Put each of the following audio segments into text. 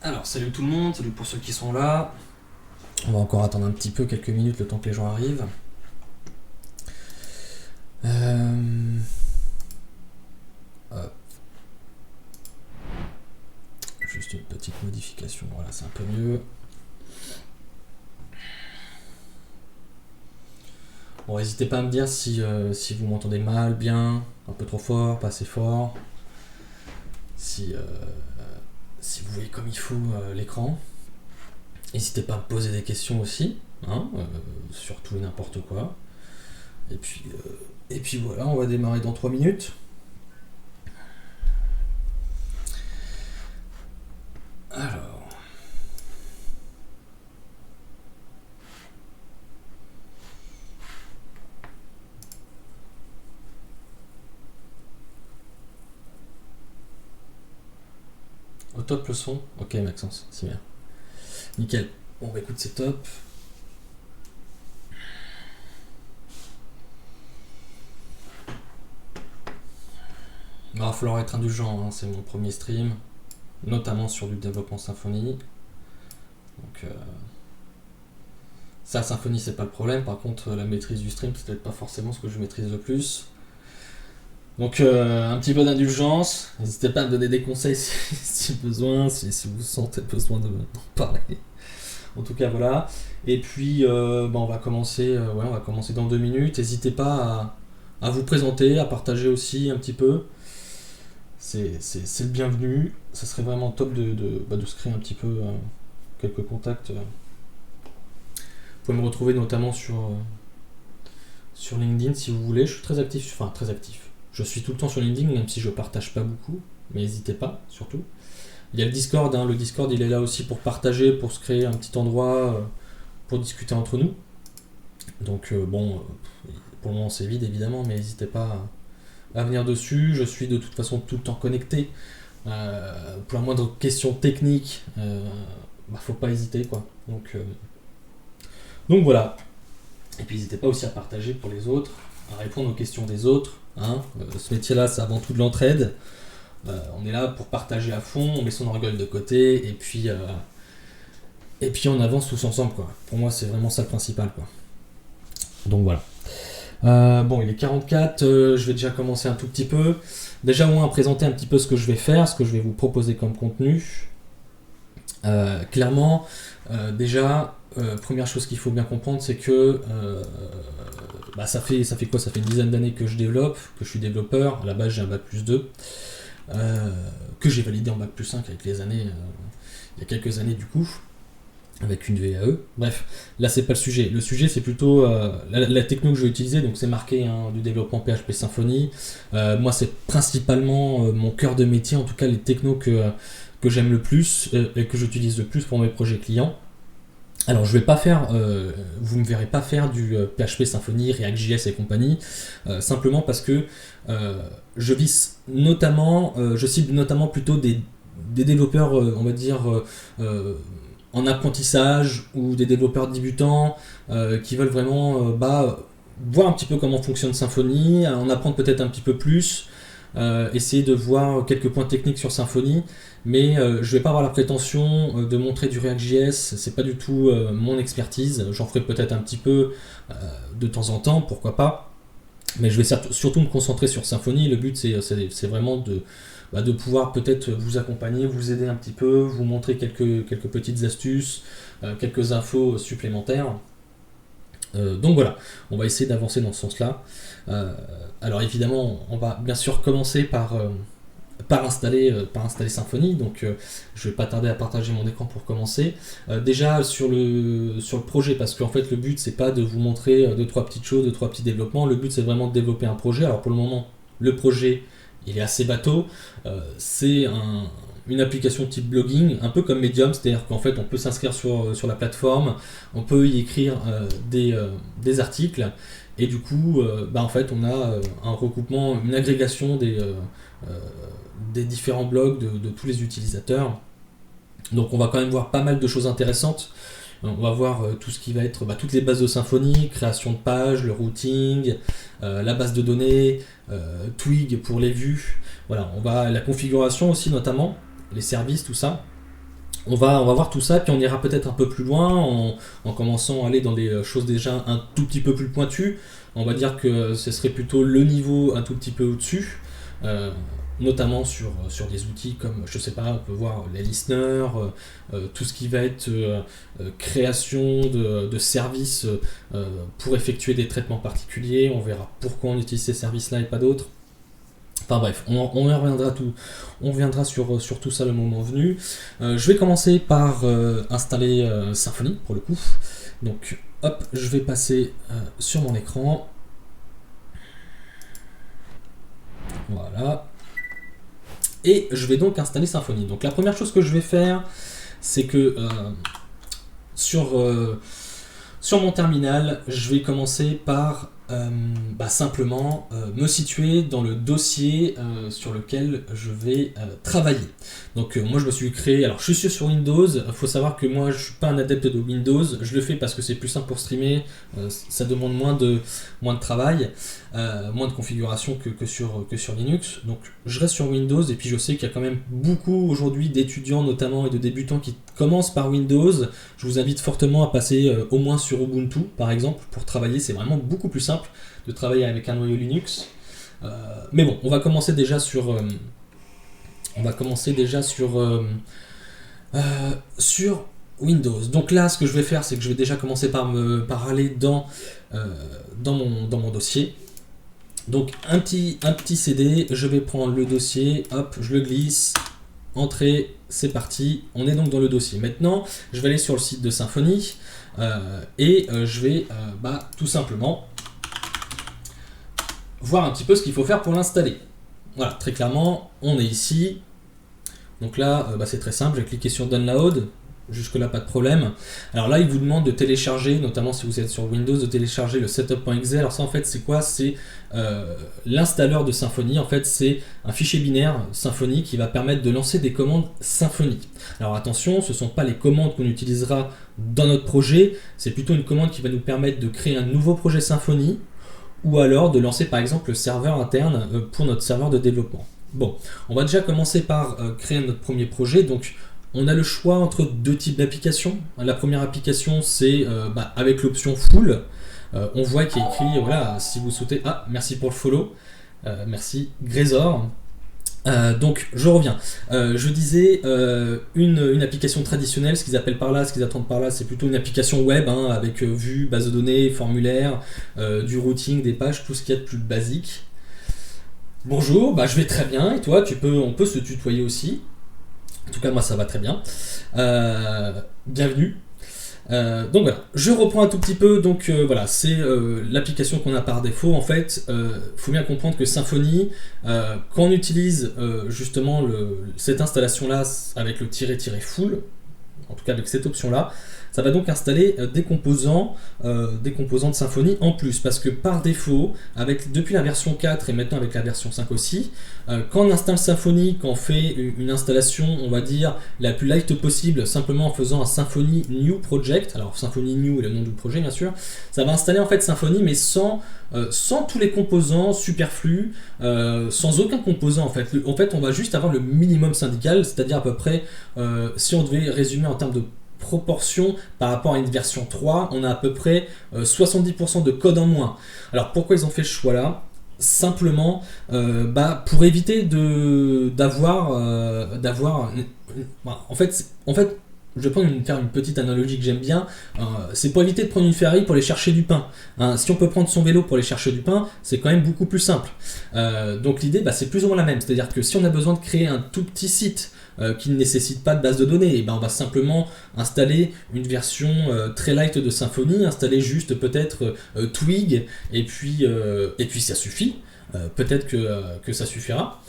Alors, salut tout le monde, salut pour ceux qui sont là. On va encore attendre un petit peu, quelques minutes, le temps que les gens arrivent. Hop. Juste une petite modification, voilà, c'est un peu mieux. Bon, n'hésitez pas à me dire si vous m'entendez mal, bien, un peu trop fort, pas assez fort. Si vous voyez comme il faut l'écran. N'hésitez pas à me poser des questions aussi, hein, sur tout et n'importe quoi. Et puis voilà, on va démarrer dans 3 minutes. Alors, au top le son. Ok Maxence, c'est bien. Nickel. Bon bah écoute, c'est top. Il va falloir être indulgent, hein, c'est mon premier stream, notamment sur du développement Symfony. Donc ça, Symfony, c'est pas le problème. Par contre, la maîtrise du stream, c'est peut-être pas forcément ce que je maîtrise le plus. Donc un petit peu d'indulgence. N'hésitez pas à me donner des conseils si besoin, si vous sentez besoin d'en parler. En tout cas, voilà. Et puis, on va commencer dans 2 minutes. N'hésitez pas à vous présenter, à partager aussi un petit peu. C'est le bienvenu. Ça serait vraiment top de se créer un petit peu quelques contacts. Vous pouvez me retrouver notamment sur LinkedIn si vous voulez. Je suis très actif, enfin très actif. Je suis tout le temps sur LinkedIn, même si je partage pas beaucoup. Mais n'hésitez pas, surtout. Il y a le Discord, hein. Le Discord il est là aussi pour partager, pour se créer un petit endroit pour discuter entre nous. Donc pour le moment c'est vide évidemment, mais n'hésitez pas à venir dessus. Je suis de toute façon tout le temps connecté. Pour la moindre question technique, faut pas hésiter quoi. Donc voilà. Et puis n'hésitez pas aussi à partager pour les autres, à répondre aux questions des autres. Hein. Ce métier-là, c'est avant tout de l'entraide. On est là pour partager à fond, on met son orgueil de côté, et puis on avance tous ensemble, quoi. Pour moi, c'est vraiment ça le principal, quoi. Donc voilà. Il est 44, je vais déjà commencer un tout petit peu. Déjà, à présenter un petit peu ce que je vais faire, ce que je vais vous proposer comme contenu. Clairement, déjà, première chose qu'il faut bien comprendre, c'est que ça fait quoi? Ça fait une dizaine d'années que je développe, que je suis développeur. À la base, j'ai un bac+2, que j'ai validé en bac+5 avec les années, il y a quelques années du coup, avec une VAE. Bref, là c'est pas le sujet. Le sujet c'est plutôt la techno que je vais utiliser. Donc c'est marqué du développement PHP Symfony. Moi c'est principalement mon cœur de métier, en tout cas les technos que j'aime le plus et que j'utilise le plus pour mes projets clients. Alors je vais pas faire, vous me verrez pas faire du PHP Symfony, React.js et compagnie, simplement parce que je cible notamment plutôt des développeurs, on va dire, en apprentissage ou des développeurs débutants qui veulent vraiment voir un petit peu comment fonctionne Symfony, en apprendre peut-être un petit peu plus, essayer de voir quelques points techniques sur Symfony, mais je vais pas avoir la prétention de montrer du React.js, c'est pas du tout mon expertise, j'en ferai peut-être un petit peu de temps en temps, pourquoi pas, mais je vais surtout me concentrer sur Symfony. Le but c'est vraiment de pouvoir peut-être vous accompagner, vous aider un petit peu, vous montrer quelques petites astuces, quelques infos supplémentaires. Donc voilà, on va essayer d'avancer dans ce sens-là. Alors évidemment, on va bien sûr commencer par installer Symfony, donc je vais pas tarder à partager mon écran pour commencer. Déjà sur le projet, parce qu'en fait le but c'est pas de vous montrer 2-3 petites choses, 2-3 petits développements, le but c'est vraiment de développer un projet. Alors pour le moment, le projet il est assez bateau, c'est une application type blogging, un peu comme Medium, c'est-à-dire qu'en fait on peut s'inscrire sur la plateforme, on peut y écrire des articles, et du coup en fait on a un recoupement, une agrégation des différents blogs de tous les utilisateurs. Donc on va quand même voir pas mal de choses intéressantes. On va voir tout ce qui va être toutes les bases de Symfony, création de pages, le routing, la base de données, Twig pour les vues. Voilà, on va la configuration aussi notamment, les services, tout ça. On va voir tout ça, puis on ira peut-être un peu plus loin en commençant à aller dans des choses déjà un tout petit peu plus pointues. On va dire que ce serait plutôt le niveau un tout petit peu au-dessus, euh, notamment sur des outils comme, je sais pas, on peut voir les listeners, tout ce qui va être création de services pour effectuer des traitements particuliers. On verra pourquoi on utilise ces services-là et pas d'autres. Enfin bref, on y reviendra on reviendra sur tout ça le moment venu. Je vais commencer par installer Symfony pour le coup. Donc hop, je vais passer sur mon écran. Voilà. Et je vais donc installer Symfony. Donc la première chose que je vais faire, c'est que sur mon terminal, je vais commencer par simplement me situer dans le dossier sur lequel je vais travailler. Donc moi je me suis créé, alors je suis sur Windows, il faut savoir que moi je suis pas un adepte de Windows, je le fais parce que c'est plus simple pour streamer, ça demande moins de travail, moins de configuration que sur Linux. Donc je reste sur Windows et puis je sais qu'il y a quand même beaucoup aujourd'hui d'étudiants notamment et de débutants qui commencent par Windows. Je vous invite fortement à passer au moins sur Ubuntu par exemple pour travailler, c'est vraiment beaucoup plus simple de travailler avec un noyau Linux. Mais bon, on va commencer déjà sur sur Windows. Donc là, ce que je vais faire, c'est que je vais déjà commencer par aller dans mon dossier. Donc un petit CD, je vais prendre le dossier, hop, je le glisse, entrée, c'est parti, on est donc dans le dossier. Maintenant, je vais aller sur le site de Symfony et je vais tout simplement voir un petit peu ce qu'il faut faire pour l'installer. Voilà, très clairement, on est ici. Donc là, c'est très simple, j'ai cliqué sur Download. Jusque là, pas de problème. Alors là, il vous demande de télécharger, notamment si vous êtes sur Windows, de télécharger le setup.exe. Alors ça, en fait, c'est quoi? C'est l'installeur de Symfony. En fait, c'est un fichier binaire Symfony qui va permettre de lancer des commandes Symfony. Alors attention, ce ne sont pas les commandes qu'on utilisera dans notre projet. C'est plutôt une commande qui va nous permettre de créer un nouveau projet Symfony ou alors de lancer, par exemple, le serveur interne pour notre serveur de développement. Bon, on va déjà commencer par créer notre premier projet. Donc, on a le choix entre deux types d'applications. La première application, c'est avec l'option full. On voit qu'il y a écrit, voilà, si vous souhaitez... Ah, merci pour le follow. Merci, Grésor. Donc, je reviens. Je disais, une application traditionnelle, ce qu'ils attendent par là, c'est plutôt une application web, avec vue, base de données, formulaire, du routing, des pages, tout ce qu'il y a de plus basique. Bonjour, je vais très bien, et toi, on peut se tutoyer aussi. En tout cas, moi, ça va très bien. Bienvenue. Donc voilà, je reprends un tout petit peu. Donc voilà, c'est l'application qu'on a par défaut. En fait, faut bien comprendre que Symfony, quand on utilise justement cette installation-là avec le --full, en tout cas avec cette option-là, ça va donc installer des composants de Symfony en plus, parce que par défaut, depuis la version 4 et maintenant avec la version 5 aussi, quand on installe Symfony, quand on fait une installation, on va dire, la plus light possible, simplement en faisant un Symfony New Project, alors Symfony New est le nom du projet bien sûr, ça va installer en fait Symfony mais sans tous les composants superflus, sans aucun composant en fait. En fait, on va juste avoir le minimum syndical, c'est-à-dire à peu près, si on devait résumer en termes de proportion par rapport à une version 3, on a à peu près 70% de code en moins. Alors pourquoi ils ont fait ce choix là? Simplement pour éviter d'avoir en fait je vais faire une petite analogie que j'aime bien, c'est pour éviter de prendre une Ferrari pour aller chercher du pain. Si on peut prendre son vélo pour aller chercher du pain, c'est quand même beaucoup plus simple. Donc l'idée, c'est plus ou moins la même, c'est-à-dire que si on a besoin de créer un tout petit site qui ne nécessite pas de base de données, on va simplement installer une version très light de Symfony, installer juste peut-être Twig, et puis ça suffit, peut-être que ça suffira.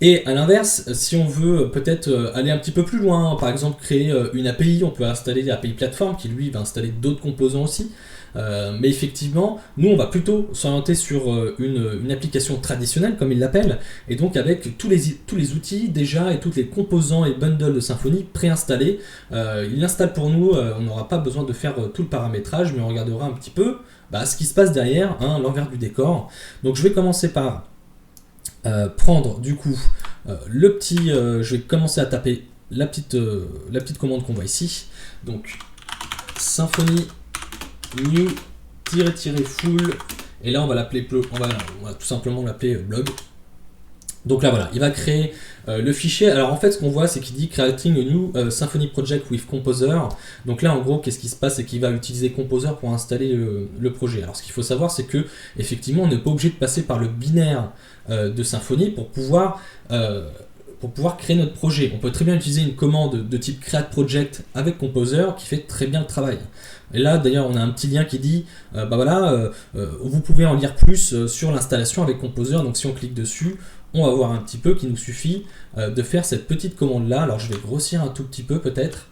Et à l'inverse, si on veut peut-être aller un petit peu plus loin, par exemple créer une API, on peut installer l'API Platform qui lui va installer d'autres composants aussi. Mais effectivement, nous on va plutôt s'orienter sur une application traditionnelle comme ils l'appellent, et donc avec tous les outils déjà et tous les composants et bundles de Symfony préinstallés. Il l'installe pour nous, on n'aura pas besoin de faire tout le paramétrage, mais on regardera un petit peu ce qui se passe derrière, l'envers du décor. Donc je vais commencer par prendre du coup je vais commencer à taper la petite commande qu'on voit ici. Donc Symfony new --full, et là on va l'appeler, on va tout simplement l'appeler blog. Donc là voilà, il va créer le fichier. Alors en fait ce qu'on voit c'est qu'il dit creating a new Symfony project with Composer. Donc là en gros qu'est-ce qui se passe, c'est qu'il va utiliser Composer pour installer le projet. Alors ce qu'il faut savoir c'est que effectivement on n'est pas obligé de passer par le binaire de Symfony pour pouvoir créer notre projet. On peut très bien utiliser une commande de type create project avec Composer qui fait très bien le travail. Et là d'ailleurs on a un petit lien qui dit vous pouvez en lire plus sur l'installation avec Composer. Donc si on clique dessus, on va voir un petit peu qu'il nous suffit de faire cette petite commande là. Alors je vais grossir un tout petit peu peut-être.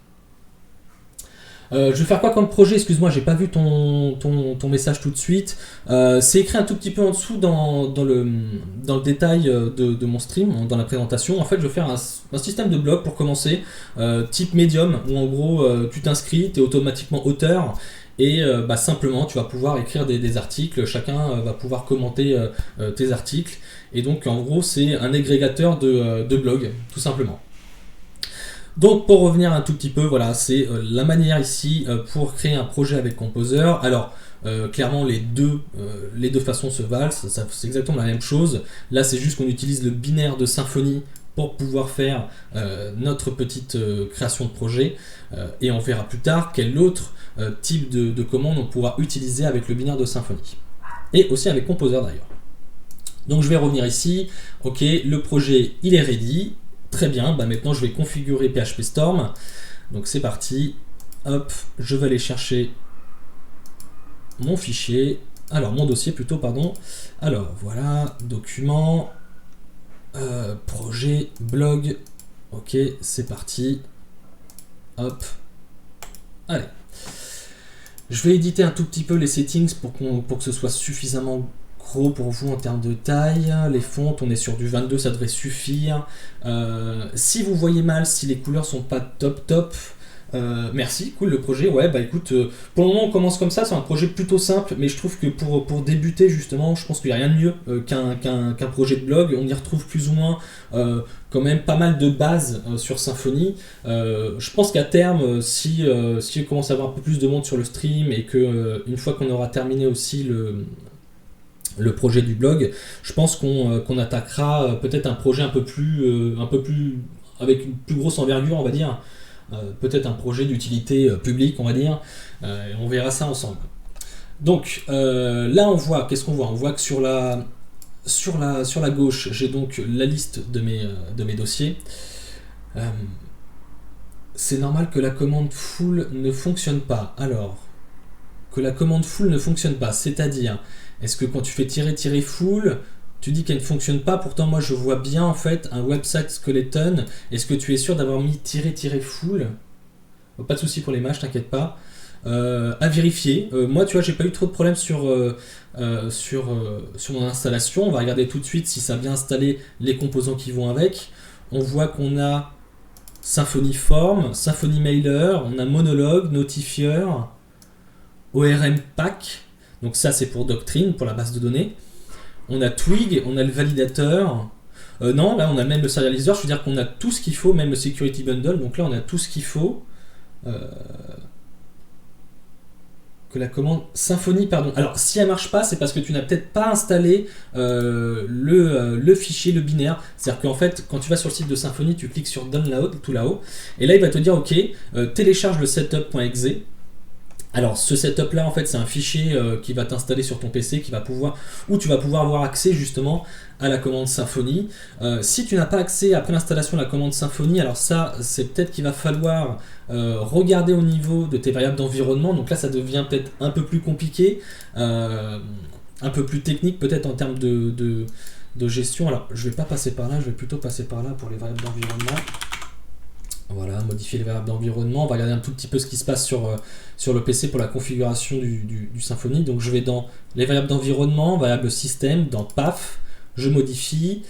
Je vais faire quoi comme projet? Excuse-moi, j'ai pas vu ton message tout de suite. C'est écrit un tout petit peu en dessous dans le détail de mon stream, dans la présentation. En fait, je vais faire un système de blog pour commencer, type Medium, où en gros tu t'inscris, tu es automatiquement auteur. Et simplement tu vas pouvoir écrire des articles, chacun va pouvoir commenter tes articles, et donc en gros c'est un agrégateur de blog tout simplement. Donc pour revenir un tout petit peu, voilà, c'est la manière ici pour créer un projet avec Composer. Alors clairement les deux façons se valent, c'est exactement la même chose. Là c'est juste qu'on utilise le binaire de Symfony pour pouvoir faire notre petite création de projet, et on verra plus tard quel autre type de commande on pourra utiliser avec le binaire de Symfony, et aussi avec Composer d'ailleurs. Donc je vais revenir ici, ok, le projet il est ready, très bien, maintenant je vais configurer PHP Storm, donc c'est parti, hop, je vais aller chercher mon fichier, alors mon dossier plutôt, pardon, alors voilà, document, projet, blog, ok, c'est parti, hop, allez. Je vais éditer un tout petit peu les settings pour que ce soit suffisamment gros pour vous en termes de taille. Les fonts, on est sur du 22, ça devrait suffire. Si vous voyez mal, si les couleurs sont pas top, merci, cool le projet. Ouais, écoute, pour le moment on commence comme ça, c'est un projet plutôt simple, mais je trouve que pour débuter justement, je pense qu'il n'y a rien de mieux qu'un projet de blog. On y retrouve plus ou moins quand même pas mal de bases sur Symfony. Je pense qu'à terme, si on commence à avoir un peu plus de monde sur le stream, et que une fois qu'on aura terminé aussi le projet du blog, je pense qu'on attaquera peut-être un projet un peu plus avec une plus grosse envergure, on va dire. Peut-être un projet d'utilité publique, on va dire. On verra ça ensemble. Donc là on voit, qu'est-ce qu'on voit? On voit que sur la gauche, j'ai donc la liste de mes dossiers. C'est normal que la commande full ne fonctionne pas. Alors, que la commande full ne fonctionne pas, c'est-à-dire, est-ce que quand tu fais tirer full, tu dis qu'elle ne fonctionne pas? Pourtant moi je vois bien en fait un website skeleton. Est-ce que tu es sûr d'avoir mis full? Pas de souci pour les matchs, t'inquiète pas. À vérifier. Moi tu vois, j'ai pas eu trop de problèmes sur mon installation. On va regarder tout de suite si ça a bien installé les composants qui vont avec. On voit qu'on a Symfony Form, Symfony Mailer, on a Monologue, Notifier, ORM Pack. Donc ça c'est pour Doctrine, pour la base de données. On a Twig, on a le validateur. Non, là on a même le serializer, je veux dire qu'on a tout ce qu'il faut, même le security bundle. Donc là on a tout ce qu'il faut. Que la commande Symfony, pardon. Alors si elle marche pas, c'est parce que tu n'as peut-être pas installé le fichier, le binaire. C'est-à-dire qu'en fait, quand tu vas sur le site de Symfony, tu cliques sur Download tout là-haut, et là il va te dire ok, télécharge le setup.exe. Alors ce setup là en fait c'est un fichier qui va t'installer sur ton PC, où tu vas pouvoir avoir accès justement à la commande Symfony. Si tu n'as pas accès après l'installation de la commande Symfony, alors ça c'est peut-être qu'il va falloir regarder au niveau de tes variables d'environnement. Donc là ça devient peut-être un peu plus compliqué, un peu plus technique peut-être en termes de gestion. Alors je vais pas passer par là, je vais plutôt passer par là pour les variables d'environnement. Voilà, modifier les variables d'environnement. On va regarder un tout petit peu ce qui se passe sur le PC pour la configuration du Symfony. Donc je vais dans les variables d'environnement, variable système, dans PAF, je modifie.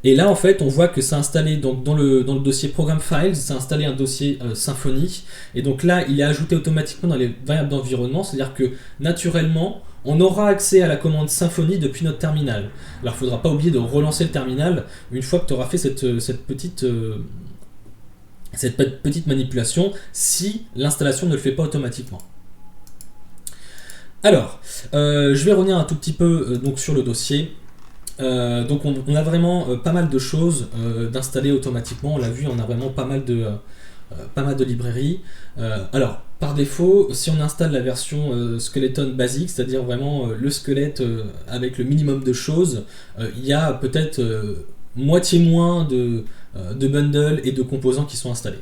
Et là en fait on voit que c'est installé donc, dans le dossier Program Files, c'est installé un dossier Symfony. Et donc là il est ajouté automatiquement dans les variables d'environnement, c'est-à-dire que naturellement on aura accès à la commande Symfony depuis notre terminal. Alors il ne faudra pas oublier de relancer le terminal une fois que tu auras fait cette petite cette petite manipulation si l'installation ne le fait pas automatiquement. Alors, je vais revenir un tout petit peu donc sur le dossier. Donc on a vraiment pas mal de choses d'installer automatiquement. On l'a vu, on a vraiment pas mal de librairies. Alors, par défaut, si on installe la version Skeleton basique, c'est-à-dire vraiment le squelette avec le minimum de choses, il y a peut-être moitié moins de bundles et de composants qui sont installés.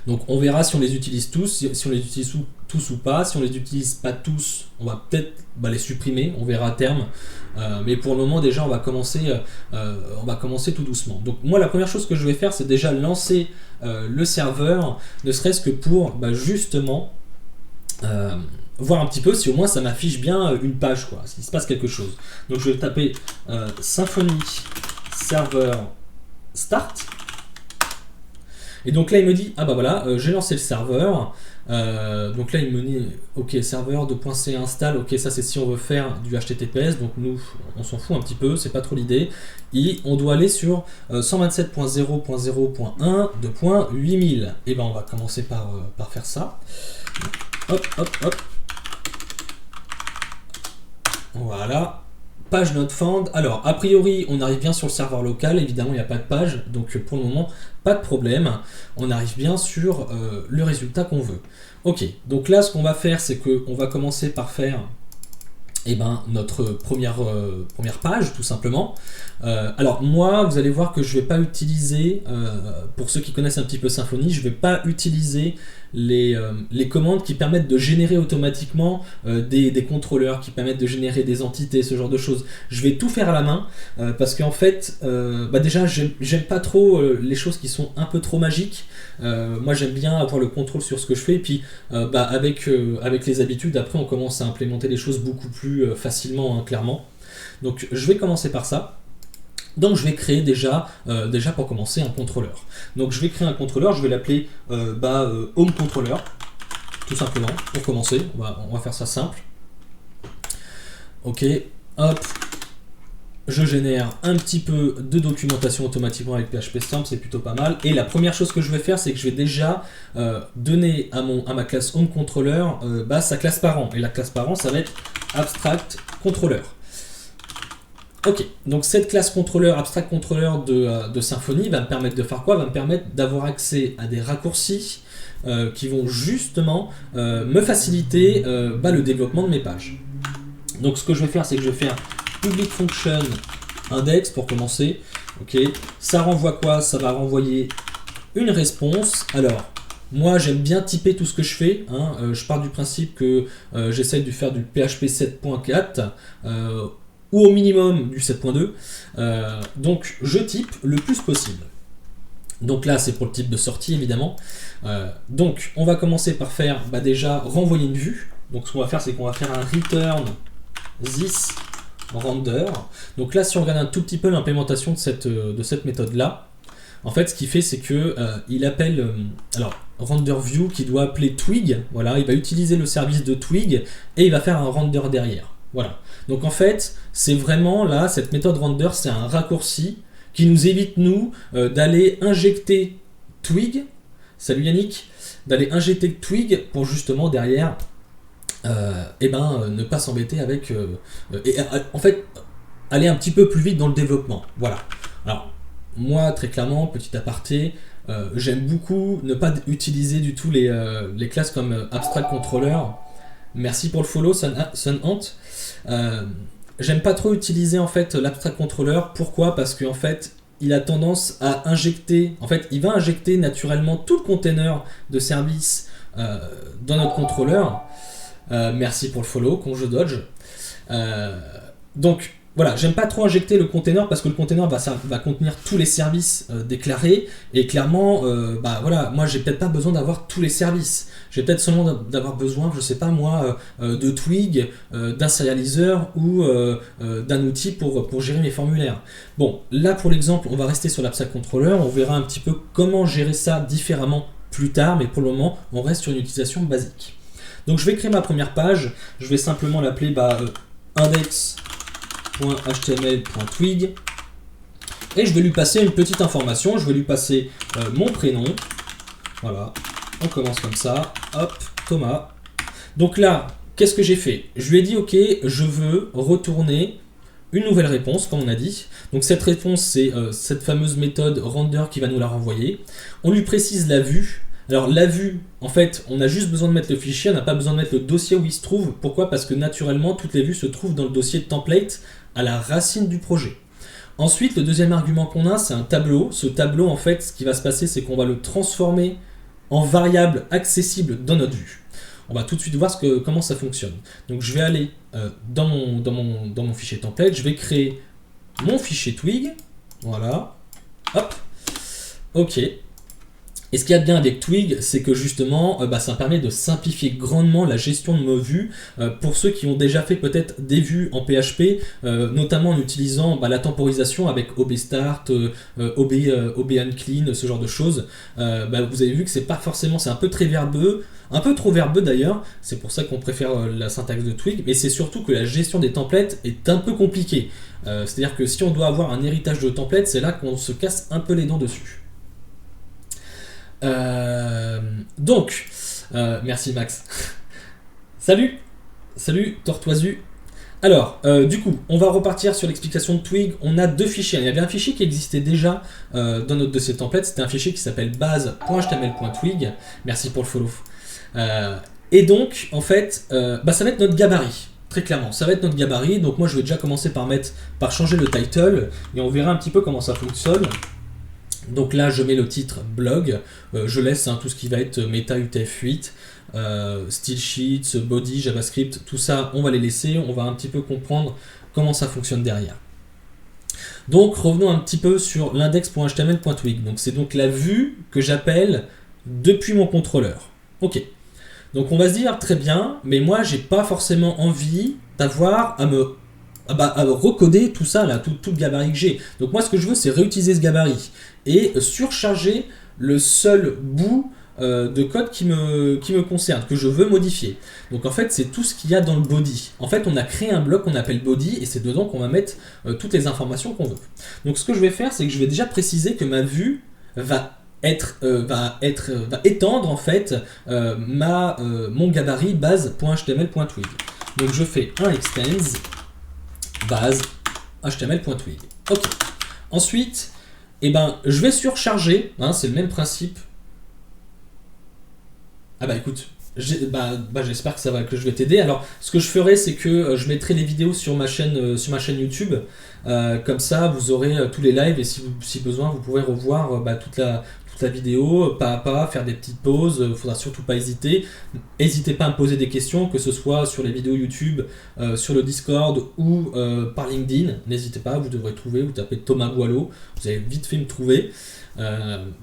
Donc on verra si on les utilise tous, si on les utilise tous ou pas. Si on les utilise pas tous, on va peut-être les supprimer, on verra à terme. Mais pour le moment déjà on va commencer tout doucement. Donc moi la première chose que je vais faire, c'est déjà lancer le serveur, ne serait-ce que pour justement voir un petit peu si au moins ça m'affiche bien une page, quoi, s'il se passe quelque chose. Donc je vais taper Symfony server start. Et donc là il me dit, ah bah voilà, j'ai lancé le serveur. Donc là il me dit, ok, serveur 2.c install, ok, ça c'est si on veut faire du HTTPS, donc nous on s'en fout un petit peu, c'est pas trop l'idée. Et on doit aller sur 127.0.0.1 de .8000. Et ben on va commencer par faire ça. Hop, hop, hop. Voilà. Page not found. Alors, a priori, on arrive bien sur le serveur local. Évidemment, il n'y a pas de page. Donc, pour le moment, pas de problème. On arrive bien sur le résultat qu'on veut. Ok. Donc là, ce qu'on va faire, c'est qu'on va commencer par faire notre première page, tout simplement. Alors, moi, vous allez voir que je ne vais pas utiliser, pour ceux qui connaissent un petit peu Symfony, je ne vais pas utiliser les commandes qui permettent de générer automatiquement des contrôleurs, qui permettent de générer des entités, ce genre de choses. Je vais tout faire à la main parce qu'en fait, déjà, j'aime pas trop les choses qui sont un peu trop magiques. Moi, j'aime bien avoir le contrôle sur ce que je fais. Et puis, avec les habitudes, après, on commence à implémenter les choses beaucoup plus facilement, hein, clairement. Donc, je vais commencer par ça. Donc je vais créer déjà pour commencer un contrôleur. Donc je vais créer un contrôleur, je vais l'appeler Home Controller, tout simplement, pour commencer. On va faire ça simple. Ok, hop, je génère un petit peu de documentation automatiquement avec PHP-Stamp, c'est plutôt pas mal. Et la première chose que je vais faire, c'est que je vais déjà donner à ma classe Home Controller sa classe parent. Et la classe parent, ça va être Abstract Controller. Ok, donc cette classe contrôleur, abstract controller de Symfony va me permettre de faire quoi? Va me permettre d'avoir accès à des raccourcis qui vont justement me faciliter le développement de mes pages. Donc ce que je vais faire, c'est que je vais faire public function index pour commencer. Ok, ça renvoie quoi? Ça va renvoyer une réponse. Alors, moi j'aime bien typer tout ce que je fais. Je pars du principe que j'essaye de faire du PHP 7.4. Ou au minimum du 7.2. Donc je type le plus possible. Donc là c'est pour le type de sortie évidemment. Donc on va commencer par faire déjà renvoyer une vue. Donc ce qu'on va faire, c'est qu'on va faire un return this render. Donc là si on regarde un tout petit peu l'implémentation de cette méthode là, en fait ce qu'il fait c'est que il appelle render view qui doit appeler twig. Voilà, il va utiliser le service de twig et il va faire un render derrière. Voilà. Donc en fait, c'est vraiment là, cette méthode render, c'est un raccourci qui nous évite, nous, d'aller injecter twig, salut Yannick, d'aller injecter twig pour justement derrière, ne pas s'embêter avec... en fait, aller un petit peu plus vite dans le développement. Voilà. Alors, moi, très clairement, petit aparté, j'aime beaucoup ne pas utiliser du tout les classes comme Abstract Controller. Merci pour le follow, Sunhunt. J'aime pas trop utiliser en fait l'abstract controller. Pourquoi? Parce qu'en fait il a tendance à injecter, il va injecter naturellement tout le container de service dans notre contrôleur. Merci pour le follow, conjo dodge. Donc voilà, j'aime pas trop injecter le container parce que le container va contenir tous les services déclarés et clairement, moi j'ai peut-être pas besoin d'avoir tous les services. J'ai peut-être seulement d'avoir besoin, je sais pas moi, de Twig, d'un serializer ou d'un outil pour gérer mes formulaires. Bon, là pour l'exemple, on va rester sur l'abstract controller, on verra un petit peu comment gérer ça différemment plus tard, mais pour le moment, on reste sur une utilisation basique. Donc je vais créer ma première page, je vais simplement l'appeler index.html.twig. Et je vais lui passer une petite information, je vais lui passer mon prénom. Voilà, on commence comme ça, hop, Thomas. Donc là, qu'est-ce que j'ai fait? Je lui ai dit, ok, je veux retourner une nouvelle réponse, comme on a dit. Donc cette réponse, c'est cette fameuse méthode render qui va nous la renvoyer. On lui précise la vue. Alors la vue, en fait, on a juste besoin de mettre le fichier, on n'a pas besoin de mettre le dossier où il se trouve. Pourquoi? Parce que naturellement, toutes les vues se trouvent dans le dossier de template à la racine du projet. Ensuite, le deuxième argument qu'on a, c'est un tableau. Ce tableau, en fait, ce qui va se passer, c'est qu'on va le transformer en variable accessible dans notre vue. On va tout de suite voir comment ça fonctionne. Donc je vais aller dans mon fichier template, je vais créer mon fichier Twig. Voilà. Hop. Ok. Et ce qu'il y a de bien avec Twig, c'est que justement, ça permet de simplifier grandement la gestion de nos vues pour ceux qui ont déjà fait peut-être des vues en PHP, notamment en utilisant la temporisation avec OBStart, OBUnclean, ce genre de choses. Vous avez vu que c'est pas forcément, c'est un peu très verbeux, un peu trop verbeux d'ailleurs, c'est pour ça qu'on préfère la syntaxe de Twig, mais c'est surtout que la gestion des templates est un peu compliquée. C'est-à-dire que si on doit avoir un héritage de templates, c'est là qu'on se casse un peu les dents dessus. Merci Max. Salut Tortoisu. Alors, du coup, on va repartir sur l'explication de Twig. On a deux fichiers. Il y avait un fichier qui existait déjà dans notre dossier template. C'était un fichier qui s'appelle base.html.twig. Merci pour le follow. Et donc, en fait, ça va être notre gabarit. Très clairement, ça va être notre gabarit. Donc moi, je vais déjà commencer par changer le title et on verra un petit peu comment ça fonctionne. Donc là, je mets le titre blog, je laisse tout ce qui va être Meta UTF-8, Style Sheets, Body, JavaScript, tout ça, on va les laisser, on va un petit peu comprendre comment ça fonctionne derrière. Donc revenons un petit peu sur l'index.html.twig. Donc c'est donc la vue que j'appelle depuis mon contrôleur. Ok. Donc on va se dire très bien, mais moi j'ai pas forcément envie d'avoir à recoder tout ça, là, tout le gabarit que j'ai. Donc moi ce que je veux, c'est réutiliser ce gabarit et surcharger le seul bout de code qui me concerne, que je veux modifier. Donc en fait, c'est tout ce qu'il y a dans le body. En fait, on a créé un bloc qu'on appelle body et c'est dedans qu'on va mettre toutes les informations qu'on veut. Donc ce que je vais faire, c'est que je vais déjà préciser que ma vue va étendre en fait mon gabarit base.html.twig. Donc je fais un extends base html.twig. Ok. Ensuite, je vais surcharger, c'est le même principe. Écoute, j'espère que je vais t'aider. Alors, ce que je ferai, c'est que je mettrai les vidéos sur ma chaîne YouTube. Comme ça, vous aurez tous les lives et si besoin, vous pourrez revoir toute la vidéo, pas à pas, faire des petites pauses. Il ne faudra surtout pas hésiter. N'hésitez pas à me poser des questions, que ce soit sur les vidéos YouTube, sur le Discord ou par LinkedIn. N'hésitez pas, vous devrez trouver, vous tapez Thomas Boileau, vous allez vite fait me trouver.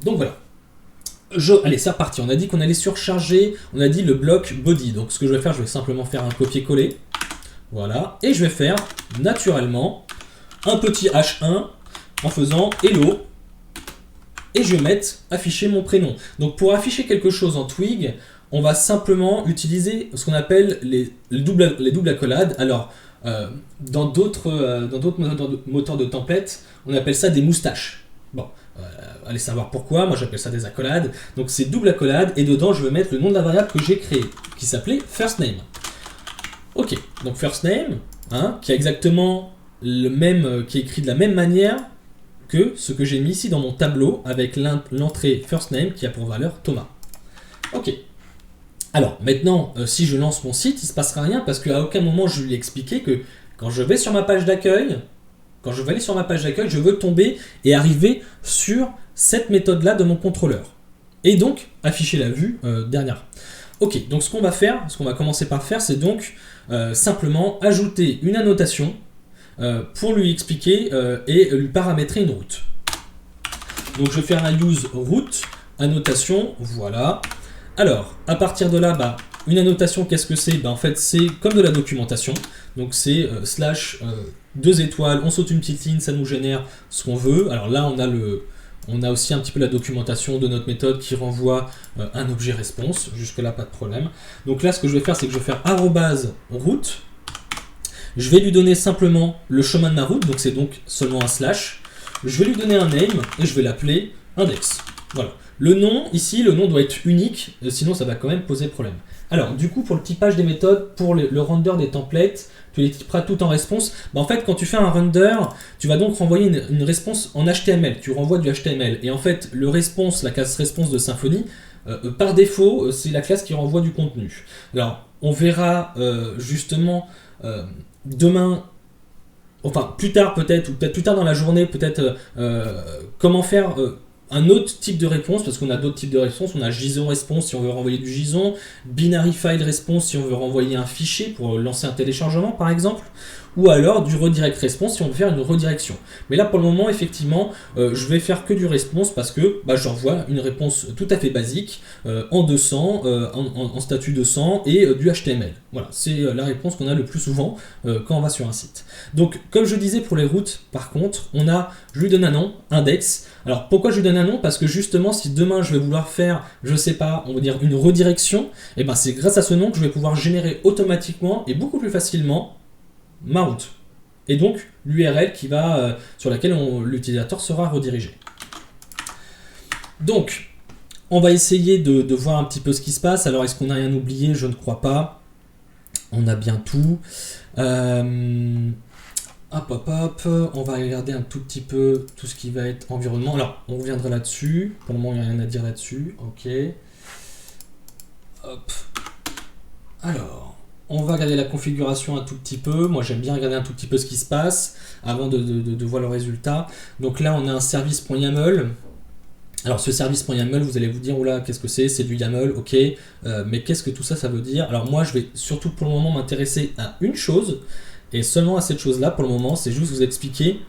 Donc voilà. Allez, c'est reparti. On a dit qu'on allait surcharger, on a dit le bloc body. Donc ce que je vais faire, je vais simplement faire un copier-coller. Voilà. Et je vais faire naturellement un petit H1 en faisant hello. Et je vais mettre afficher mon prénom. Donc pour afficher quelque chose en Twig, on va simplement utiliser ce qu'on appelle les doubles accolades. Alors, dans d'autres moteurs de template, on appelle ça des moustaches. Bon, allez savoir pourquoi, moi j'appelle ça des accolades. Donc c'est double accolade et dedans je vais mettre le nom de la variable que j'ai créée, qui s'appelait firstName. Ok, donc firstName, qui a exactement le même, qui est écrit de la même manière que ce que j'ai mis ici dans mon tableau avec l'entrée firstName qui a pour valeur Thomas. Ok. Alors maintenant, si je lance mon site, il ne se passera rien parce qu'à aucun moment je lui ai expliqué que quand je vais sur ma page d'accueil, je veux tomber et arriver sur cette méthode-là de mon contrôleur. Et donc, afficher la vue dernière. Ok, donc ce qu'on va commencer par faire, c'est donc simplement ajouter une annotation pour lui expliquer et lui paramétrer une route. Donc je vais faire un use route, annotation, voilà. Alors, à partir de là, une annotation, qu'est-ce que c'est? En fait, c'est comme de la documentation. Donc c'est / 2 étoiles, on saute une petite ligne, ça nous génère ce qu'on veut. Alors là, on a aussi un petit peu la documentation de notre méthode qui renvoie un objet response. Jusque-là, pas de problème. Donc là, ce que je vais faire, c'est que je vais faire @route. Je vais lui donner simplement le chemin de ma route, donc c'est donc seulement un slash. je vais lui donner un name et je vais l'appeler index. Voilà. Le nom, ici, le nom doit être unique, sinon ça va quand même poser problème. Alors, du coup, pour le typage des méthodes, pour le render des templates, tu les typeras tout en response. En fait, quand tu fais un render, tu vas donc renvoyer une response en HTML. Tu renvoies du HTML. Et en fait, le response, la classe response de Symfony, par défaut, c'est la classe qui renvoie du contenu. Alors, on verra justement demain, enfin plus tard peut-être, ou peut-être plus tard dans la journée, peut-être comment faire un autre type de réponse, parce qu'on a d'autres types de réponses. On a JSON response si on veut renvoyer du JSON, binary file response si on veut renvoyer un fichier pour lancer un téléchargement par exemple, ou alors du redirect response si on veut faire une redirection. Mais là pour le moment effectivement je vais faire que du response parce que j'envoie une réponse tout à fait basique en 200, en statut 200 et du HTML. Voilà, c'est la réponse qu'on a le plus souvent quand on va sur un site. Donc comme je disais pour les routes par contre, je lui donne un nom, index. Alors pourquoi je lui donne un nom? Parce que justement si demain je vais vouloir faire, je sais pas, on va dire une redirection, et ben c'est grâce à ce nom que je vais pouvoir générer automatiquement et beaucoup plus facilement ma route. Et donc l'URL qui va sur laquelle l'utilisateur sera redirigé. Donc on va essayer de voir un petit peu ce qui se passe. Alors est-ce qu'on a rien oublié? Je ne crois pas. On a bien tout. Hop, on va regarder un tout petit peu tout ce qui va être environnement. Alors, on reviendra là-dessus. Pour le moment, il n'y a rien à dire là-dessus. Ok. Hop. Alors, on va regarder la configuration un tout petit peu. Moi, j'aime bien regarder un tout petit peu ce qui se passe avant de voir le résultat. Donc là, on a un service.yaml. Alors, ce service.yaml, vous allez vous dire, oula, qu'est-ce que c'est? C'est du YAML, ok. Mais qu'est-ce que tout ça, ça veut dire? Alors, moi, je vais surtout pour le moment m'intéresser à une chose. Et seulement à cette chose-là, pour le moment, c'est juste vous expliquer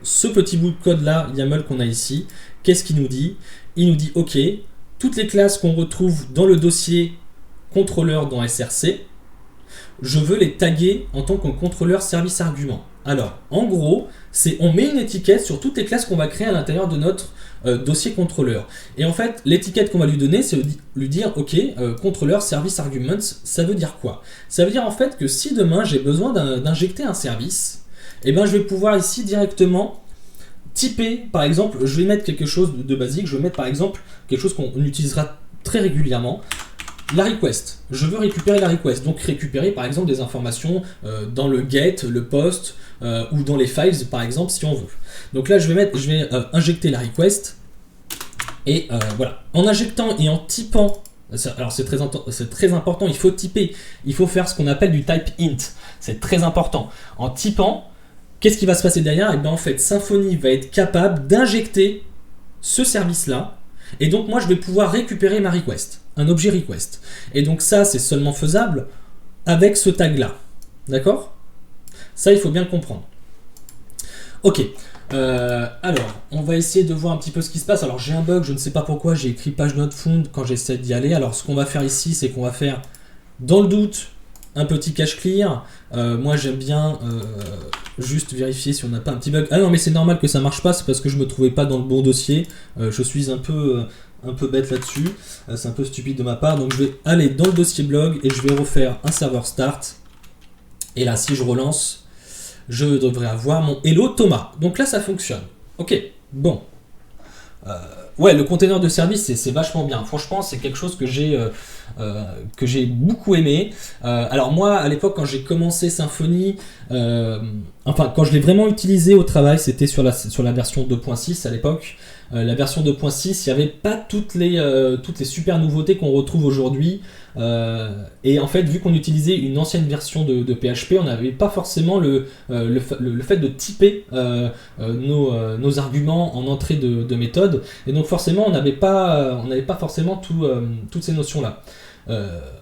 ce petit bout de code-là, YAML qu'on a ici. Qu'est-ce qu'il nous dit? Il nous dit, ok, toutes les classes qu'on retrouve dans le dossier contrôleur dans SRC, je veux les taguer en tant que contrôleur service argument. Alors, en gros, on met une étiquette sur toutes les classes qu'on va créer à l'intérieur de notre dossier contrôleur. Et en fait, l'étiquette qu'on va lui donner, c'est lui dire, ok, contrôleur service arguments, ça veut dire quoi? Ça veut dire en fait que si demain j'ai besoin d'injecter un service, eh ben, je vais pouvoir ici directement typer, par exemple, je vais mettre quelque chose de basique, je vais mettre par exemple quelque chose qu'on utilisera très régulièrement. La request, je veux récupérer la request, donc récupérer par exemple des informations dans le get, le post ou dans les files par exemple si on veut. Donc là je vais injecter la request et voilà. En injectant et en typant, alors c'est très important, il faut typer, il faut faire ce qu'on appelle du type int, c'est très important. En typant, qu'est-ce qui va se passer derrière? Et bien en fait Symfony va être capable d'injecter ce service là. Et donc moi je vais pouvoir récupérer ma request, un objet request. Et donc ça c'est seulement faisable avec ce tag là. D'accord? Ça il faut bien le comprendre. Ok, alors on va essayer de voir un petit peu ce qui se passe. Alors j'ai un bug, je ne sais pas pourquoi, j'ai écrit page not found quand j'essaie d'y aller. Alors ce qu'on va faire ici, c'est qu'on va faire dans le doute un petit cache clear. Moi j'aime bien juste vérifier si on n'a pas un petit bug. Ah non mais c'est normal que ça marche pas, c'est parce que je me trouvais pas dans le bon dossier. Je suis un peu bête là-dessus. C'est un peu stupide de ma part. Donc je vais aller dans le dossier blog et je vais refaire un serveur start. Et là si je relance, je devrais avoir mon hello Thomas. Donc là ça fonctionne. Ok, bon. Ouais, le container de service, c'est vachement bien. Franchement, c'est quelque chose que j'ai beaucoup aimé. Alors moi, à l'époque, quand j'ai commencé Symfony, quand je l'ai vraiment utilisé au travail, c'était sur la version 2.6 à l'époque. La version 2.6, il n'y avait pas toutes les super nouveautés qu'on retrouve aujourd'hui. Et en fait, vu qu'on utilisait une ancienne version de PHP, on n'avait pas forcément le fait de typer nos arguments en entrée de méthode. Et donc forcément, on n'avait pas forcément toutes ces notions-là.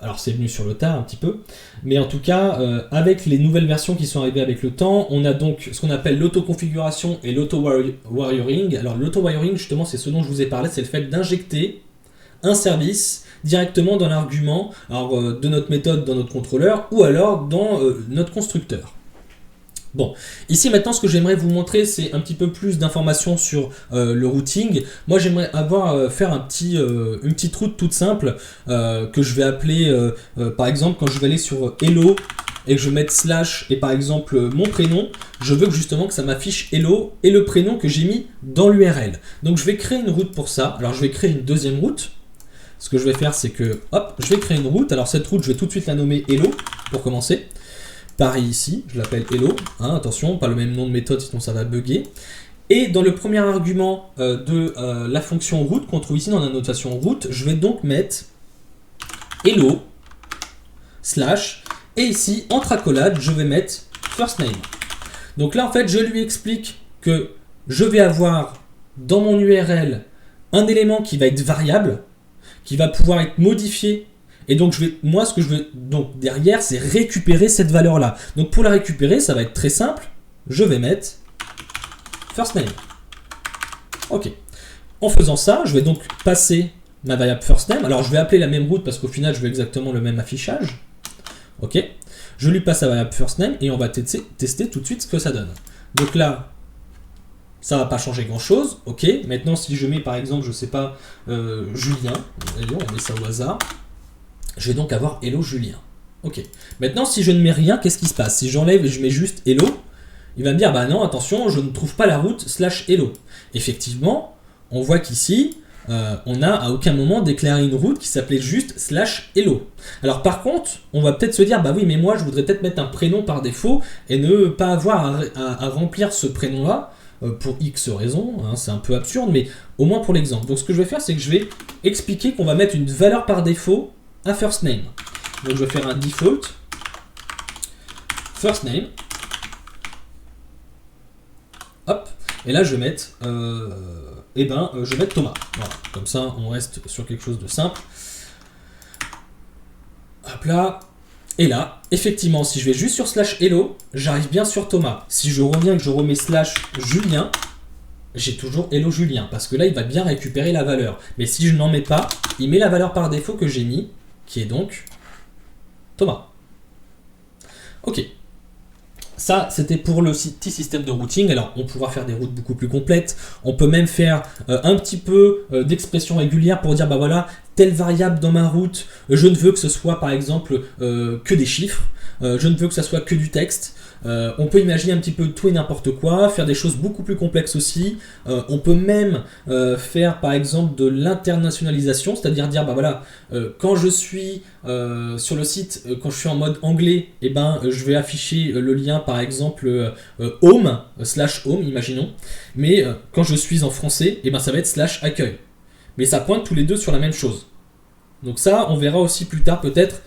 Alors c'est venu sur le tard un petit peu, mais en tout cas avec les nouvelles versions qui sont arrivées avec le temps, on a donc ce qu'on appelle l'auto-configuration et l'auto-wiring. Alors l'auto-wiring justement c'est ce dont je vous ai parlé, c'est le fait d'injecter un service directement dans l'argument de notre méthode dans notre contrôleur ou alors dans notre constructeur. Bon, ici maintenant ce que j'aimerais vous montrer c'est un petit peu plus d'informations sur le routing. Moi j'aimerais faire une petite route toute simple que je vais appeler par exemple quand je vais aller sur hello et que je mette slash et par exemple mon prénom, je veux justement que ça m'affiche hello et le prénom que j'ai mis dans l'URL. Donc je vais créer une route pour ça. Alors je vais créer une deuxième route. Ce que je vais faire, c'est que, hop, je vais créer une route. Alors cette route, je vais tout de suite la nommer hello pour commencer. Pareil ici, je l'appelle hello. Hein, attention, pas le même nom de méthode, sinon ça va bugger. Et dans le premier argument de la fonction route qu'on trouve ici dans la notation route, je vais donc mettre hello slash et ici entre accolades, je vais mettre first name. Donc là, en fait, je lui explique que je vais avoir dans mon URL un élément qui va être variable, qui va pouvoir être modifié. Et donc, moi, ce que je veux donc derrière, c'est récupérer cette valeur-là. Donc, pour la récupérer, ça va être très simple. Je vais mettre first name. Ok. En faisant ça, je vais donc passer ma variable first name. Alors, je vais appeler la même route parce qu'au final, je veux exactement le même affichage. Ok. Je lui passe la variable first name et on va tester tout de suite ce que ça donne. Donc là, ça va pas changer grand chose. Ok. Maintenant, si je mets par exemple, je sais pas, Julien, on met ça au hasard, je vais donc avoir hello Julien. Ok. Maintenant, si je ne mets rien, qu'est-ce qui se passe? Si j'enlève et je mets juste hello, il va me dire, bah non, attention, je ne trouve pas la route / hello. Effectivement, on voit qu'ici, on n'a à aucun moment déclaré une route qui s'appelait juste / hello. Alors par contre, on va peut-être se dire, bah oui, mais moi, je voudrais peut-être mettre un prénom par défaut et ne pas avoir à remplir ce prénom-là pour X raisons. Hein, c'est un peu absurde, mais au moins pour l'exemple. Donc ce que je vais faire, c'est que je vais expliquer qu'on va mettre une valeur par défaut à first name. Donc je vais faire un default first name. Hop. Et là je vais mettre je vais mettre Thomas. Voilà. Comme ça on reste sur quelque chose de simple. Hop là. Et là, effectivement, si je vais juste sur / hello, j'arrive bien sur Thomas. Si je reviens et que je remets / Julien, j'ai toujours hello Julien. Parce que là, il va bien récupérer la valeur. Mais si je n'en mets pas, il met la valeur par défaut que j'ai mis, qui est donc Thomas. Ok. Ça, c'était pour le petit système de routing. Alors, on pourra faire des routes beaucoup plus complètes. On peut même faire un petit peu d'expression régulière pour dire, bah voilà, telle variable dans ma route, je ne veux que ce soit, par exemple, que des chiffres. Je ne veux que ce soit que du texte. On peut imaginer un petit peu tout et n'importe quoi, faire des choses beaucoup plus complexes aussi. On peut même faire par exemple de l'internationalisation, c'est-à-dire dire bah voilà, quand je suis sur le site, quand je suis en mode anglais, et je vais afficher le lien par exemple home / home, imaginons, mais quand je suis en français, et ça va être / accueil. Mais ça pointe tous les deux sur la même chose. Donc ça, on verra aussi plus tard peut-être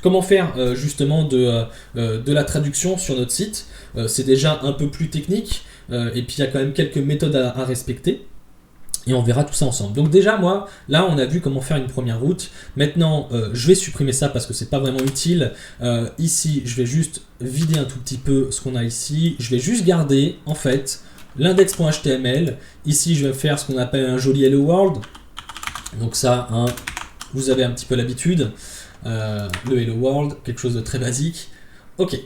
comment faire justement de la traduction sur notre site. C'est déjà un peu plus technique et puis il y a quand même quelques méthodes à respecter et on verra tout ça ensemble. Donc déjà moi, là on a vu comment faire une première route. Maintenant je vais supprimer ça parce que c'est pas vraiment utile. Ici je vais juste vider un tout petit peu ce qu'on a ici. Je vais juste garder en fait l'index.html. Ici je vais faire ce qu'on appelle un joli hello world. Donc ça, hein, vous avez un petit peu l'habitude. Le Hello World, quelque chose de très basique. Ok,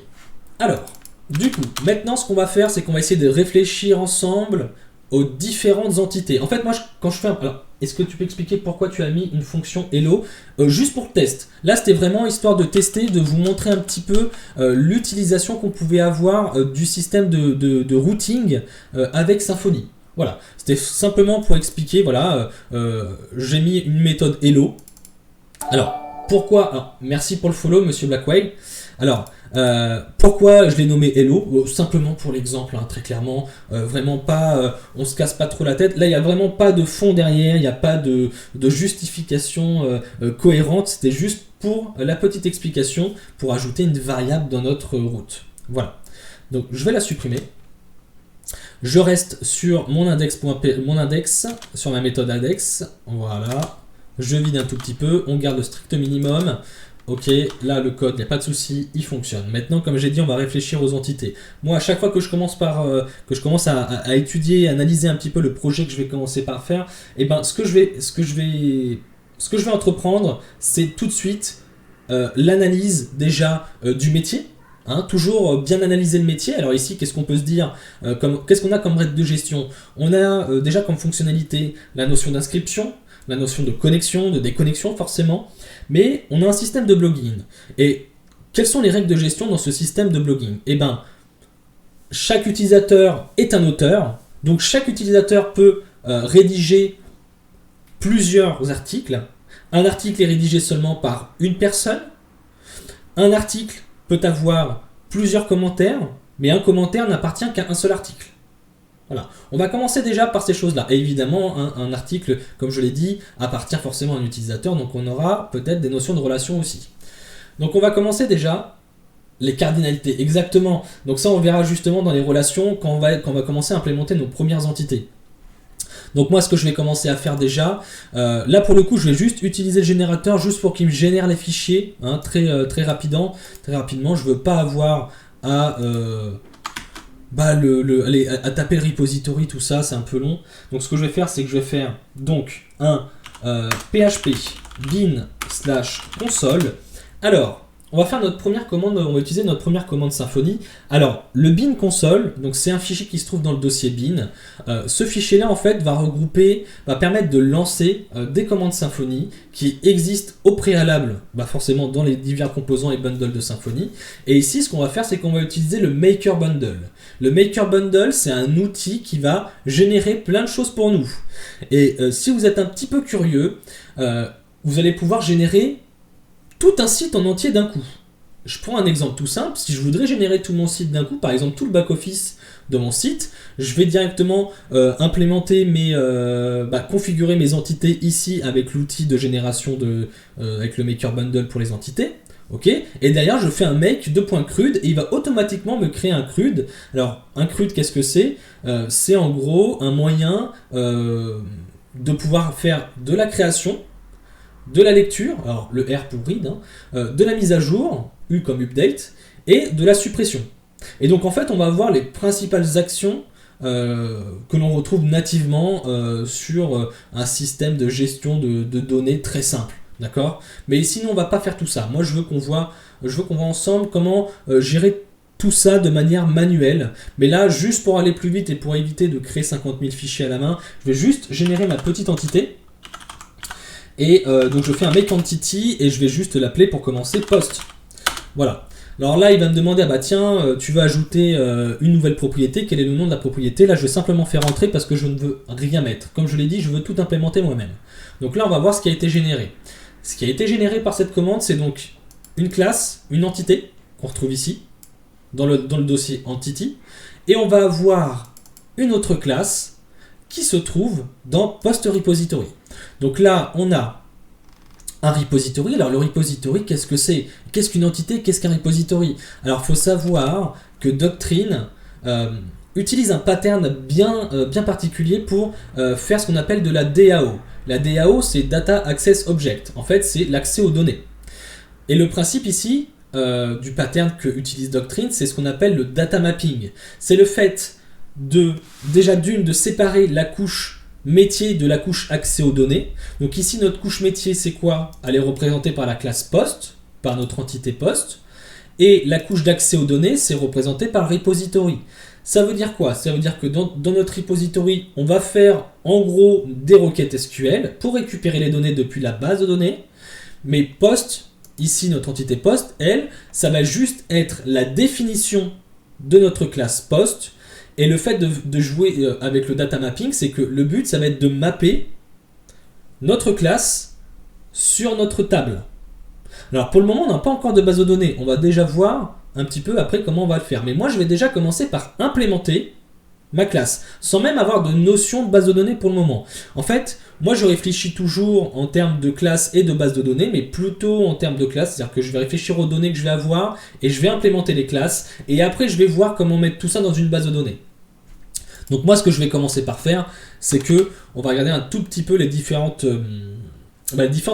alors, du coup, maintenant ce qu'on va faire, c'est qu'on va essayer de réfléchir ensemble aux différentes entités. En fait, moi, quand je fais un... Alors, est-ce que tu peux expliquer pourquoi tu as mis une fonction Hello juste pour le test? Là, c'était vraiment histoire de tester, de vous montrer un petit peu l'utilisation qu'on pouvait avoir du système de routing avec Symfony. Voilà, c'était simplement pour expliquer, voilà, j'ai mis une méthode Hello. Alors, pourquoi? Alors, merci pour le follow, monsieur Blackway. Alors, pourquoi je l'ai nommé Hello? Simplement pour l'exemple, hein, très clairement. Vraiment pas, on se casse pas trop la tête. Là, il n'y a vraiment pas de fond derrière, il n'y a pas de justification cohérente. C'était juste pour la petite explication, pour ajouter une variable dans notre route. Voilà. Donc, je vais la supprimer. Je reste sur mon index, sur ma méthode index. Voilà. Je vide un tout petit peu, on garde le strict minimum. Ok, là le code, il n'y a pas de souci, il fonctionne. Maintenant, comme j'ai dit, on va réfléchir aux entités. Moi, à chaque fois que je commence à étudier, analyser un petit peu le projet que je vais commencer par faire, ce que je vais entreprendre, c'est tout de suite l'analyse déjà du métier. Hein, toujours bien analyser le métier. Alors ici, qu'est-ce qu'on peut se dire, qu'est-ce qu'on a comme règle de gestion? On a déjà comme fonctionnalité la notion d'inscription, la notion de connexion, de déconnexion forcément, mais on a un système de blogging. Et quelles sont les règles de gestion dans ce système de blogging? Eh bien, chaque utilisateur est un auteur, donc chaque utilisateur peut rédiger plusieurs articles. Un article est rédigé seulement par une personne. Un article peut avoir plusieurs commentaires, mais un commentaire n'appartient qu'à un seul article. Voilà. On va commencer déjà par ces choses-là. Et évidemment, un article, comme je l'ai dit, appartient forcément à un utilisateur, donc on aura peut-être des notions de relation aussi. Donc on va commencer déjà les cardinalités, exactement. Donc ça, on verra justement dans les relations quand on va commencer à implémenter nos premières entités. Donc moi, ce que je vais commencer à faire déjà, là pour le coup, je vais juste utiliser le générateur juste pour qu'il me génère les fichiers, hein, très rapidement. Je veux pas avoir à à taper le repository, tout ça, c'est un peu long. Donc ce que je vais faire, c'est que je vais faire donc un php bin/console. Alors, on va faire notre première commande, on va utiliser notre première commande Symfony. Alors, le bin console, donc c'est un fichier qui se trouve dans le dossier bin. Ce fichier-là, en fait, va permettre de lancer des commandes Symfony qui existent au préalable, forcément dans les divers composants et bundles de Symfony. Et ici, ce qu'on va faire, c'est qu'on va utiliser le Maker Bundle. Le Maker Bundle, c'est un outil qui va générer plein de choses pour nous. Et si vous êtes un petit peu curieux, vous allez pouvoir générer tout un site en entier d'un coup. Je prends un exemple tout simple. Si je voudrais générer tout mon site d'un coup, par exemple tout le back-office de mon site, je vais directement implémenter configurer mes entités ici avec l'outil de génération avec le Maker Bundle pour les entités. Okay, et derrière, je fais un make de .crud et il va automatiquement me créer un CRUD. Alors, un CRUD, qu'est-ce que c'est? C'est en gros un moyen de pouvoir faire de la création, de la lecture, alors le R pour read, de la mise à jour, U comme update, et de la suppression. Et donc en fait, on va avoir les principales actions que l'on retrouve nativement sur un système de gestion de données très simple. D'accord? Mais sinon, on va pas faire tout ça. Moi, je veux qu'on voit ensemble comment gérer tout ça de manière manuelle. Mais là, juste pour aller plus vite et pour éviter de créer 50 000 fichiers à la main, je vais juste générer ma petite entité. Et donc je fais un make entity et je vais juste l'appeler pour commencer post. Voilà. Alors là, il va me demander, tu veux ajouter une nouvelle propriété, quel est le nom de la propriété? Là, je vais simplement faire entrer parce que je ne veux rien mettre. Comme je l'ai dit, je veux tout implémenter moi-même. Donc là, on va voir ce qui a été généré. Ce qui a été généré par cette commande, c'est donc une classe, une entité, qu'on retrouve ici, dans le dossier entity. Et on va avoir une autre classe qui se trouve dans post repository. Donc là, on a un repository. Alors le repository, qu'est-ce que c'est? Qu'est-ce qu'une entité? Qu'est-ce qu'un repository? Alors il faut savoir que Doctrine utilise un pattern bien particulier pour faire ce qu'on appelle de la DAO. La DAO, c'est Data Access Object. En fait, c'est l'accès aux données. Et le principe ici du pattern que utilise Doctrine, c'est ce qu'on appelle le data mapping. C'est le fait de séparer la couche métier de la couche accès aux données. Donc ici, notre couche métier, c'est quoi? Elle est représentée par la classe post, par notre entité post. Et la couche d'accès aux données, c'est représenté par le repository. Ça veut dire quoi? Ça veut dire que dans notre repository, on va faire en gros des requêtes SQL pour récupérer les données depuis la base de données. Mais post, ici notre entité post, elle, ça va juste être la définition de notre classe post. Et le fait de jouer avec le data mapping, c'est que le but, ça va être de mapper notre classe sur notre table. Alors pour le moment, on n'a pas encore de base de données. On va déjà voir un petit peu après comment on va le faire. Mais moi, je vais déjà commencer par implémenter ma classe, sans même avoir de notion de base de données pour le moment. En fait, moi, je réfléchis toujours en termes de classe et de base de données, mais plutôt en termes de classe, c'est-à-dire que je vais réfléchir aux données que je vais avoir et je vais implémenter les classes. Et après, je vais voir comment mettre tout ça dans une base de données. Donc moi, ce que je vais commencer par faire, c'est que on va regarder un tout petit peu les différentes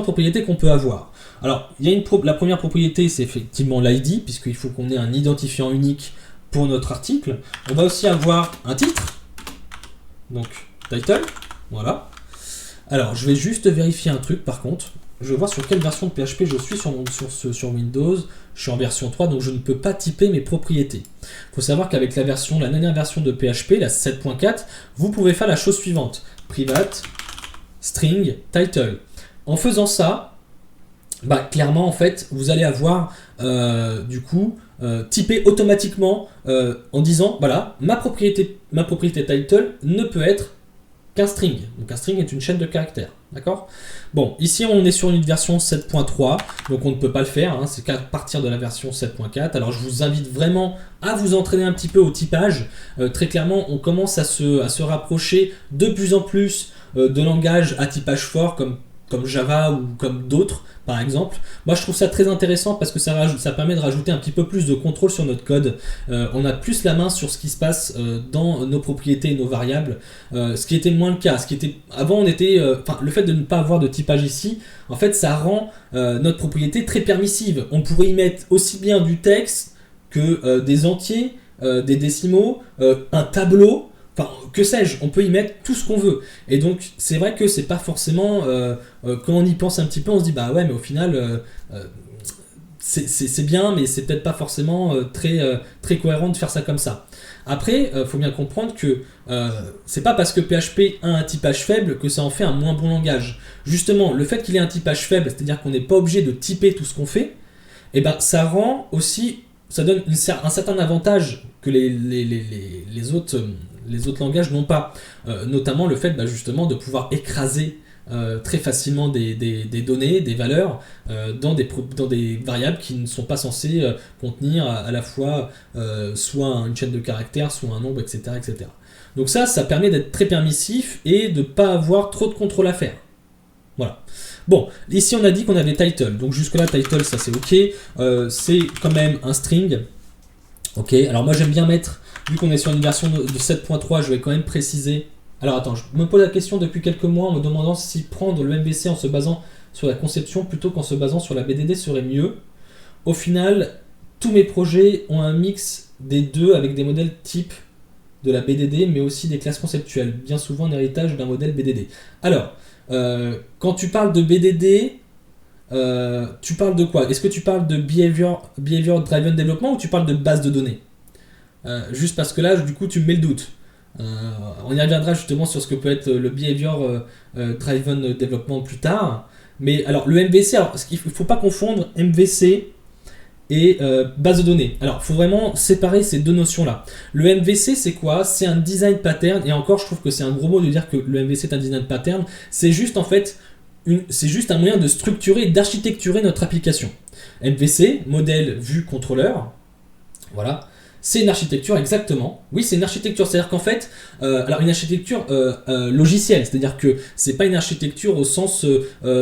propriétés qu'on peut avoir. Alors, il y a la première propriété, c'est effectivement l'ID, puisqu'il faut qu'on ait un identifiant unique pour notre article. On va aussi avoir un titre, donc title, voilà. Alors, je vais juste vérifier un truc par contre. Je vais voir sur quelle version de PHP je suis sur Windows. Je suis en version 3, donc je ne peux pas typer mes propriétés. Il faut savoir qu'avec la dernière version de PHP, la 7.4, vous pouvez faire la chose suivante. Private, string, title. En faisant ça, bah, clairement, en fait, vous allez avoir, du coup, typé automatiquement en disant, voilà, ma propriété title ne peut être qu'un string. Donc un string est une chaîne de caractères. D'accord ? Bon, ici on est sur une version 7.3, donc on ne peut pas le faire, hein, c'est qu'à partir de la version 7.4. Alors je vous invite vraiment à vous entraîner un petit peu au typage. Très clairement, on commence à se rapprocher de plus en plus de langages à typage fort comme Java ou comme d'autres, par exemple. Moi, je trouve ça très intéressant parce que ça permet de rajouter un petit peu plus de contrôle sur notre code. On a plus la main sur ce qui se passe dans nos propriétés et nos variables, ce qui était moins le cas. Avant, le fait de ne pas avoir de typage ici, en fait, ça rend notre propriété très permissive. On pourrait y mettre aussi bien du texte que des entiers, des décimaux, un tableau. Enfin, que sais-je, on peut y mettre tout ce qu'on veut. Et donc, c'est vrai que c'est pas forcément... quand on y pense un petit peu, on se dit, bah ouais, mais au final, c'est bien, mais c'est peut-être pas forcément très cohérent de faire ça comme ça. Après, faut bien comprendre que c'est pas parce que PHP a un typage faible que ça en fait un moins bon langage. Justement, le fait qu'il ait un typage faible, c'est-à-dire qu'on n'est pas obligé de typer tout ce qu'on fait, et ben ça rend aussi... Ça donne un certain avantage que les autres langages n'ont pas. Notamment le fait justement de pouvoir écraser très facilement des données, des valeurs dans des variables qui ne sont pas censées contenir à la fois soit une chaîne de caractères, soit un nombre, etc. etc. Donc ça permet d'être très permissif et de ne pas avoir trop de contrôle à faire. Voilà. Bon, ici on a dit qu'on avait title, donc jusque là title ça c'est ok, c'est quand même un string. Ok, alors moi j'aime bien mettre, vu qu'on est sur une version de 7.3, je vais quand même préciser. Alors attends, je me pose la question depuis quelques mois en me demandant si prendre le MVC en se basant sur la conception plutôt qu'en se basant sur la BDD serait mieux. Au final, tous mes projets ont un mix des deux avec des modèles type de la BDD mais aussi des classes conceptuelles, bien souvent en héritage d'un modèle BDD. Alors, quand tu parles de BDD, tu parles de quoi ? Est-ce que tu parles de Behavior Driven Development ou tu parles de base de données ? Juste parce que là, du coup, tu me mets le doute. On y reviendra justement sur ce que peut être le Behavior Driven Development plus tard. Mais alors, le MVC, il ne faut pas confondre MVC et base de données. Alors, il faut vraiment séparer ces deux notions-là. Le MVC, c'est quoi ? C'est un design pattern, et encore, je trouve que c'est un gros mot de dire que le MVC est un design pattern. C'est juste, en fait, c'est juste un moyen de structurer, d'architecturer notre application. MVC, modèle, vue, contrôleur, voilà. C'est une architecture, exactement. Oui, c'est une architecture. C'est-à-dire qu'en fait, alors une architecture logicielle, c'est-à-dire que c'est pas une architecture au sens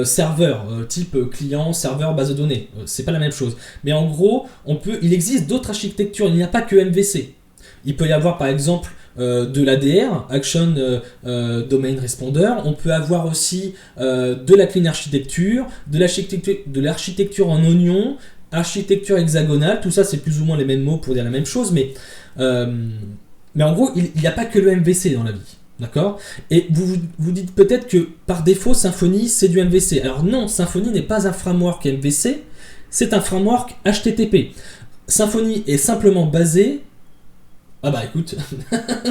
serveur, type client, serveur, base de données. C'est pas la même chose. Mais en gros, il existe d'autres architectures. Il n'y a pas que MVC. Il peut y avoir par exemple de l'ADR, Action Domain Responder. On peut avoir aussi de la clean architecture, de l'architecture en oignon, architecture hexagonale. Tout ça, c'est plus ou moins les mêmes mots pour dire la même chose, mais en gros, il n'y a pas que le MVC dans la vie. D'accord ? Et vous dites peut-être que par défaut, Symfony, c'est du MVC. Alors non, Symfony n'est pas un framework MVC, c'est un framework HTTP. Symfony est simplement basé... Ah bah écoute,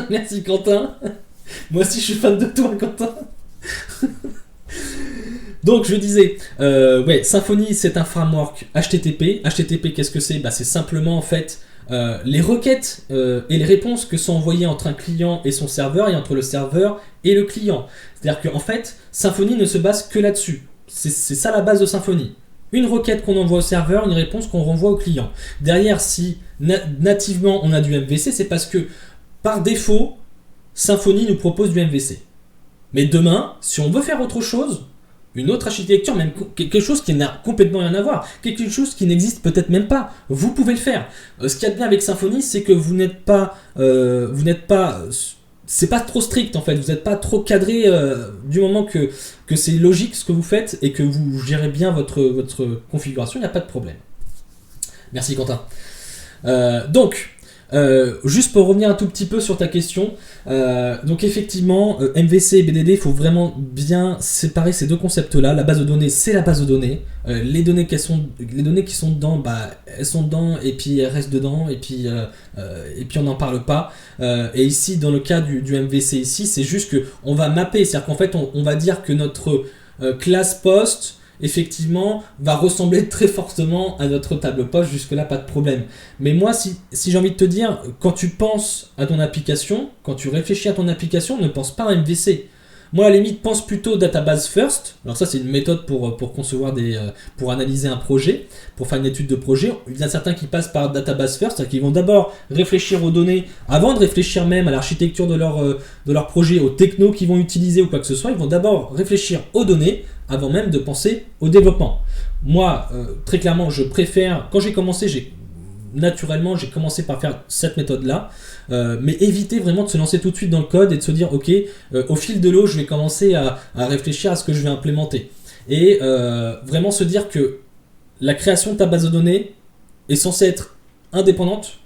merci Quentin. Moi aussi je suis fan de toi Quentin. Donc je disais, Symfony c'est un framework HTTP. HTTP qu'est-ce que c'est ? Bah, c'est simplement en fait les requêtes et les réponses que sont envoyées entre un client et son serveur et entre le serveur et le client. C'est-à-dire qu'en fait, Symfony ne se base que là-dessus. C'est ça la base de Symfony. Une requête qu'on envoie au serveur, une réponse qu'on renvoie au client. Derrière, si nativement on a du MVC, c'est parce que par défaut, Symfony nous propose du MVC. Mais demain, si on veut faire autre chose, une autre architecture, même quelque chose qui n'a complètement rien à voir, quelque chose qui n'existe peut-être même pas, vous pouvez le faire. Ce qu'il y a de bien avec Symfony, c'est que vous n'êtes pas c'est pas trop strict en fait, vous n'êtes pas trop cadré du moment que c'est logique ce que vous faites et que vous gérez bien votre configuration, il n'y a pas de problème. Merci Quentin. Juste pour revenir un tout petit peu sur ta question, donc effectivement, MVC et BDD, il faut vraiment bien séparer ces deux concepts-là. La base de données, c'est la base de données. Les données qui sont dedans, bah, elles sont dedans et puis elles restent dedans et puis on n'en parle pas. Et ici, dans le cas du MVC ici, c'est juste qu'on va mapper, c'est-à-dire qu'en fait, on va dire que notre classe post effectivement, va ressembler très fortement à notre table POS. Jusque-là, pas de problème. Mais moi, si j'ai envie de te dire, quand tu penses à ton application, quand tu réfléchis à ton application, ne pense pas à MVC. Moi, à la limite, pense plutôt database first. Alors ça, c'est une méthode pour concevoir pour analyser un projet, pour faire une étude de projet. Il y en a certains qui passent par database first, c'est-à-dire qu'ils vont d'abord réfléchir aux données, avant de réfléchir même à l'architecture de leur projet, aux technos qu'ils vont utiliser ou quoi que ce soit. Ils vont d'abord réfléchir aux données, avant même de penser au développement. Moi, très clairement, je préfère... Quand j'ai commencé, naturellement, j'ai commencé par faire cette méthode-là, mais éviter vraiment de se lancer tout de suite dans le code et de se dire, ok, au fil de l'eau, je vais commencer à réfléchir à ce que je vais implémenter. Et vraiment se dire que la création de ta base de données est censée être indépendante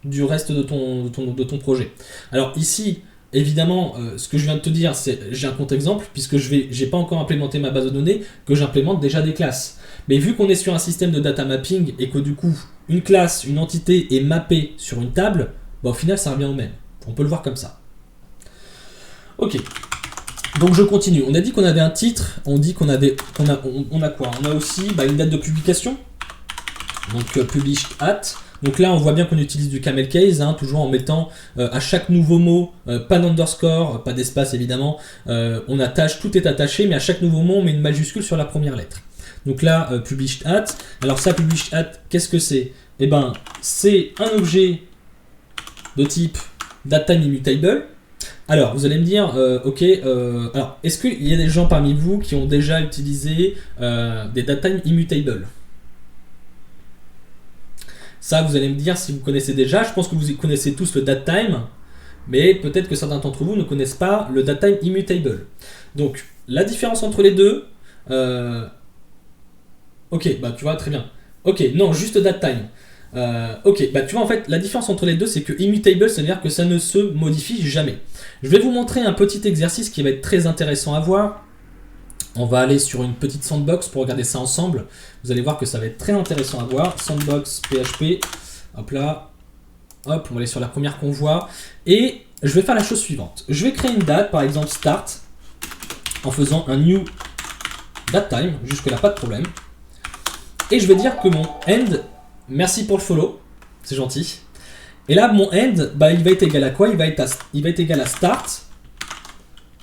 du reste de ton projet. Alors ici, évidemment, ce que je viens de te dire, c'est j'ai un contre-exemple, puisque j'ai pas encore implémenté ma base de données, que j'implémente déjà des classes. Mais vu qu'on est sur un système de data mapping et que du coup, une classe, une entité est mappée sur une table, bah, au final, ça revient au même. On peut le voir comme ça. Ok. Donc je continue. On a dit qu'on avait un titre, on dit on a quoi? On a aussi une date de publication. Donc published at. Donc là, on voit bien qu'on utilise du camel case, toujours en mettant à chaque nouveau mot, pas d'underscore, pas d'espace évidemment, on attache, tout est attaché, mais à chaque nouveau mot, on met une majuscule sur la première lettre. Donc là, published at. Alors ça, published at, qu'est-ce que c'est? Eh ben, c'est un objet de type datetime immutable. Alors, vous allez me dire, ok, alors, est-ce qu'il y a des gens parmi vous qui ont déjà utilisé des datetime immutable? Ça, vous allez me dire si vous connaissez déjà. Je pense que vous connaissez tous le datetime, mais peut-être que certains d'entre vous ne connaissent pas le datetime immutable. Donc, la différence entre les deux... ok, bah tu vois, très bien. Ok, non, juste datetime. Ok, bah tu vois, en fait, la différence entre les deux, c'est que immutable, c'est-à-dire que ça ne se modifie jamais. Je vais vous montrer un petit exercice qui va être très intéressant à voir. On va aller sur une petite sandbox pour regarder ça ensemble. Vous allez voir que ça va être très intéressant à voir. Sandbox PHP. Hop là. Hop, on va aller sur la première qu'on voit. Et je vais faire la chose suivante. Je vais créer une date, par exemple start, en faisant un new datetime. Jusque-là, pas de problème. Et je vais dire que mon end, merci pour le follow. C'est gentil. Et là, mon end, il va être égal à quoi? Il va être égal à start.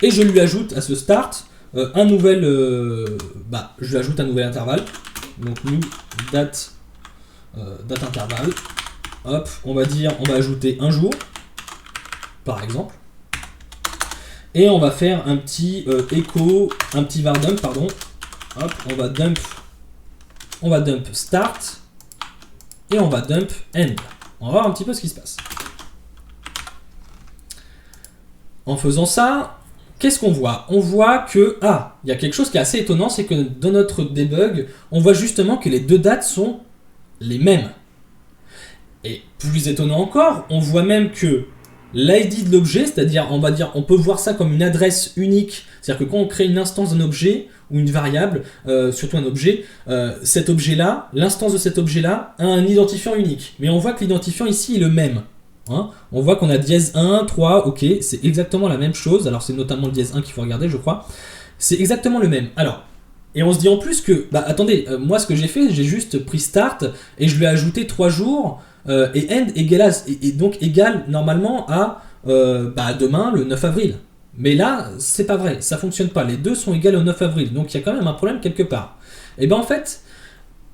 Et je lui ajoute à ce start un nouvel, je lui ajoute un nouvel intervalle. Donc new date intervalle. Hop, on va ajouter un jour, par exemple. Et on va faire un petit echo, un petit var dump, pardon. Hop, on va dump start et on va dump end. On va voir un petit peu ce qui se passe. En faisant ça, qu'est-ce qu'on voit? On voit que, il y a quelque chose qui est assez étonnant, c'est que dans notre debug, on voit justement que les deux dates sont les mêmes. Et plus étonnant encore, on voit même que l'ID de l'objet, c'est-à-dire, on peut voir ça comme une adresse unique, c'est-à-dire que quand on crée une instance d'un objet, ou une variable, surtout un objet, cet objet-là, l'instance de cet objet-là, a un identifiant unique. Mais on voit que l'identifiant ici est le même. On voit qu'on a dièse 1, 3, ok, c'est exactement la même chose. Alors c'est notamment le dièse 1 qu'il faut regarder, je crois. C'est exactement le même. Alors, et on se dit en plus que, attendez, moi ce que j'ai fait, j'ai juste pris start et je lui ai ajouté 3 jours et end est donc égal normalement à demain, le 9 avril. Mais là, c'est pas vrai, ça fonctionne pas. Les deux sont égales au 9 avril, donc il y a quand même un problème quelque part. Et ben en fait,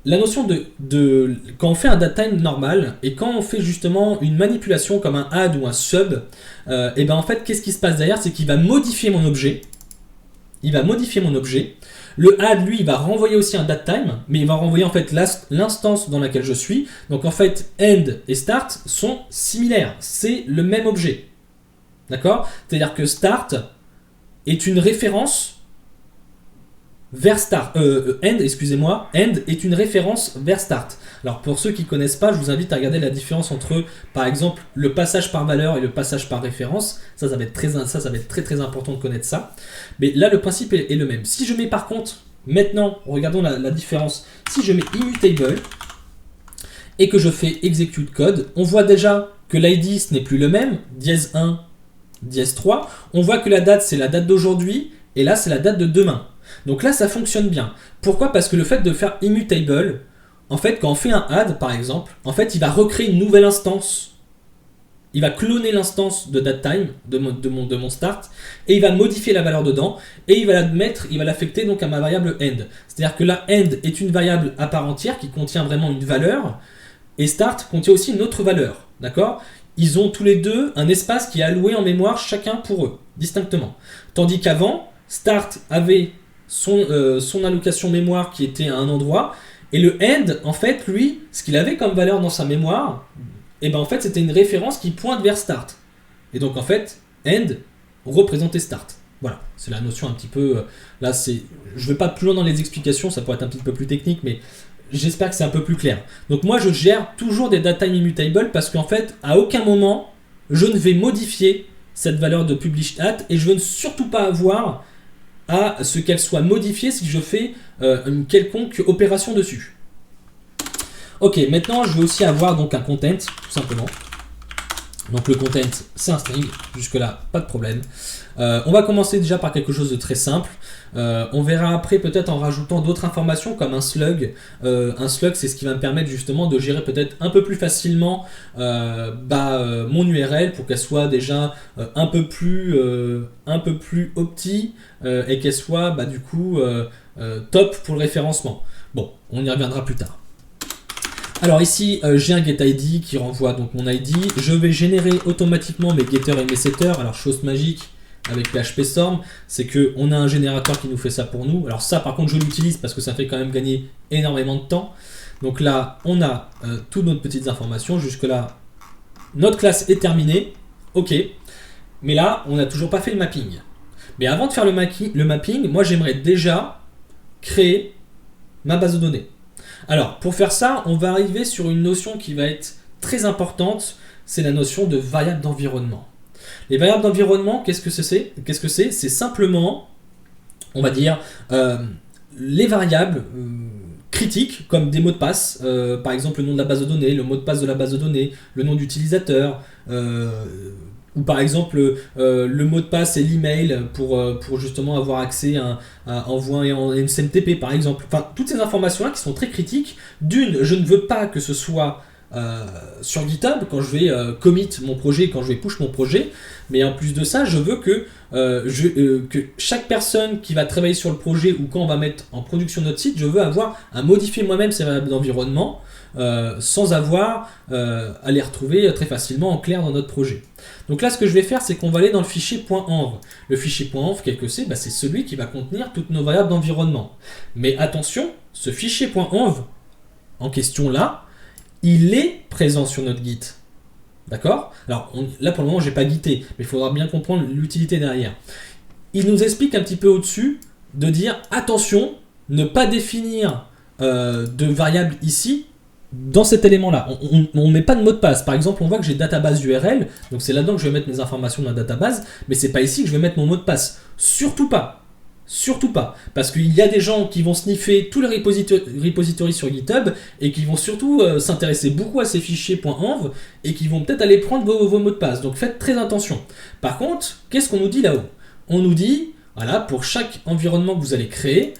la notion de quand on fait un datetime normal et quand on fait justement une manipulation comme un add ou un sub, et ben en fait, qu'est-ce qui se passe derrière? C'est qu'il va modifier mon objet. Le add, lui, il va renvoyer aussi un datetime, mais il va renvoyer en fait l'instance dans laquelle je suis. Donc en fait, end et start sont similaires. C'est le même objet. D'accord? C'est-à-dire que start est une référence vers start. End est une référence vers start. Alors pour ceux qui ne connaissent pas, je vous invite à regarder la différence entre, par exemple, le passage par valeur et le passage par référence. Ça va être très important de connaître ça. Mais là, le principe est le même. Si je mets par contre, maintenant, regardons la différence. Si je mets immutable et que je fais execute code, on voit déjà que l'ID, ce n'est plus le même, dièse 1, dièse 3, on voit que la date, c'est la date d'aujourd'hui, et là, c'est la date de demain. Donc là, ça fonctionne bien. Pourquoi? Parce que le fait de faire immutable, en fait, quand on fait un add, par exemple, en fait, il va recréer une nouvelle instance. Il va cloner l'instance de datetime de mon start et il va modifier la valeur dedans et il va l'affecter donc à ma variable end. C'est-à-dire que la end est une variable à part entière qui contient vraiment une valeur et start contient aussi une autre valeur. D'accord? Ils ont tous les deux un espace qui est alloué en mémoire chacun pour eux, distinctement. Tandis qu'avant, start avait son allocation mémoire qui était à un endroit et le end, en fait, lui, ce qu'il avait comme valeur dans sa mémoire, et ben en fait c'était une référence qui pointe vers start. Et donc en fait, end représentait start. Voilà, c'est la notion un petit peu... là, je ne vais pas plus loin dans les explications, ça pourrait être un petit peu plus technique, mais j'espère que c'est un peu plus clair. Donc moi, je gère toujours des datetime immutable parce qu'en fait, à aucun moment, je ne vais modifier cette valeur de publish at et je veux surtout pas avoir à ce qu'elle soit modifiée si je fais une quelconque opération dessus. Ok, maintenant je vais aussi avoir donc un content, tout simplement. Donc le content, c'est un string, jusque là, pas de problème. On va commencer déjà par quelque chose de très simple. On verra après peut-être en rajoutant d'autres informations comme un slug. Un slug, c'est ce qui va me permettre justement de gérer peut-être un peu plus facilement mon URL pour qu'elle soit déjà un peu plus opti et qu'elle soit du coup top pour le référencement. Bon, on y reviendra plus tard. Alors ici, j'ai un getID qui renvoie donc mon ID. Je vais générer automatiquement mes getters et mes setters. Alors chose magique avec PHP Storm, c'est qu'on a un générateur qui nous fait ça pour nous. Alors ça par contre je l'utilise parce que ça fait quand même gagner énormément de temps. Donc là, on a toutes nos petites informations. Jusque là, notre classe est terminée. Ok. Mais là, on n'a toujours pas fait le mapping. Mais avant de faire le mapping, moi j'aimerais déjà créer ma base de données. Alors, pour faire ça, on va arriver sur une notion qui va être très importante, c'est la notion de variable d'environnement. Les variables d'environnement, qu'est-ce que c'est? C'est simplement, on va dire, les variables critiques, comme des mots de passe, par exemple le nom de la base de données, le mot de passe de la base de données, le nom d'utilisateur, ou par exemple le mot de passe et l'email pour justement avoir accès à envoyer en SMTP par exemple. Enfin, toutes ces informations-là qui sont très critiques. D'une, je ne veux pas que ce soit sur GitHub quand je vais commit mon projet, quand je vais push mon projet, mais en plus de ça, je veux que chaque personne qui va travailler sur le projet ou quand on va mettre en production notre site, je veux avoir à modifier moi-même ces variables d'environnement sans avoir à les retrouver très facilement en clair dans notre projet. Donc là, ce que je vais faire, c'est qu'on va aller dans le fichier .env. Le fichier .env, quel que c'est, c'est celui qui va contenir toutes nos variables d'environnement. Mais attention, ce fichier .env en question là, il est présent sur notre Git. D'accord? Alors là, pour le moment, je n'ai pas guité, mais il faudra bien comprendre l'utilité derrière. Il nous explique un petit peu au-dessus de dire attention, ne pas définir de variable ici dans cet élément-là. On ne met pas de mot de passe. Par exemple, on voit que j'ai database URL, donc c'est là-dedans que je vais mettre mes informations dans la database, mais c'est pas ici que je vais mettre mon mot de passe. Surtout pas. Surtout pas. Parce qu'il y a des gens qui vont sniffer tous les repositories sur GitHub et qui vont surtout s'intéresser beaucoup à ces fichiers .env et qui vont peut-être aller prendre vos mots de passe. Donc faites très attention. Par contre, qu'est-ce qu'on nous dit là-haut? On nous dit, voilà, pour chaque environnement que vous allez créer,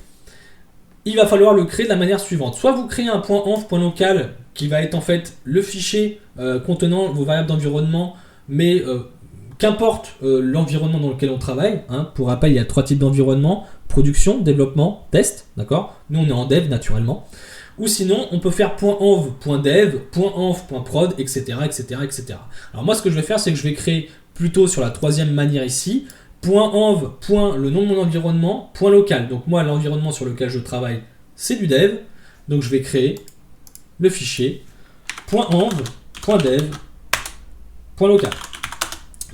il va falloir le créer de la manière suivante. Soit vous créez un .env.local qui va être en fait le fichier contenant vos variables d'environnement, mais qu'importe l'environnement dans lequel on travaille. Pour rappel, il y a 3 types d'environnement: production, développement, test. D'accord? Nous, on est en dev naturellement. Ou sinon, on peut faire .env.dev, .env.prod, etc., etc., etc. Alors moi, ce que je vais faire, c'est que je vais créer plutôt sur la troisième manière ici, .env, le nom de mon environnement, .local. Donc moi, l'environnement sur lequel je travaille, c'est du dev. Donc je vais créer le fichier .env.dev, .local.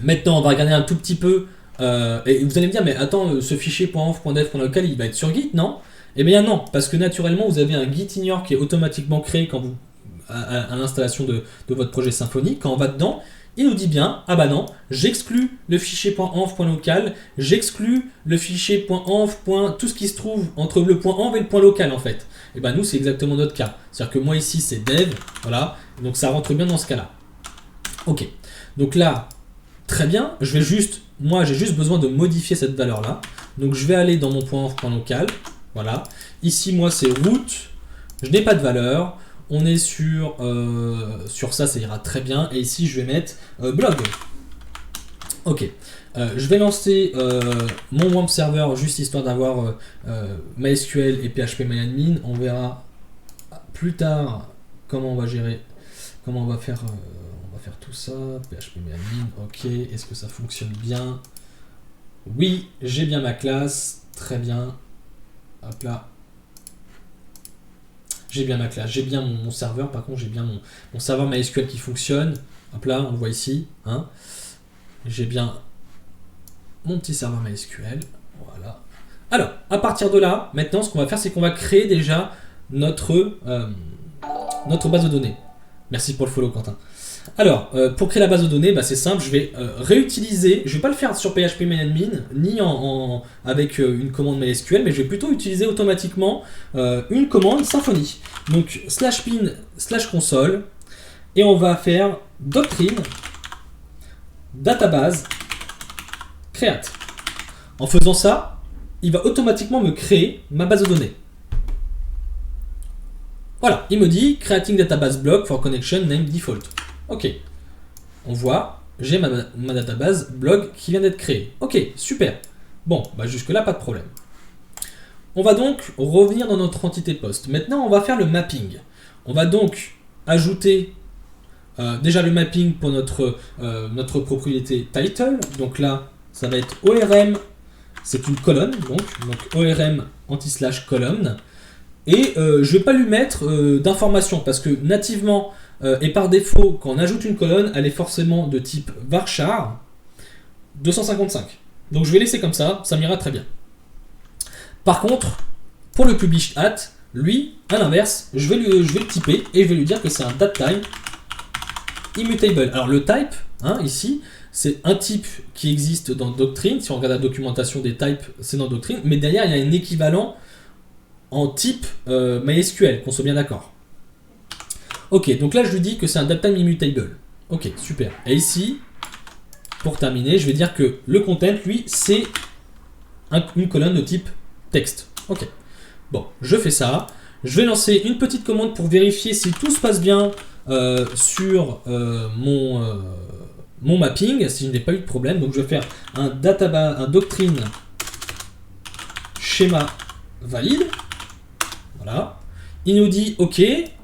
Maintenant, on va regarder un tout petit peu, et vous allez me dire, mais attends, ce fichier .env.dev.local, il va être sur Git, non? Eh bien non, parce que naturellement, vous avez un Git ignore qui est automatiquement créé quand vous, à l'installation de votre projet Symfony. Quand on va dedans, il nous dit bien, ah bah non, j'exclus le fichier .env.local, j'exclus le fichier .env. Tout ce qui se trouve entre le .env et le .local en fait. Et ben nous, c'est exactement notre cas. C'est-à-dire que moi ici, c'est dev, voilà, donc ça rentre bien dans ce cas-là. Ok, donc là, très bien, j'ai juste besoin de modifier cette valeur-là. Donc je vais aller dans mon point local. Voilà. Ici, moi, c'est root. Je n'ai pas de valeur. On est sur ça, ça ira très bien. Et ici, je vais mettre blog. Ok. Je vais lancer mon WAMP server juste histoire d'avoir MySQL et PHPMyAdmin. On verra plus tard comment on va gérer, comment on va faire tout ça. PHPMyAdmin, ok. Est-ce que ça fonctionne bien? Oui, j'ai bien ma classe. Très bien. Hop là. J'ai bien ma classe, j'ai bien mon serveur. Par contre, j'ai bien mon serveur MySQL qui fonctionne. Hop là, on le voit ici. Hein. J'ai bien mon petit serveur MySQL. Voilà. Alors, à partir de là, maintenant, ce qu'on va faire, c'est qu'on va créer déjà notre base de données. Merci pour le follow, Quentin. Alors, pour créer la base de données, c'est simple, je vais réutiliser, je ne vais pas le faire sur PHPMyAdmin, ni avec une commande MySQL, mais je vais plutôt utiliser automatiquement une commande Symfony. Donc, /bin/console, et on va faire doctrine, database, create. En faisant ça, il va automatiquement me créer ma base de données. Voilà, il me dit creating database block for connection name default. Ok, on voit, j'ai ma database blog qui vient d'être créée. Ok, super. Bon, jusque là, pas de problème. On va donc revenir dans notre entité post. Maintenant, on va faire le mapping. On va donc ajouter déjà le mapping pour notre propriété title. Donc là, ça va être ORM, c'est une colonne, donc ORM anti// colonne. Et je ne vais pas lui mettre d'informations parce que nativement et par défaut, quand on ajoute une colonne, elle est forcément de type varchar 255. Donc je vais laisser comme ça m'ira très bien. Par contre, pour le publish at, lui, à l'inverse, je vais le typer et je vais lui dire que c'est un datetime immutable. Alors le type, ici, c'est un type qui existe dans Doctrine. Si on regarde la documentation des types, c'est dans Doctrine. Mais derrière, il y a un équivalent en type MySQL, qu'on soit bien d'accord. Ok, donc là je lui dis que c'est un datetime immutable. Ok, super. Et ici, pour terminer, je vais dire que le content, lui, c'est une colonne de type texte. Ok. Bon, je fais ça. Je vais lancer une petite commande pour vérifier si tout se passe bien sur mon mapping, si je n'ai pas eu de problème. Donc je vais faire un doctrine schéma valide. Voilà. Il nous dit OK,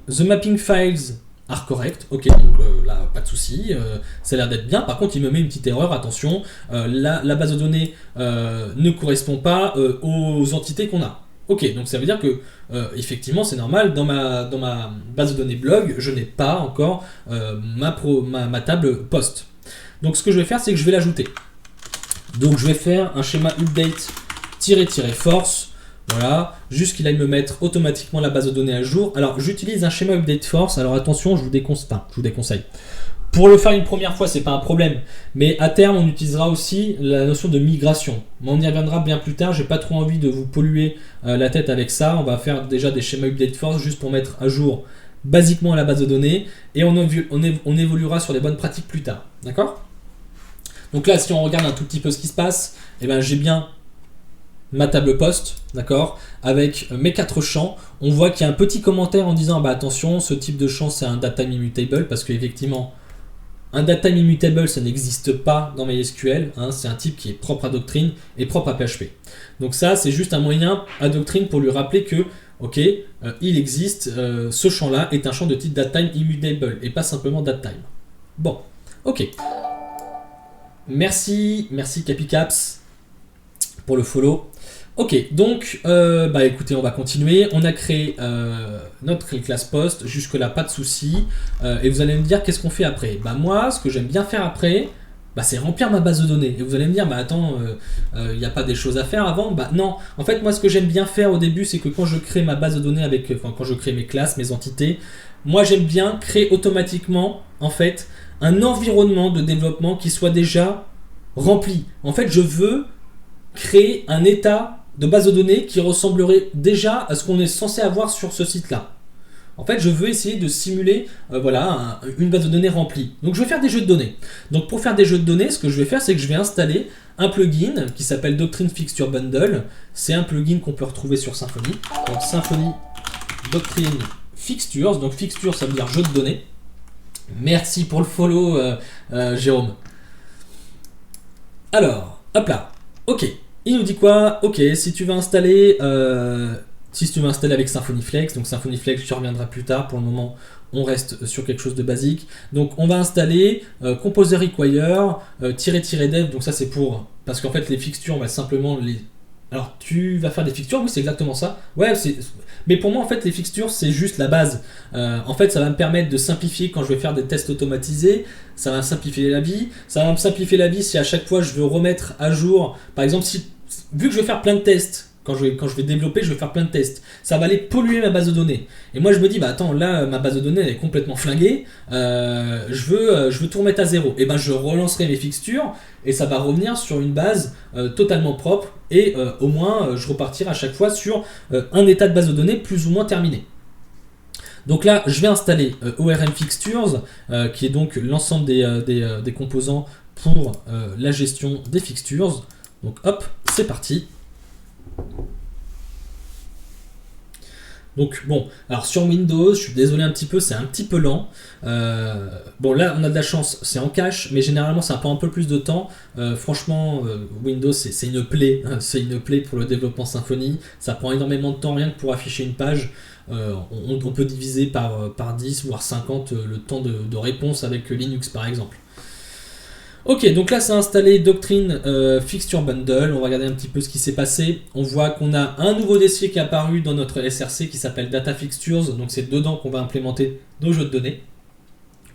the mapping files are correct. OK, donc là, pas de souci. Ça a l'air d'être bien. Par contre, il me met une petite erreur. Attention, la base de données ne correspond pas aux entités qu'on a. OK, donc ça veut dire que effectivement, c'est normal. Dans ma base de données blog, je n'ai pas encore ma table post. Donc ce que je vais faire, c'est que je vais l'ajouter. Donc je vais faire un schéma update-force. Voilà, juste qu'il aille me mettre automatiquement la base de données à jour. Alors j'utilise un schéma update force. Alors attention, je vous déconseille. Pour le faire une première fois, c'est pas un problème. Mais à terme, on utilisera aussi la notion de migration. Mais on y reviendra bien plus tard. J'ai pas trop envie de vous polluer la tête avec ça. On va faire déjà des schémas update force juste pour mettre à jour basiquement la base de données. Et on évoluera sur les bonnes pratiques plus tard. D'accord ? Donc là, si on regarde un tout petit peu ce qui se passe, j'ai bien ma table post, d'accord, avec mes 4 champs. On voit qu'il y a un petit commentaire en disant attention, ce type de champ c'est un datetime immutable, parce qu'effectivement un datetime immutable ça n'existe pas dans MySQL, c'est un type qui est propre à Doctrine et propre à PHP. Donc ça c'est juste un moyen à Doctrine pour lui rappeler que ok, il existe, ce champ là est un champ de type datetime immutable et pas simplement datetime. Bon, ok. Merci Capicaps pour le follow. Ok, donc, écoutez, on va continuer. On a créé notre classe post. Jusque-là, pas de souci. Et vous allez me dire, qu'est-ce qu'on fait après ? Moi, ce que j'aime bien faire après, c'est remplir ma base de données. Et vous allez me dire, attends, il n'y a pas des choses à faire avant ? Non. En fait, moi, ce que j'aime bien faire au début, c'est que quand je crée ma base de données quand je crée mes classes, mes entités, moi, j'aime bien créer automatiquement, en fait, un environnement de développement qui soit déjà rempli. En fait, je veux créer un état de base de données qui ressemblerait déjà à ce qu'on est censé avoir sur ce site-là. En fait, je veux essayer de simuler voilà, une base de données remplie. Donc je vais faire des jeux de données. Donc pour faire des jeux de données, ce que je vais faire, c'est que je vais installer un plugin qui s'appelle Doctrine Fixture Bundle. C'est un plugin qu'on peut retrouver sur Symfony. Donc Symfony Doctrine Fixtures. Donc Fixture, ça veut dire jeu de données. Merci pour le follow, Jérôme. Alors, hop là. Ok. Il nous dit quoi? Ok, si tu veux installer avec Symfony Flex, donc Symfony Flex, tu reviendras plus tard. Pour le moment, on reste sur quelque chose de basique. Donc, on va installer Composer Require --dev. Donc ça, c'est pour parce qu'en fait, les fixtures, on va simplement les. Alors, tu vas faire des fixtures, oui, c'est exactement ça. Ouais, mais pour moi, en fait, les fixtures, c'est juste la base. En fait, ça va me permettre de simplifier quand je vais faire des tests automatisés. Ça va me simplifier la vie. Ça va me simplifier la vie si à chaque fois je veux remettre à jour. Par exemple, vu que je vais faire plein de tests, quand je vais développer, je vais faire plein de tests. Ça va aller polluer ma base de données. Et moi, je me dis, bah attends, là, ma base de données elle est complètement flinguée. Je veux tout remettre à zéro. Et ben, je relancerai mes fixtures et ça va revenir sur une base totalement propre. Et au moins, je repartirai à chaque fois sur un état de base de données plus ou moins terminé. Donc là, je vais installer ORM Fixtures, qui est donc l'ensemble des composants pour la gestion des fixtures. Donc hop, c'est parti. Donc bon, alors sur Windows, je suis désolé un petit peu, c'est un petit peu lent. Bon là, on a de la chance, c'est en cache, mais généralement ça prend un peu plus de temps. Franchement, Windows, c'est une plaie, hein, c'est une plaie pour le développement Symfony. Ça prend énormément de temps rien que pour afficher une page. On peut diviser par 10 voire 50 le temps de réponse avec Linux par exemple. Ok, donc là c'est installé Doctrine Fixture Bundle. On va regarder un petit peu ce qui s'est passé. On voit qu'on a un nouveau dossier qui est apparu dans notre SRC qui s'appelle Data Fixtures. Donc c'est dedans qu'on va implémenter nos jeux de données.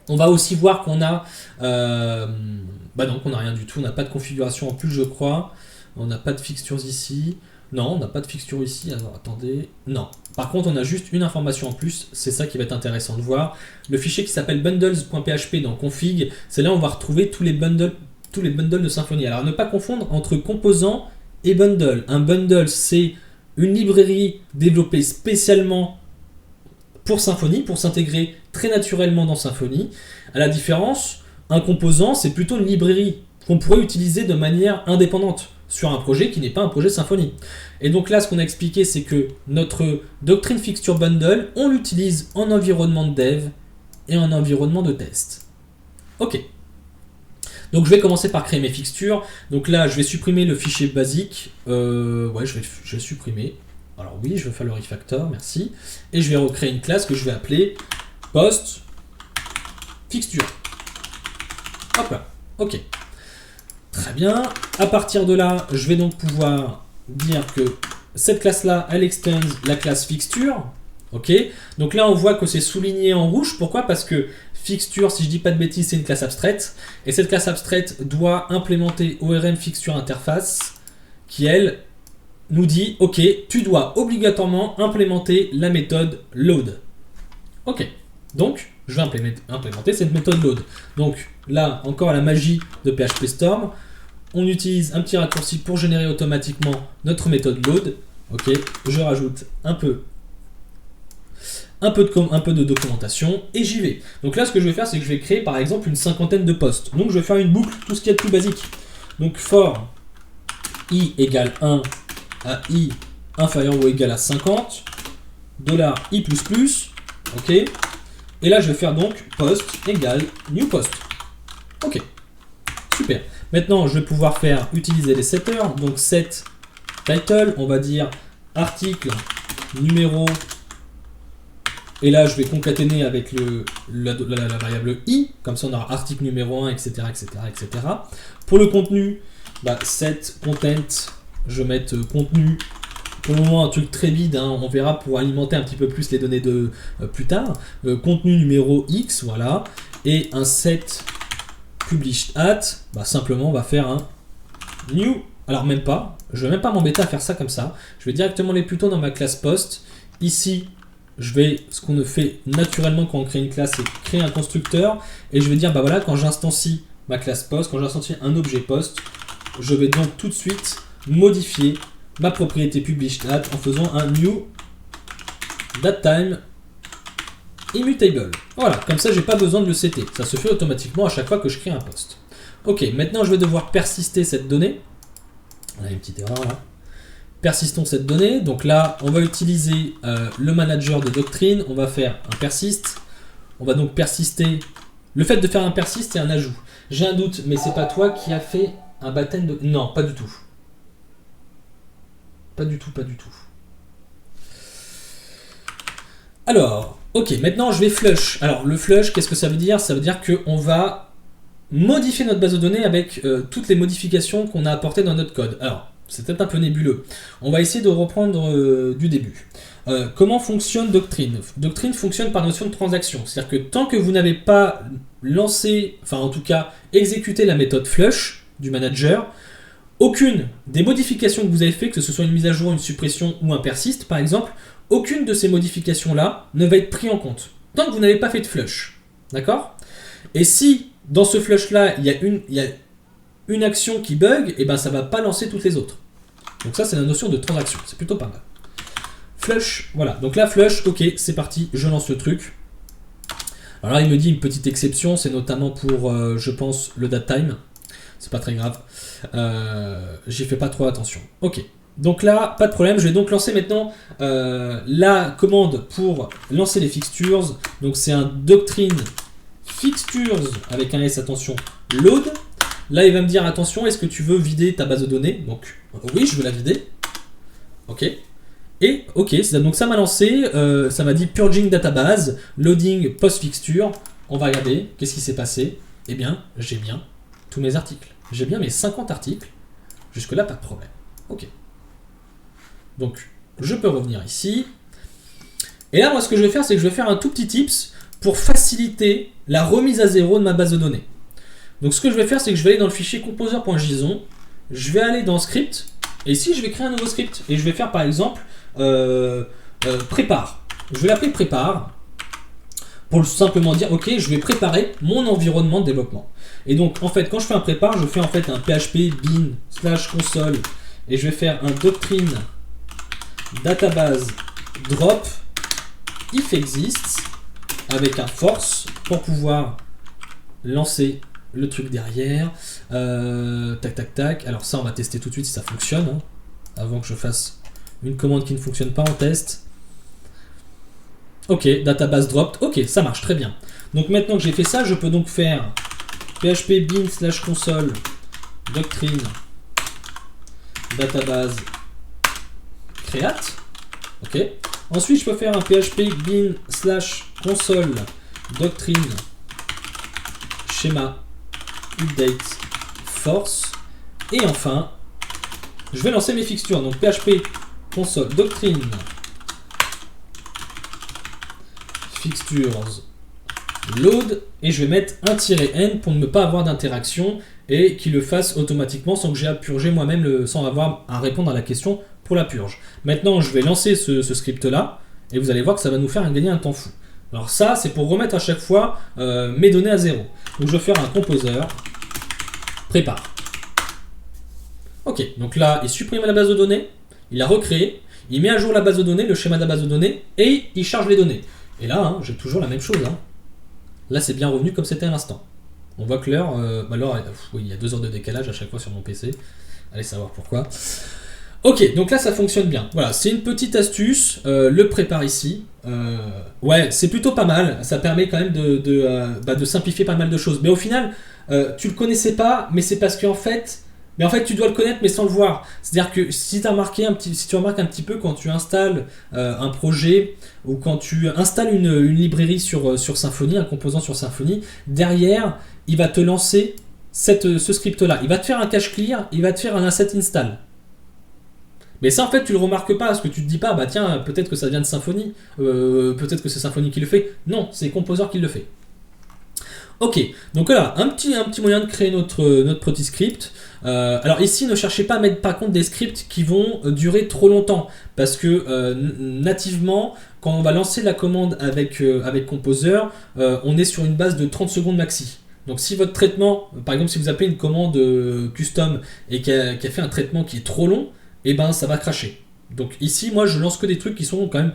On va aussi voir qu'on a... bah non, qu'on n'a rien du tout. On n'a pas de configuration en plus, je crois. On n'a pas de fixtures ici. Non, on n'a pas de fixture ici. Alors attendez. Non. Par contre, on a juste une information en plus. C'est ça qui va être intéressant de voir. Le fichier qui s'appelle bundles.php dans config, c'est là où on va retrouver tous les bundles de Symfony. Alors ne pas confondre entre composants et bundle. Un bundle, c'est une librairie développée spécialement pour Symfony, pour s'intégrer très naturellement dans Symfony. À la différence, un composant, c'est plutôt une librairie qu'on pourrait utiliser de manière indépendante sur un projet qui n'est pas un projet Symfony. Et donc là, ce qu'on a expliqué, c'est que notre Doctrine Fixture Bundle, on l'utilise en environnement de dev et en environnement de test. Ok. Donc je vais commencer par créer mes fixtures. Donc là, je vais supprimer le fichier basique. Ouais, je vais supprimer. Alors oui, je vais faire le refactor, merci. Et je vais recréer une classe que je vais appeler post fixture. Hop là, ok. Très bien. À partir de là, je vais donc pouvoir dire que cette classe-là, elle extend la classe fixture. Ok. Donc là, on voit que c'est souligné en rouge. Pourquoi? Parce que fixture, si je dis pas de bêtises, c'est une classe abstraite. Et cette classe abstraite doit implémenter ORM Fixture Interface, qui elle nous dit, ok, tu dois obligatoirement implémenter la méthode load. Ok. Donc, je vais implémenter cette méthode load. Donc là, encore la magie de PHP Storm. On utilise un petit raccourci pour générer automatiquement notre méthode load. Ok, je rajoute un peu de documentation et j'y vais. Donc là, ce que je vais faire, c'est que je vais créer par exemple une cinquantaine de postes. Donc je vais faire une boucle, tout ce qu'il y a de plus basique. Donc for i égale 1 à i inférieur ou égal à 50, $i++, ok. Et là, je vais faire donc post égale new post. Ok, super. Maintenant, je vais pouvoir utiliser les setters. Donc set title, on va dire article, numéro. Et là, je vais concaténer avec la variable i. Comme ça, on aura article numéro 1, etc., etc., etc. Pour le contenu, set content, je vais mettre contenu. Pour le moment, un truc très vide, hein, on verra pour alimenter un petit peu plus les données de plus tard. Contenu numéro X, voilà. Et un set published at, simplement on va faire un new. Alors même pas, je vais même pas m'embêter à faire ça comme ça. Je vais directement aller plutôt dans ma classe post. Ici, ce qu'on fait naturellement quand on crée une classe, c'est créer un constructeur. Et je vais dire, voilà, quand j'instancie ma classe post, quand j'instancie un objet post, je vais donc tout de suite modifier ma propriété published at en faisant un new datetime immutable. Voilà, comme ça j'ai pas besoin de le setter. Ça se fait automatiquement à chaque fois que je crée un post. Ok, maintenant je vais devoir persister cette donnée. On a une petite erreur là. Persistons cette donnée. Donc là, on va utiliser le manager de doctrine. On va faire un persist. On va donc persister. Le fait de faire un persist, c'est un ajout. J'ai un doute, mais c'est pas toi qui as fait un baptême de... Non, pas du tout. Pas du tout, pas du tout. Alors, ok, maintenant je vais flush. Alors, le flush, qu'est-ce que ça veut dire? Ça veut dire qu'on va modifier notre base de données avec toutes les modifications qu'on a apportées dans notre code. Alors, c'est peut-être un peu nébuleux. On va essayer de reprendre du début. Comment fonctionne Doctrine? Doctrine fonctionne par notion de transaction. C'est-à-dire que tant que vous n'avez pas lancé, enfin en tout cas exécuté la méthode flush du manager, aucune des modifications que vous avez fait, que ce soit une mise à jour, une suppression ou un persist par exemple, aucune de ces modifications-là ne va être prise en compte. Tant que vous n'avez pas fait de flush. D'accord? Et si dans ce flush-là, il y a une action qui bug, et ben ça ne va pas lancer toutes les autres. Donc ça, c'est la notion de transaction. C'est plutôt pas mal. Flush, voilà. Donc là, flush, ok, c'est parti, je lance le truc. Alors là, il me dit une petite exception, c'est notamment pour, je pense, le datetime. C'est pas très grave. J'y fais pas trop attention. Ok. Donc là, pas de problème. Je vais donc lancer maintenant la commande pour lancer les fixtures. Donc c'est un doctrine fixtures avec un S, attention, load. Là, il va me dire, attention, est-ce que tu veux vider ta base de données? Donc, oui, je veux la vider. Ok. Et, ok, donc ça m'a lancé, ça m'a dit purging database, loading post fixture. On va regarder, qu'est-ce qui s'est passé? Eh bien, j'ai bien tous mes articles. J'ai bien mes 50 articles. Jusque-là, pas de problème. Ok. Donc, je peux revenir ici. Et là, moi, ce que je vais faire, c'est que je vais faire un tout petit tips pour faciliter la remise à zéro de ma base de données. Donc ce que je vais faire, c'est que je vais aller dans le fichier composer.json, je vais aller dans script, et ici je vais créer un nouveau script, et je vais faire par exemple prépare. Je vais l'appeler prépare, pour simplement dire, ok, je vais préparer mon environnement de développement. Et donc en fait, quand je fais un prépare, je fais en fait un php bin/console, et je vais faire un doctrine database drop if exists, avec un force, pour pouvoir lancer le truc derrière. Tac tac tac. Alors ça, on va tester tout de suite si ça fonctionne, hein, avant que je fasse une commande qui ne fonctionne pas. On teste. Ok, database dropped. Ok, ça marche très bien. Donc maintenant que j'ai fait ça, je peux donc faire php bin/console doctrine database create. Ok. Ensuite, je peux faire un php bin/console doctrine schéma update force, et enfin je vais lancer mes fixtures. Donc php console doctrine fixtures load, et je vais mettre un -n pour ne pas avoir d'interaction et qu'il le fasse automatiquement sans que j'ai à purger moi-même, sans avoir à répondre à la question pour la purge. Maintenant je vais lancer ce script là et vous allez voir que ça va nous faire gagner un temps fou. Alors ça, c'est pour remettre à chaque fois mes données à zéro. Donc je vais faire un composer prépare. Ok, donc là, il supprime la base de données, il la recrée, il met à jour la base de données, le schéma de la base de données, et il charge les données. Et là, hein, j'ai toujours la même chose. Hein. Là, c'est bien revenu comme c'était à l'instant. On voit que l'heure, oui, il y a 2 heures de décalage à chaque fois sur mon PC. Allez savoir pourquoi. Ok, donc là ça fonctionne bien. Voilà, c'est une petite astuce, le prépare ici. Ouais, c'est plutôt pas mal. Ça permet quand même de simplifier pas mal de choses. Mais au final, tu le connaissais pas, mais c'est parce qu'en fait, tu dois le connaître, mais sans le voir. C'est-à-dire que si tu remarques un petit peu quand tu installes un projet ou quand tu installes une librairie sur Symfony, un composant sur Symfony, derrière, il va te lancer ce script-là. Il va te faire un cache clear, il va te faire un asset install. Mais ça, en fait, tu le remarques pas, parce que tu te dis pas, bah tiens, peut-être que ça vient de Symfony, peut-être que c'est Symfony qui le fait. Non, c'est Composer qui le fait. Ok, donc voilà, un petit moyen de créer notre petit script. Alors ici, ne cherchez pas à mettre par contre des scripts qui vont durer trop longtemps, parce que nativement, quand on va lancer la commande avec Composer, on est sur une base de 30 secondes maxi. Donc si votre traitement, par exemple si vous appelez une commande custom et qui a fait un traitement qui est trop long, et ben ça va cracher. Donc ici, moi je lance que des trucs qui sont quand même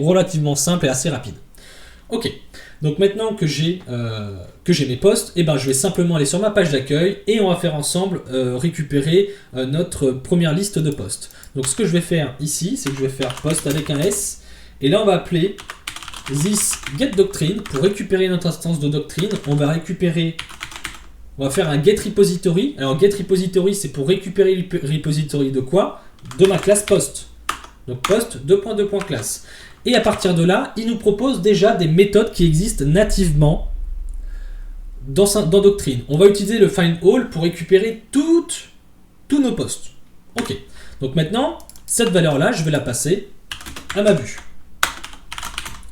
relativement simples et assez rapides. Ok, donc maintenant que j'ai mes posts, eh ben, je vais simplement aller sur ma page d'accueil et on va faire ensemble récupérer notre première liste de posts. Donc ce que je vais faire ici, c'est que je vais faire post avec un S, et là on va appeler this get doctrine pour récupérer notre instance de doctrine. On va faire un get repository. Alors get repository, c'est pour récupérer le repository de quoi? De ma classe post. Donc post 2.2.class. Et à partir de là, il nous propose déjà des méthodes qui existent nativement dans Doctrine. On va utiliser le find all pour récupérer tous nos posts. Ok. Donc maintenant, cette valeur-là, je vais la passer à ma vue.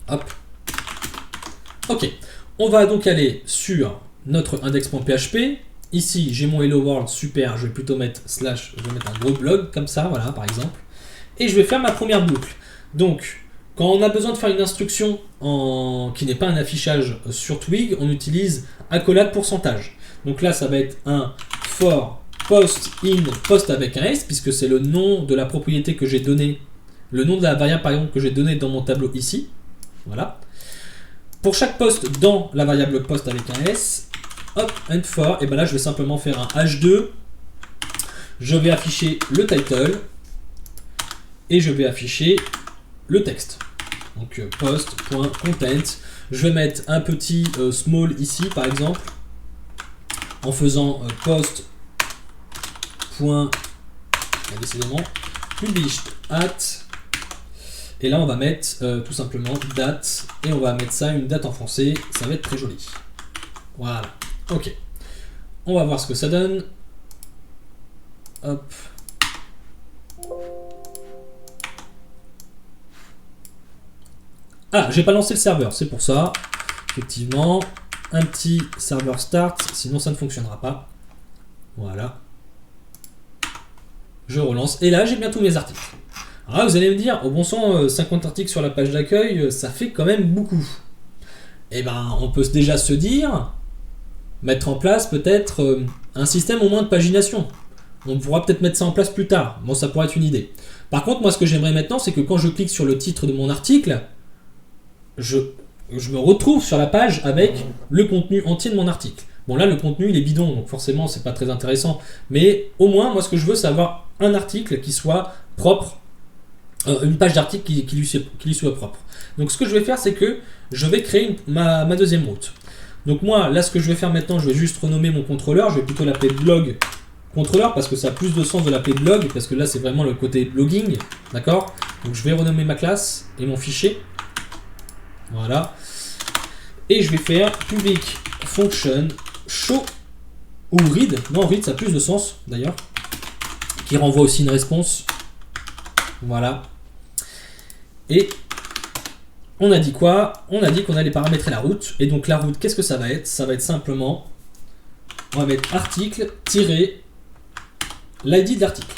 Hop. Ok. On va donc aller sur notre index.php. Ici, j'ai mon hello world, super. Je vais plutôt mettre slash, je vais mettre un gros blog comme ça, voilà, par exemple. Et je vais faire ma première boucle. Donc, quand on a besoin de faire une instruction qui n'est pas un affichage sur Twig, on utilise accolade pourcentage. Donc là, ça va être un for post in post avec un s, puisque c'est le nom de la propriété que j'ai donné, le nom de la variable par exemple que j'ai donné dans mon tableau ici. Voilà. Pour chaque poste dans la variable post avec un s, hop, and for, et ben là je vais simplement faire un h2. Je vais afficher le title et je vais afficher le texte. Donc post.content. Je vais mettre un petit small ici par exemple en faisant post. Décidément published at, et là on va mettre tout simplement date, et on va mettre ça une date en français, ça va être très joli. Voilà, ok. On va voir ce que ça donne. Hop. Ah, j'ai pas lancé le serveur, c'est pour ça. Effectivement, un petit serveur start, sinon ça ne fonctionnera pas. Voilà. Je relance, et là j'ai bien tous mes articles. Alors là, vous allez me dire, au bon sang, 50 articles sur la page d'accueil, ça fait quand même beaucoup. Eh ben, on peut déjà se dire, mettre en place peut-être un système au moins de pagination. On pourra peut-être mettre ça en place plus tard. Bon, ça pourrait être une idée. Par contre, moi, ce que j'aimerais maintenant, c'est que quand je clique sur le titre de mon article, je me retrouve sur la page avec le contenu entier de mon article. Bon, là, le contenu, il est bidon, donc forcément, c'est pas très intéressant. Mais au moins, moi, ce que je veux, c'est avoir un article qui soit propre, une page d'article qui lui soit propre. Donc, ce que je vais faire, c'est que je vais créer ma deuxième route. Donc, moi, là, ce que je vais faire maintenant, je vais juste renommer mon contrôleur. Je vais plutôt l'appeler blog contrôleur parce que ça a plus de sens de l'appeler blog, parce que là, c'est vraiment le côté blogging. D'accord? Donc, je vais renommer ma classe et mon fichier. Voilà. Et je vais faire public function show ou read. Non, read, ça a plus de sens d'ailleurs. Qui renvoie aussi une réponse. Voilà. Et on a dit quoi? On a dit qu'on allait paramétrer la route. Et donc la route, qu'est-ce que ça va être? Ça va être simplement, on va mettre article-l'id de l'article.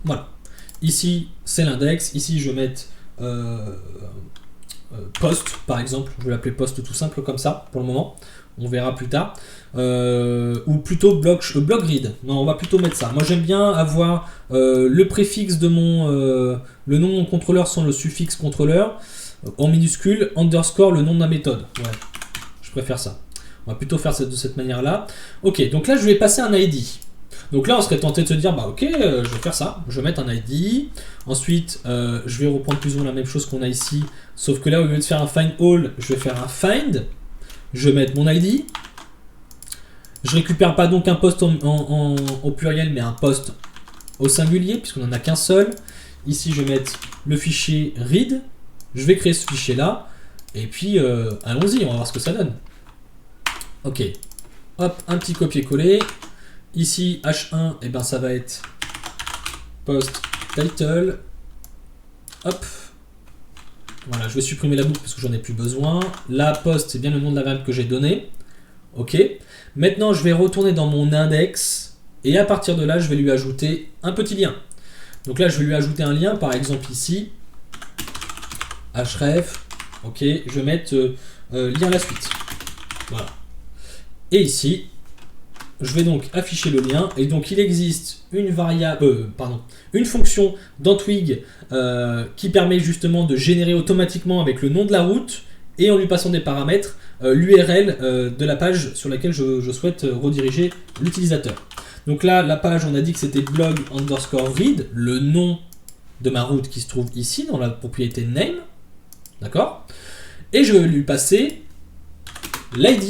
Voilà. Ici, c'est l'index. Ici, je vais mettre post, par exemple. Je vais l'appeler post tout simple comme ça, pour le moment. On verra plus tard. Ou plutôt blog read. Non, on va plutôt mettre ça. Moi, j'aime bien avoir le préfixe de le nom de mon contrôleur sans le suffixe contrôleur, en minuscule, underscore, le nom de ma méthode. Ouais, je préfère ça. On va plutôt faire de cette manière-là. Ok, donc là, je vais passer un ID. Donc là, on serait tenté de se dire, bah ok, je vais faire ça. Je vais mettre un ID. Ensuite, je vais reprendre plus ou moins la même chose qu'on a ici. Sauf que là, au lieu de faire un find all, je vais faire un find. Je vais mettre mon ID. Je récupère pas donc un post au pluriel, mais un post au singulier, puisqu'on n'en a qu'un seul. Ici, je vais mettre le fichier read. Je vais créer ce fichier-là. Et puis, allons-y, on va voir ce que ça donne. Ok. Hop, un petit copier-coller. Ici, H1, et ben ça va être post title. Hop. Voilà, je vais supprimer la boucle parce que j'en ai plus besoin. La post, c'est bien le nom de la variable que j'ai donné. Ok. Maintenant, je vais retourner dans mon index. Et à partir de là, je vais lui ajouter un petit lien. Donc là, je vais lui ajouter un lien, par exemple ici. href. Ok. Je vais mettre lien à la suite. Voilà. Et ici, je vais donc afficher le lien. Et donc, il existe une variable, une fonction dans Twig qui permet justement de générer automatiquement avec le nom de la route et en lui passant des paramètres, l'URL de la page sur laquelle je souhaite rediriger l'utilisateur. Donc là, la page, on a dit que c'était blog_read, le nom de ma route qui se trouve ici, dans la propriété name. D'accord? Et je vais lui passer l'ID.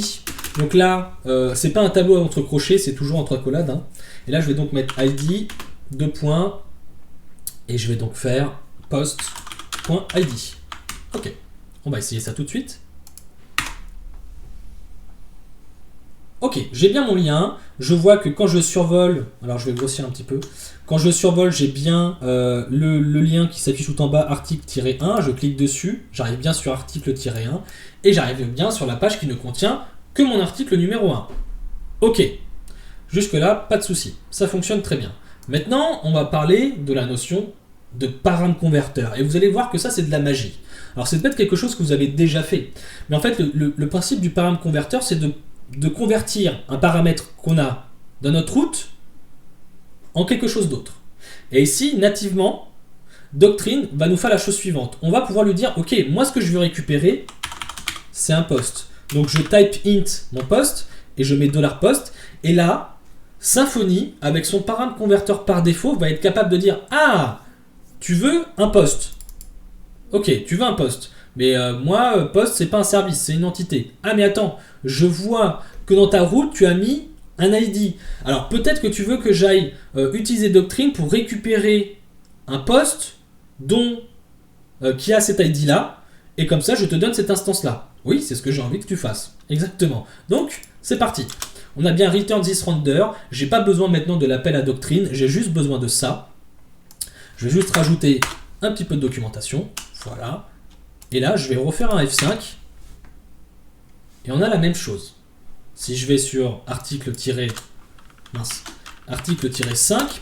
Donc là, c'est pas un tableau entre crochets, c'est toujours entre accolades. Hein. Et là, je vais donc mettre ID, 2 points, et je vais donc faire post.id. Ok, on va essayer ça tout de suite. Ok, j'ai bien mon lien. Je vois que quand je survole, alors je vais grossir un petit peu. Quand je survole, j'ai bien le lien qui s'affiche tout en bas, article-1. Je clique dessus, j'arrive bien sur article-1 et j'arrive bien sur la page qui ne contient que mon article numéro 1. Ok, jusque-là, pas de souci. Ça fonctionne très bien. Maintenant, on va parler de la notion de param converteur. Et vous allez voir que ça, c'est de la magie. Alors, c'est peut-être quelque chose que vous avez déjà fait. Mais en fait, le principe du param converteur, c'est de convertir un paramètre qu'on a dans notre route en quelque chose d'autre. Et ici, nativement, Doctrine va nous faire la chose suivante. On va pouvoir lui dire, ok, moi ce que je veux récupérer, c'est un post. Donc je type int mon post et je mets $post. Et là, Symfony, avec son param converteur par défaut, va être capable de dire, ah, tu veux un post. Ok, tu veux un post. Mais moi, post, c'est pas un service, c'est une entité. Ah, mais attends, je vois que dans ta route, tu as mis un ID. Alors, peut-être que tu veux que j'aille utiliser Doctrine pour récupérer un post qui a cet ID-là, et comme ça, je te donne cette instance-là. Oui, c'est ce que j'ai envie que tu fasses. Exactement. Donc, c'est parti. On a bien return this render. J'ai pas besoin maintenant de l'appel à Doctrine, j'ai juste besoin de ça. Je vais juste rajouter un petit peu de documentation. Voilà. Et là, je vais refaire un F5. Et on a la même chose. Si je vais sur article-5,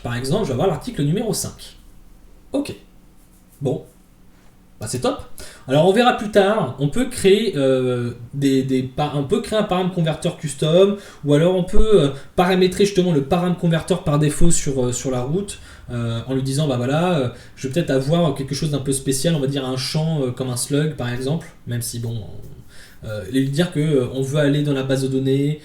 par exemple, je vais avoir l'article numéro 5. Ok. Bon. Bah, c'est top. Alors, on verra plus tard. On peut créer, un param converteur custom, ou alors on peut paramétrer justement le param converteur par défaut sur la route. En lui disant, bah voilà, je vais peut-être avoir quelque chose d'un peu spécial, on va dire un champ comme un slug par exemple, même si bon, lui dire qu'on veut aller dans la base de données,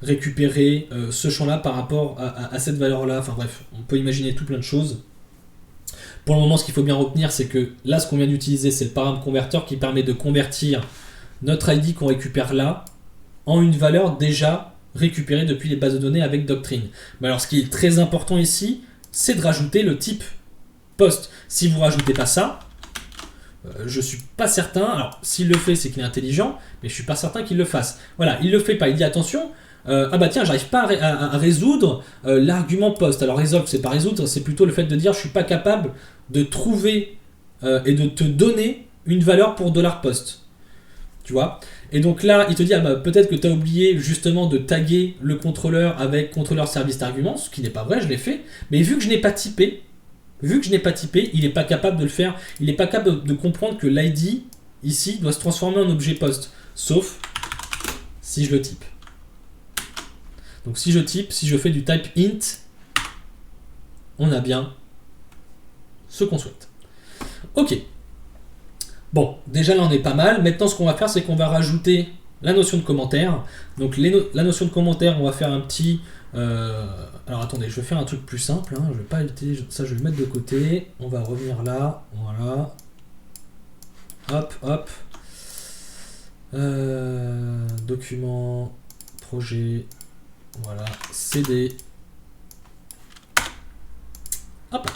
récupérer ce champ-là par rapport à cette valeur-là, enfin bref, on peut imaginer tout plein de choses. Pour le moment, ce qu'il faut bien retenir, c'est que là, ce qu'on vient d'utiliser, c'est le param converteur qui permet de convertir notre ID qu'on récupère là en une valeur déjà récupérée depuis les bases de données avec Doctrine. Mais alors, ce qui est très important ici, c'est de rajouter le type post. Si vous ne rajoutez pas ça, je ne suis pas certain. Alors, s'il le fait, c'est qu'il est intelligent, mais je ne suis pas certain qu'il le fasse. Voilà, il ne le fait pas. Il dit attention, ah bah tiens, j'arrive pas à résoudre l'argument post. Alors, résolve, c'est pas résoudre, c'est plutôt le fait de dire je ne suis pas capable de trouver et de te donner une valeur pour $post. Tu vois? Et donc là, il te dit, ah bah, peut-être que tu as oublié justement de taguer le contrôleur avec contrôleur service d'argument, ce qui n'est pas vrai, je l'ai fait. Mais vu que je n'ai pas typé, il n'est pas capable de le faire. Il n'est pas capable de comprendre que l'ID, ici, doit se transformer en objet post. Sauf si je le type. Donc si je fais du type int, on a bien ce qu'on souhaite. Ok. Bon, déjà là on est pas mal. Maintenant ce qu'on va faire, c'est qu'on va rajouter la notion de commentaire. Donc la notion de commentaire, on va faire un petit... alors attendez, je vais faire un truc plus simple. Hein. Je vais pas éviter ça, je vais le mettre de côté. On va revenir là. Voilà. Hop, hop. Document, projet. Voilà. CD. Hop.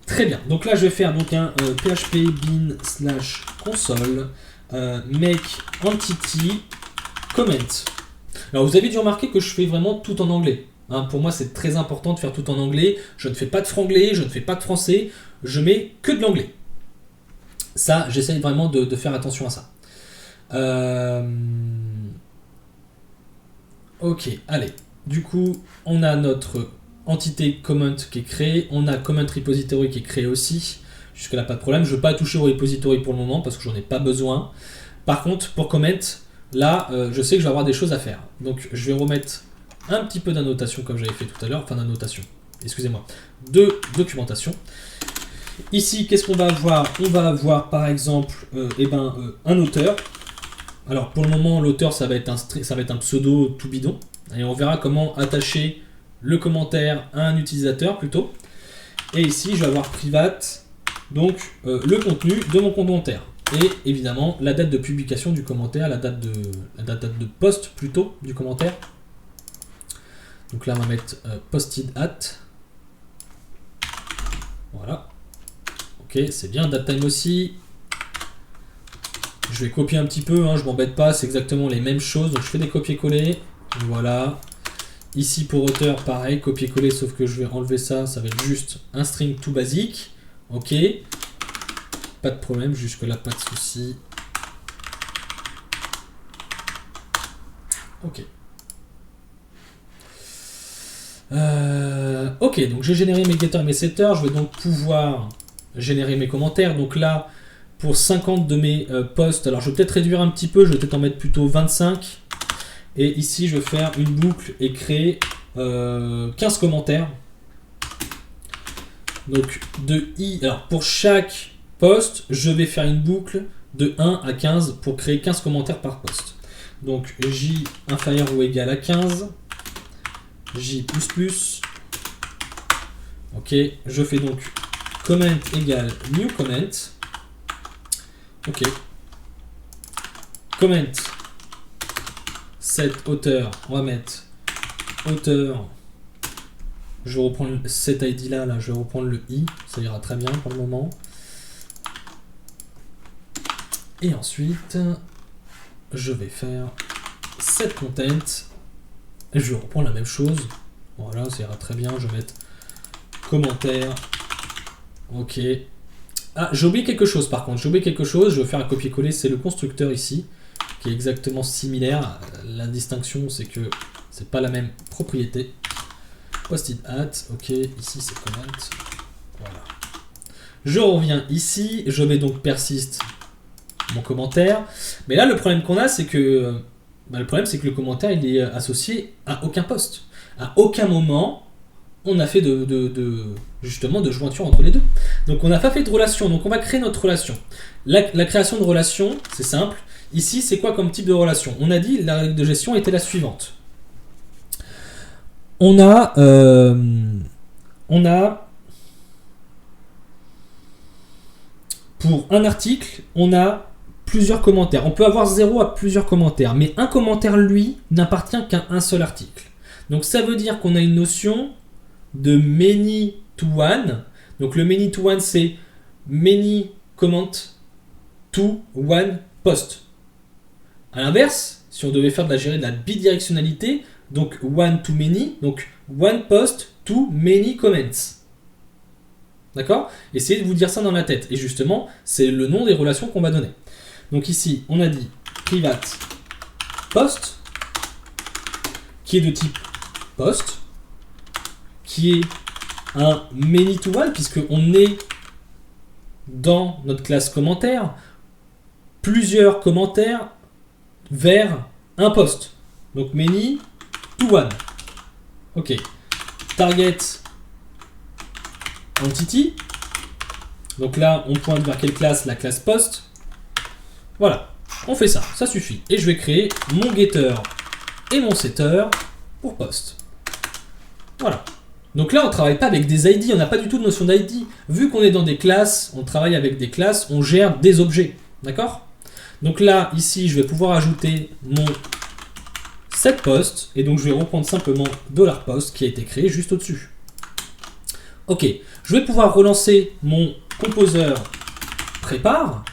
Très bien. Donc là, je vais faire donc un php bin/console make entity comment. Alors vous avez dû remarquer que je fais vraiment tout en anglais. Hein, pour moi, c'est très important de faire tout en anglais. Je ne fais pas de franglais, je ne fais pas de français. Je mets que de l'anglais. Ça, j'essaye vraiment de faire attention à ça. Ok, allez. Du coup, on a notre entité comment qui est créée. On a comment repository qui est créé aussi. Jusque-là, pas de problème. Je ne veux pas toucher au repository pour le moment parce que j'en ai pas besoin. Par contre, pour comment, là, je sais que je vais avoir des choses à faire. Donc, je vais remettre un petit peu d'annotation comme j'avais fait tout à l'heure. Enfin, d'annotation, excusez-moi. De documentation. Ici, qu'est-ce qu'on va avoir? On va avoir par exemple un auteur. Alors pour le moment, l'auteur, ça va être un pseudo tout bidon. Et on verra comment attacher le commentaire à un utilisateur plutôt. Et ici, je vais avoir private, donc le contenu de mon commentaire. Et évidemment, la date de publication du commentaire, la date de post plutôt du commentaire. Donc là, on va mettre posted at. Voilà. Ok, c'est bien. Date time aussi. Je vais copier un petit peu, hein, je m'embête pas, c'est exactement les mêmes choses. Donc je fais des copier-coller. Voilà. Ici pour auteur, pareil, copier-coller, sauf que je vais enlever ça. Ça va être juste un string tout basique. Ok. Pas de problème, jusque-là, pas de souci. Ok. Ok, donc j'ai généré mes getters et mes setters. Je vais donc pouvoir générer mes commentaires. Donc là, pour 50 de mes posts, alors je vais peut-être réduire un petit peu, je vais peut-être en mettre plutôt 25. Et ici, je vais faire une boucle et créer 15 commentaires. Donc de i, alors pour chaque post, je vais faire une boucle de 1 à 15 pour créer 15 commentaires par post. Donc j inférieur ou égal à 15, j++, ok, je fais donc comment égale new comment, ok, comment set auteur, on va mettre auteur, je vais reprendre cet id là, je vais reprendre le i, ça ira très bien pour le moment. Et ensuite, je vais faire set content, et je reprends la même chose. Voilà, ça ira très bien. Je vais mettre commentaire. Ok. Ah, j'ai oublié quelque chose par contre. J'ai oublié quelque chose. Je vais faire un copier-coller. C'est le constructeur ici, qui est exactement similaire. La distinction, c'est que c'est pas la même propriété. Posted at. Ok. Ici, c'est comment. Voilà. Je reviens ici. Je vais donc persiste mon commentaire. Mais là, le problème qu'on a, c'est que le commentaire il est associé à aucun post. À aucun moment, on a fait justement de jointure entre les deux. Donc on n'a pas fait de relation. Donc on va créer notre relation. La création de relation, c'est simple. Ici, c'est quoi comme type de relation? On a dit la règle de gestion était la suivante. On a pour un article, on a plusieurs commentaires. On peut avoir 0 à plusieurs commentaires, mais un commentaire, lui, n'appartient qu'à un seul article. Donc ça veut dire qu'on a une notion de many to one. Donc le many to one, c'est many comment to one post. A l'inverse, si on devait faire de la bidirectionnalité, donc one to many, donc one post to many comments. D'accord? Essayez de vous dire ça dans la tête. Et justement, c'est le nom des relations qu'on va donner. Donc ici, on a dit private post, qui est de type post, qui est un many to one, puisqu'on est dans notre classe commentaire, plusieurs commentaires vers un post. Donc many to one. Ok. Target entity. Donc là, on pointe vers quelle classe? La classe post. Voilà, on fait ça, ça suffit. Et je vais créer mon getter et mon setter pour post. Voilà. Donc là, on ne travaille pas avec des ID, on n'a pas du tout de notion d'ID. Vu qu'on est dans des classes, on travaille avec des classes, on gère des objets. D'accord? Donc là, ici, je vais pouvoir ajouter mon setPost. Et donc, je vais reprendre simplement $post qui a été créé juste au-dessus. Ok, je vais pouvoir relancer mon composer prépare.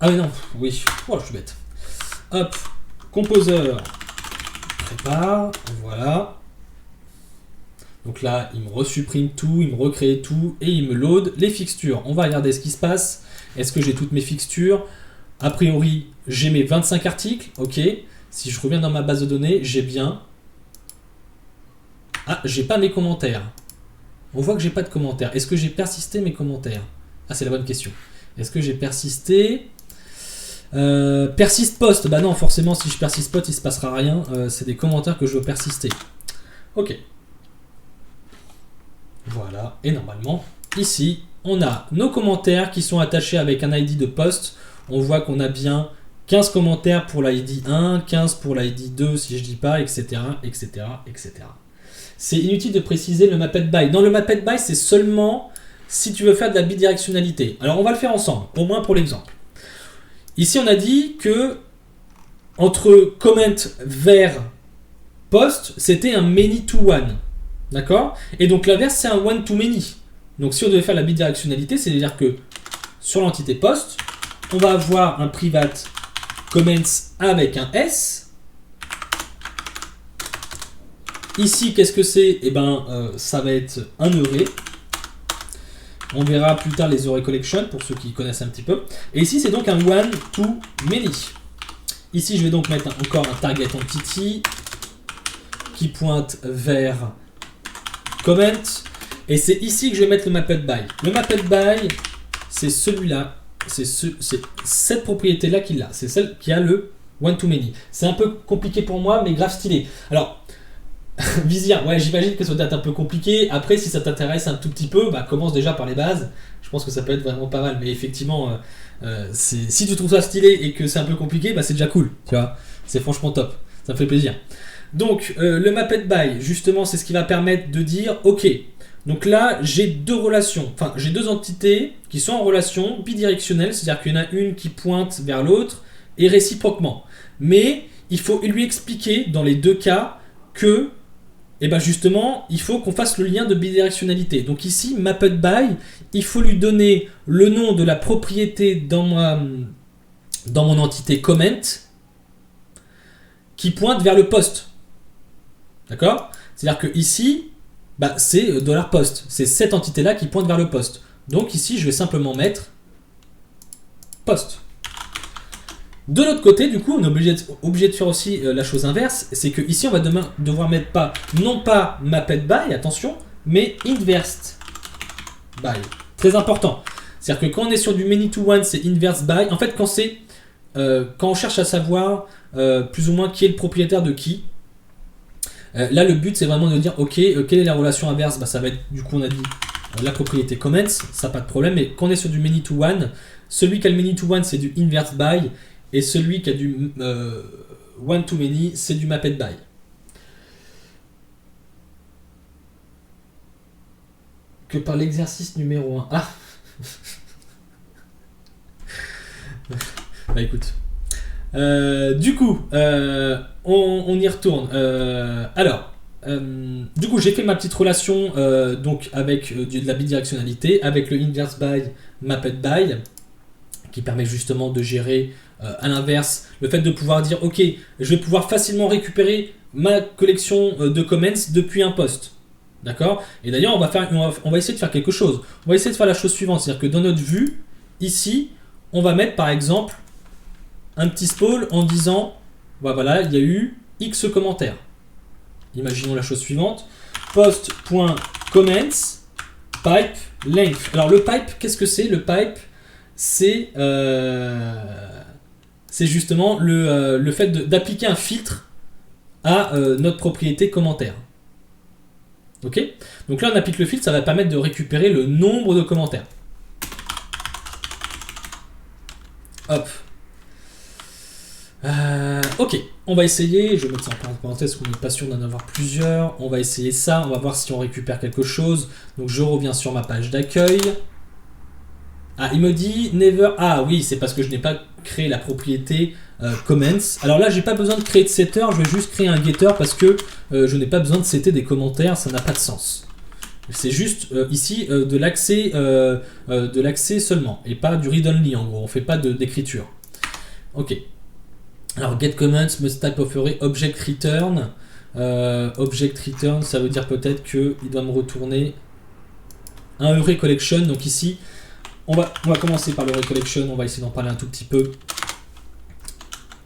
Ah mais non, oui, oh, je suis bête. Hop, composer prépare, voilà. Donc là, il me resupprime tout, il me recrée tout et il me load les fixtures. On va regarder ce qui se passe. Est-ce que j'ai toutes mes fixtures? A priori, j'ai mes 25 articles, ok. Si je reviens dans ma base de données, j'ai bien... Ah, j'ai pas mes commentaires. On voit que j'ai pas de commentaires. Est-ce que j'ai persisté mes commentaires? Ah, c'est la bonne question. Est-ce que j'ai persisté? Persiste post, bah non, forcément, si je persiste post, il se passera rien. C'est des commentaires que je veux persister. Ok. Voilà, et normalement, ici, on a nos commentaires qui sont attachés avec un ID de post. On voit qu'on a bien 15 commentaires pour l'ID 1, 15 pour l'ID 2 si je dis pas, etc. etc. etc. C'est inutile de préciser le Mapped By. Dans le Mapped By, c'est seulement si tu veux faire de la bidirectionnalité. Alors on va le faire ensemble, au moins pour l'exemple. Ici on a dit que entre comment vers post, c'était un many to one. D'accord? Et donc l'inverse, c'est un one to many. Donc si on devait faire la bidirectionnalité, c'est-à-dire que sur l'entité post, on va avoir un private comments avec un S. Ici, qu'est-ce que c'est? Eh ben, ça va être un array. On verra plus tard les array collection pour ceux qui connaissent un petit peu. Et ici, c'est donc un one to many. Ici, je vais donc mettre encore un target entity qui pointe vers comment. Et c'est ici que je vais mettre le mapped by. Le mapped by, c'est celui-là. C'est cette propriété-là qui l'a. C'est celle qui a le one-to-many. C'est un peu compliqué pour moi, mais grave stylé. Alors, Vizir, ouais, j'imagine que ça doit être un peu compliqué. Après, si ça t'intéresse un tout petit peu, bah, commence déjà par les bases. Je pense que ça peut être vraiment pas mal. Mais effectivement, si tu trouves ça stylé et que c'est un peu compliqué, bah, c'est déjà cool. Tu vois, c'est franchement top. Ça me fait plaisir. Donc, le mapped by, justement, c'est ce qui va permettre de dire, ok, donc là, j'ai deux relations, enfin, j'ai deux entités qui sont en relation bidirectionnelle, c'est-à-dire qu'il y en a une qui pointe vers l'autre et réciproquement. Mais il faut lui expliquer dans les deux cas que, eh ben justement, il faut qu'on fasse le lien de bidirectionnalité. Donc ici, mapped by, il faut lui donner le nom de la propriété dans mon entité comment qui pointe vers le post. D'accord? C'est-à-dire que ici, bah, c'est $post. C'est cette entité-là qui pointe vers le post. Donc ici, je vais simplement mettre post. De l'autre côté, du coup, on est obligé de faire aussi la chose inverse. C'est que ici, on va devoir mettre non pas mapped by, attention, mais inversed by. Très important. C'est-à-dire que quand on est sur du many to one, c'est inverse by. En fait, quand on cherche à savoir plus ou moins qui est le propriétaire de qui, là, le but, c'est vraiment de dire, ok, quelle est la relation inverse? Bah, ça va être, du coup, on a dit la propriété comments, ça pas de problème. Mais quand on est sur du many to one, celui qui a le many to one, c'est du inverse by, et celui qui a du one to many, c'est du mapped by. Que par l'exercice numéro 1. Ah. Bah écoute. Du coup, on y retourne. Du coup, j'ai fait ma petite relation donc avec de la bidirectionnalité, avec le inverse by, mapped by, qui permet justement de gérer à l'inverse le fait de pouvoir dire ok, je vais pouvoir facilement récupérer ma collection de comments depuis un post. D'accord? Et d'ailleurs, on va essayer de faire quelque chose. On va essayer de faire la chose suivante, c'est-à-dire que dans notre vue, ici, on va mettre par exemple un petit spawn en disant voilà, il y a eu X commentaires. Imaginons la chose suivante. Post.comments pipe length. Alors le pipe, qu'est-ce que c'est? Le pipe, c'est justement le fait d'appliquer un filtre à notre propriété commentaire. Ok? Donc là on applique le filtre, ça va permettre de récupérer le nombre de commentaires. Hop. Ok, on va essayer, je vais mettre ça en parenthèse parce qu'on n'est pas sûr d'en avoir plusieurs. On va essayer ça, on va voir si on récupère quelque chose. Donc je reviens sur ma page d'accueil. Ah, il me dit never. Ah oui, c'est parce que je n'ai pas créé la propriété comments. Alors là, j'ai pas besoin de créer de setter, je vais juste créer un getter parce que je n'ai pas besoin de setter des commentaires, ça n'a pas de sens. C'est juste ici de l'accès seulement et pas du read-only en gros, on fait pas d'écriture. Ok. Alors get comments must type of array object return. Object return, ça veut dire peut-être qu'il doit me retourner un array collection. Donc ici, on va commencer par l'array collection, on va essayer d'en parler un tout petit peu.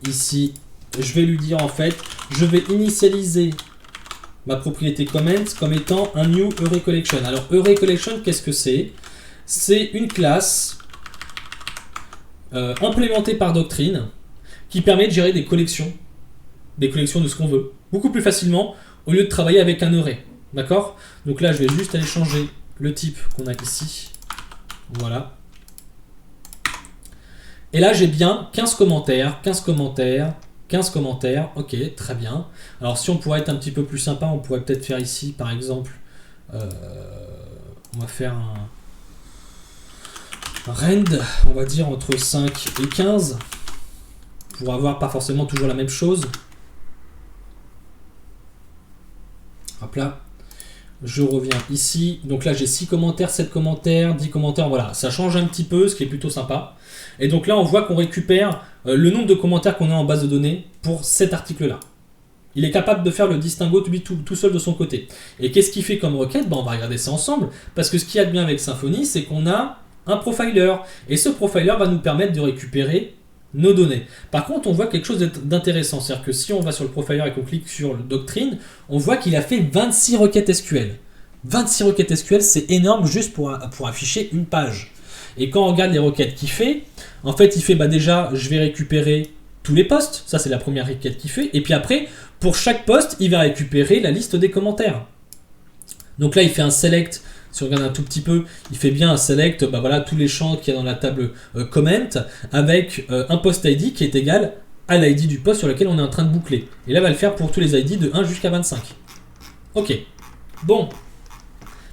Ici, je vais lui dire en fait, je vais initialiser ma propriété comments comme étant un new array collection. Alors array collection, qu'est-ce que c'est? C'est une classe implémentée par Doctrine qui permet de gérer des collections de ce qu'on veut, beaucoup plus facilement au lieu de travailler avec un array. D'accord? Donc là, je vais juste aller changer le type qu'on a ici. Voilà. Et là, j'ai bien 15 commentaires, 15 commentaires, 15 commentaires. Ok, très bien. Alors, si on pourrait être un petit peu plus sympa, on pourrait peut-être faire ici, par exemple, on va faire un rend, on va dire, entre 5 et 15, pour avoir pas forcément toujours la même chose. Hop là. Je reviens ici. Donc là, j'ai 6 commentaires, 7 commentaires, 10 commentaires. Voilà, ça change un petit peu, ce qui est plutôt sympa. Et donc là, on voit qu'on récupère le nombre de commentaires qu'on a en base de données pour cet article-là. Il est capable de faire le distinguo tout seul de son côté. Et qu'est-ce qu'il fait comme requête? On va regarder ça ensemble. Parce que ce qu'il y a de bien avec Symfony, c'est qu'on a un profiler. Et ce profiler va nous permettre de récupérer nos données. Par contre, on voit quelque chose d'intéressant. C'est-à-dire que si on va sur le profiler et qu'on clique sur le Doctrine, on voit qu'il a fait 26 requêtes SQL. 26 requêtes SQL, c'est énorme juste pour afficher une page. Et quand on regarde les requêtes qu'il fait, en fait, il fait déjà, je vais récupérer tous les posts. Ça, c'est la première requête qu'il fait. Et puis après, pour chaque post, il va récupérer la liste des commentaires. Donc là, il fait un select. Si on regarde un tout petit peu, il fait bien un select, voilà, tous les champs qu'il y a dans la table comment, avec un post ID qui est égal à l'ID du post sur lequel on est en train de boucler. Et là, il va le faire pour tous les ID de 1 jusqu'à 25. Ok. Bon.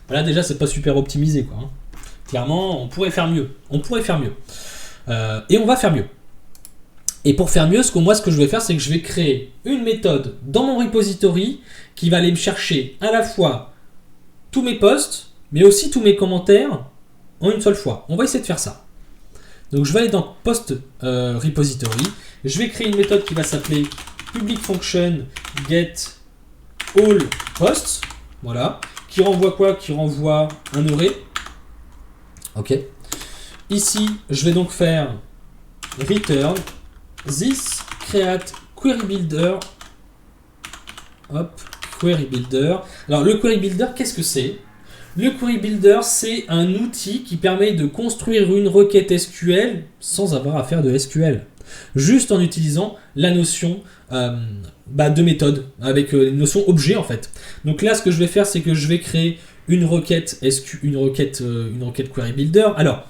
Là, déjà, c'est pas super optimisé, quoi. Hein. Clairement, on pourrait faire mieux. On pourrait faire mieux. Et on va faire mieux. Et pour faire mieux, ce que je vais faire, c'est que je vais créer une méthode dans mon repository qui va aller me chercher à la fois tous mes posts, mais aussi tous mes commentaires en une seule fois. On va essayer de faire ça. Donc je vais aller dans post repository. Je vais créer une méthode qui va s'appeler public function get all posts. Voilà. Qui renvoie quoi? Qui renvoie un array. Ok. Ici, je vais donc faire return this create query builder. Hop, query builder. Alors le query builder, qu'est-ce que c'est? Le query builder, c'est un outil qui permet de construire une requête SQL sans avoir à faire de SQL. Juste en utilisant la notion de méthode, avec une notion objet en fait. Donc là, ce que je vais faire, c'est que je vais créer une requête une requête query builder. Alors,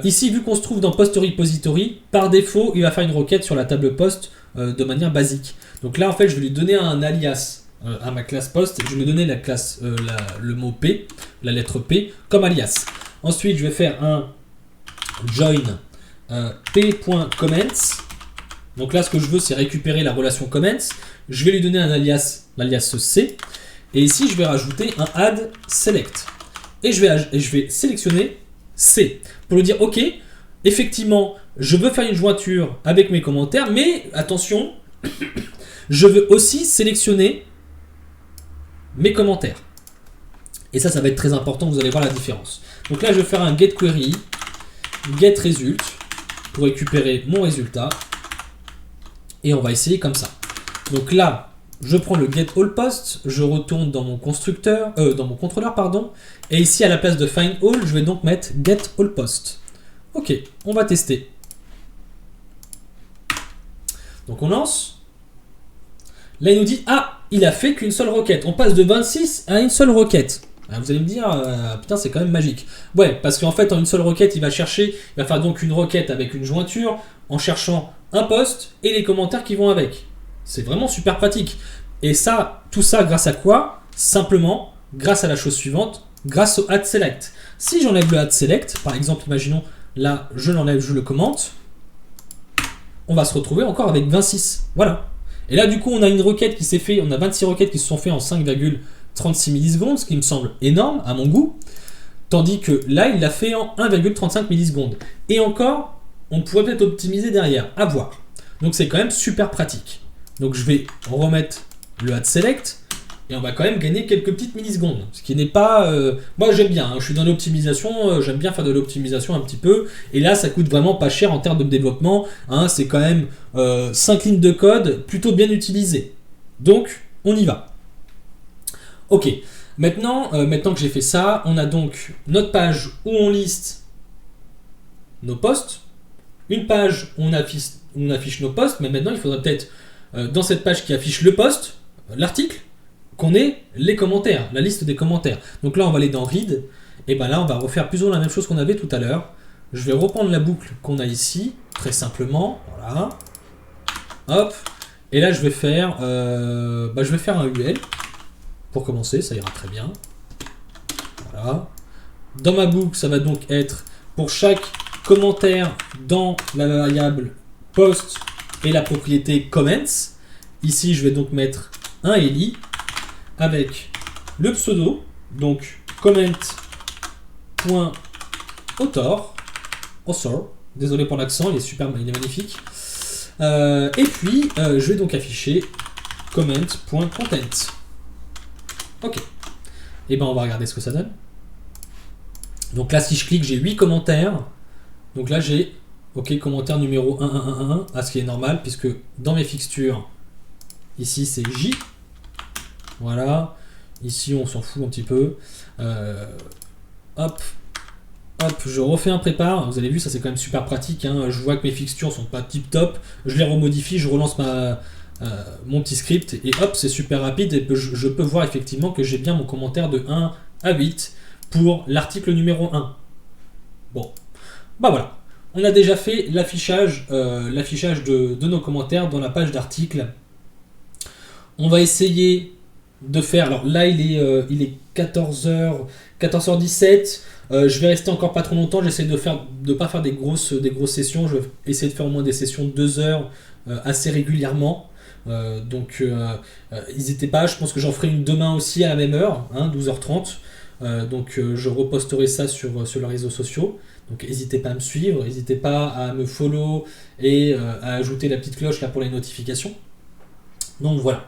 ici, vu qu'on se trouve dans post repository, par défaut, il va faire une requête sur la table post de manière basique. Donc là, en fait, je vais lui donner un alias à ma classe post. Je vais lui donner la classe, le mot P, la lettre P, comme alias. Ensuite, je vais faire un join p.comments. Donc là, ce que je veux, c'est récupérer la relation comments. Je vais lui donner un alias, l'alias C. Et ici, je vais rajouter un add select. Et je vais sélectionner C. Pour lui dire, ok, effectivement, je veux faire une jointure avec mes commentaires, mais attention, je veux aussi sélectionner mes commentaires. Et ça va être très important, vous allez voir la différence. Donc là, je vais faire un get query, get result, pour récupérer mon résultat. Et on va essayer comme ça. Donc là, je prends le get all post, je retourne dans mon constructeur, dans mon contrôleur, pardon. Et ici, à la place de find all, je vais donc mettre get all post. Ok, on va tester. Donc on lance. Là, il nous dit, ah, il a fait qu'une seule requête. On passe de 26 à une seule requête. Alors, vous allez me dire, putain, c'est quand même magique. Ouais, parce qu'en fait, en une seule requête, il va faire donc une requête avec une jointure en cherchant un post et les commentaires qui vont avec. C'est vraiment super pratique. Et ça, tout ça grâce à quoi? Simplement, grâce à la chose suivante, grâce au add select. Si j'enlève le add select, par exemple, imaginons, là, je l'enlève, je le commente, on va se retrouver encore avec 26. Voilà. Et là, du coup, on a une requête qui s'est fait, on a 26 requêtes qui se sont faites en 5,36 millisecondes, ce qui me semble énorme à mon goût. Tandis que là, il l'a fait en 1,35 millisecondes. Et encore, on pourrait peut-être optimiser derrière, à voir. Donc c'est quand même super pratique. Donc je vais remettre le add select et on va quand même gagner quelques petites millisecondes. Ce qui n'est pas... Moi j'aime bien, hein, je suis dans l'optimisation, j'aime bien faire de l'optimisation un petit peu. Et là ça coûte vraiment pas cher en termes de développement. Hein, c'est quand même 5 lignes de code plutôt bien utilisées. Donc on y va. Ok, maintenant que j'ai fait ça, on a donc notre page où on liste nos posts. Une page où on affiche nos posts, mais maintenant il faudrait peut-être dans cette page qui affiche le post, l'article, qu'on ait les commentaires, la liste des commentaires. Donc là, on va aller dans read, et ben là, on va refaire plus ou moins la même chose qu'on avait tout à l'heure. Je vais reprendre la boucle qu'on a ici, très simplement, voilà. Hop, et là, je vais faire un UL, pour commencer, ça ira très bien. Voilà. Dans ma boucle, ça va donc être pour chaque commentaire dans la variable post et la propriété comments. Ici, je vais donc mettre un Eli avec le pseudo, donc comment.author, désolé pour l'accent, il est super, il est magnifique. Et puis, je vais donc afficher comment.content. Ok. Et ben, on va regarder ce que ça donne. Donc là, si je clique, j'ai 8 commentaires. Donc là, j'ai OK, commentaire numéro 1111, ce qui est normal, puisque dans mes fixtures, ici, c'est J. Voilà. Ici, on s'en fout un petit peu. Hop, je refais un prépare. Vous avez vu, ça c'est quand même super pratique. Hein. Je vois que mes fixtures sont pas tip top. Je les remodifie, je relance mon petit script et hop, c'est super rapide. Et je peux voir effectivement que j'ai bien mon commentaire de 1 à 8 pour l'article numéro 1. Bon, bah voilà. On a déjà fait l'affichage de nos commentaires dans la page d'article. On va essayer de faire. Alors là, il est 14h17. Je vais rester encore pas trop longtemps. J'essaie de pas faire des grosses sessions. Je vais essayer de faire au moins des sessions de 2 heures assez régulièrement. Donc, n'hésitez pas. Je pense que j'en ferai une demain aussi à la même heure, 12h30. Donc, je reposterai ça sur les réseaux sociaux. Donc, n'hésitez pas à me suivre. N'hésitez pas à me follow et à ajouter la petite cloche là pour les notifications. Donc voilà.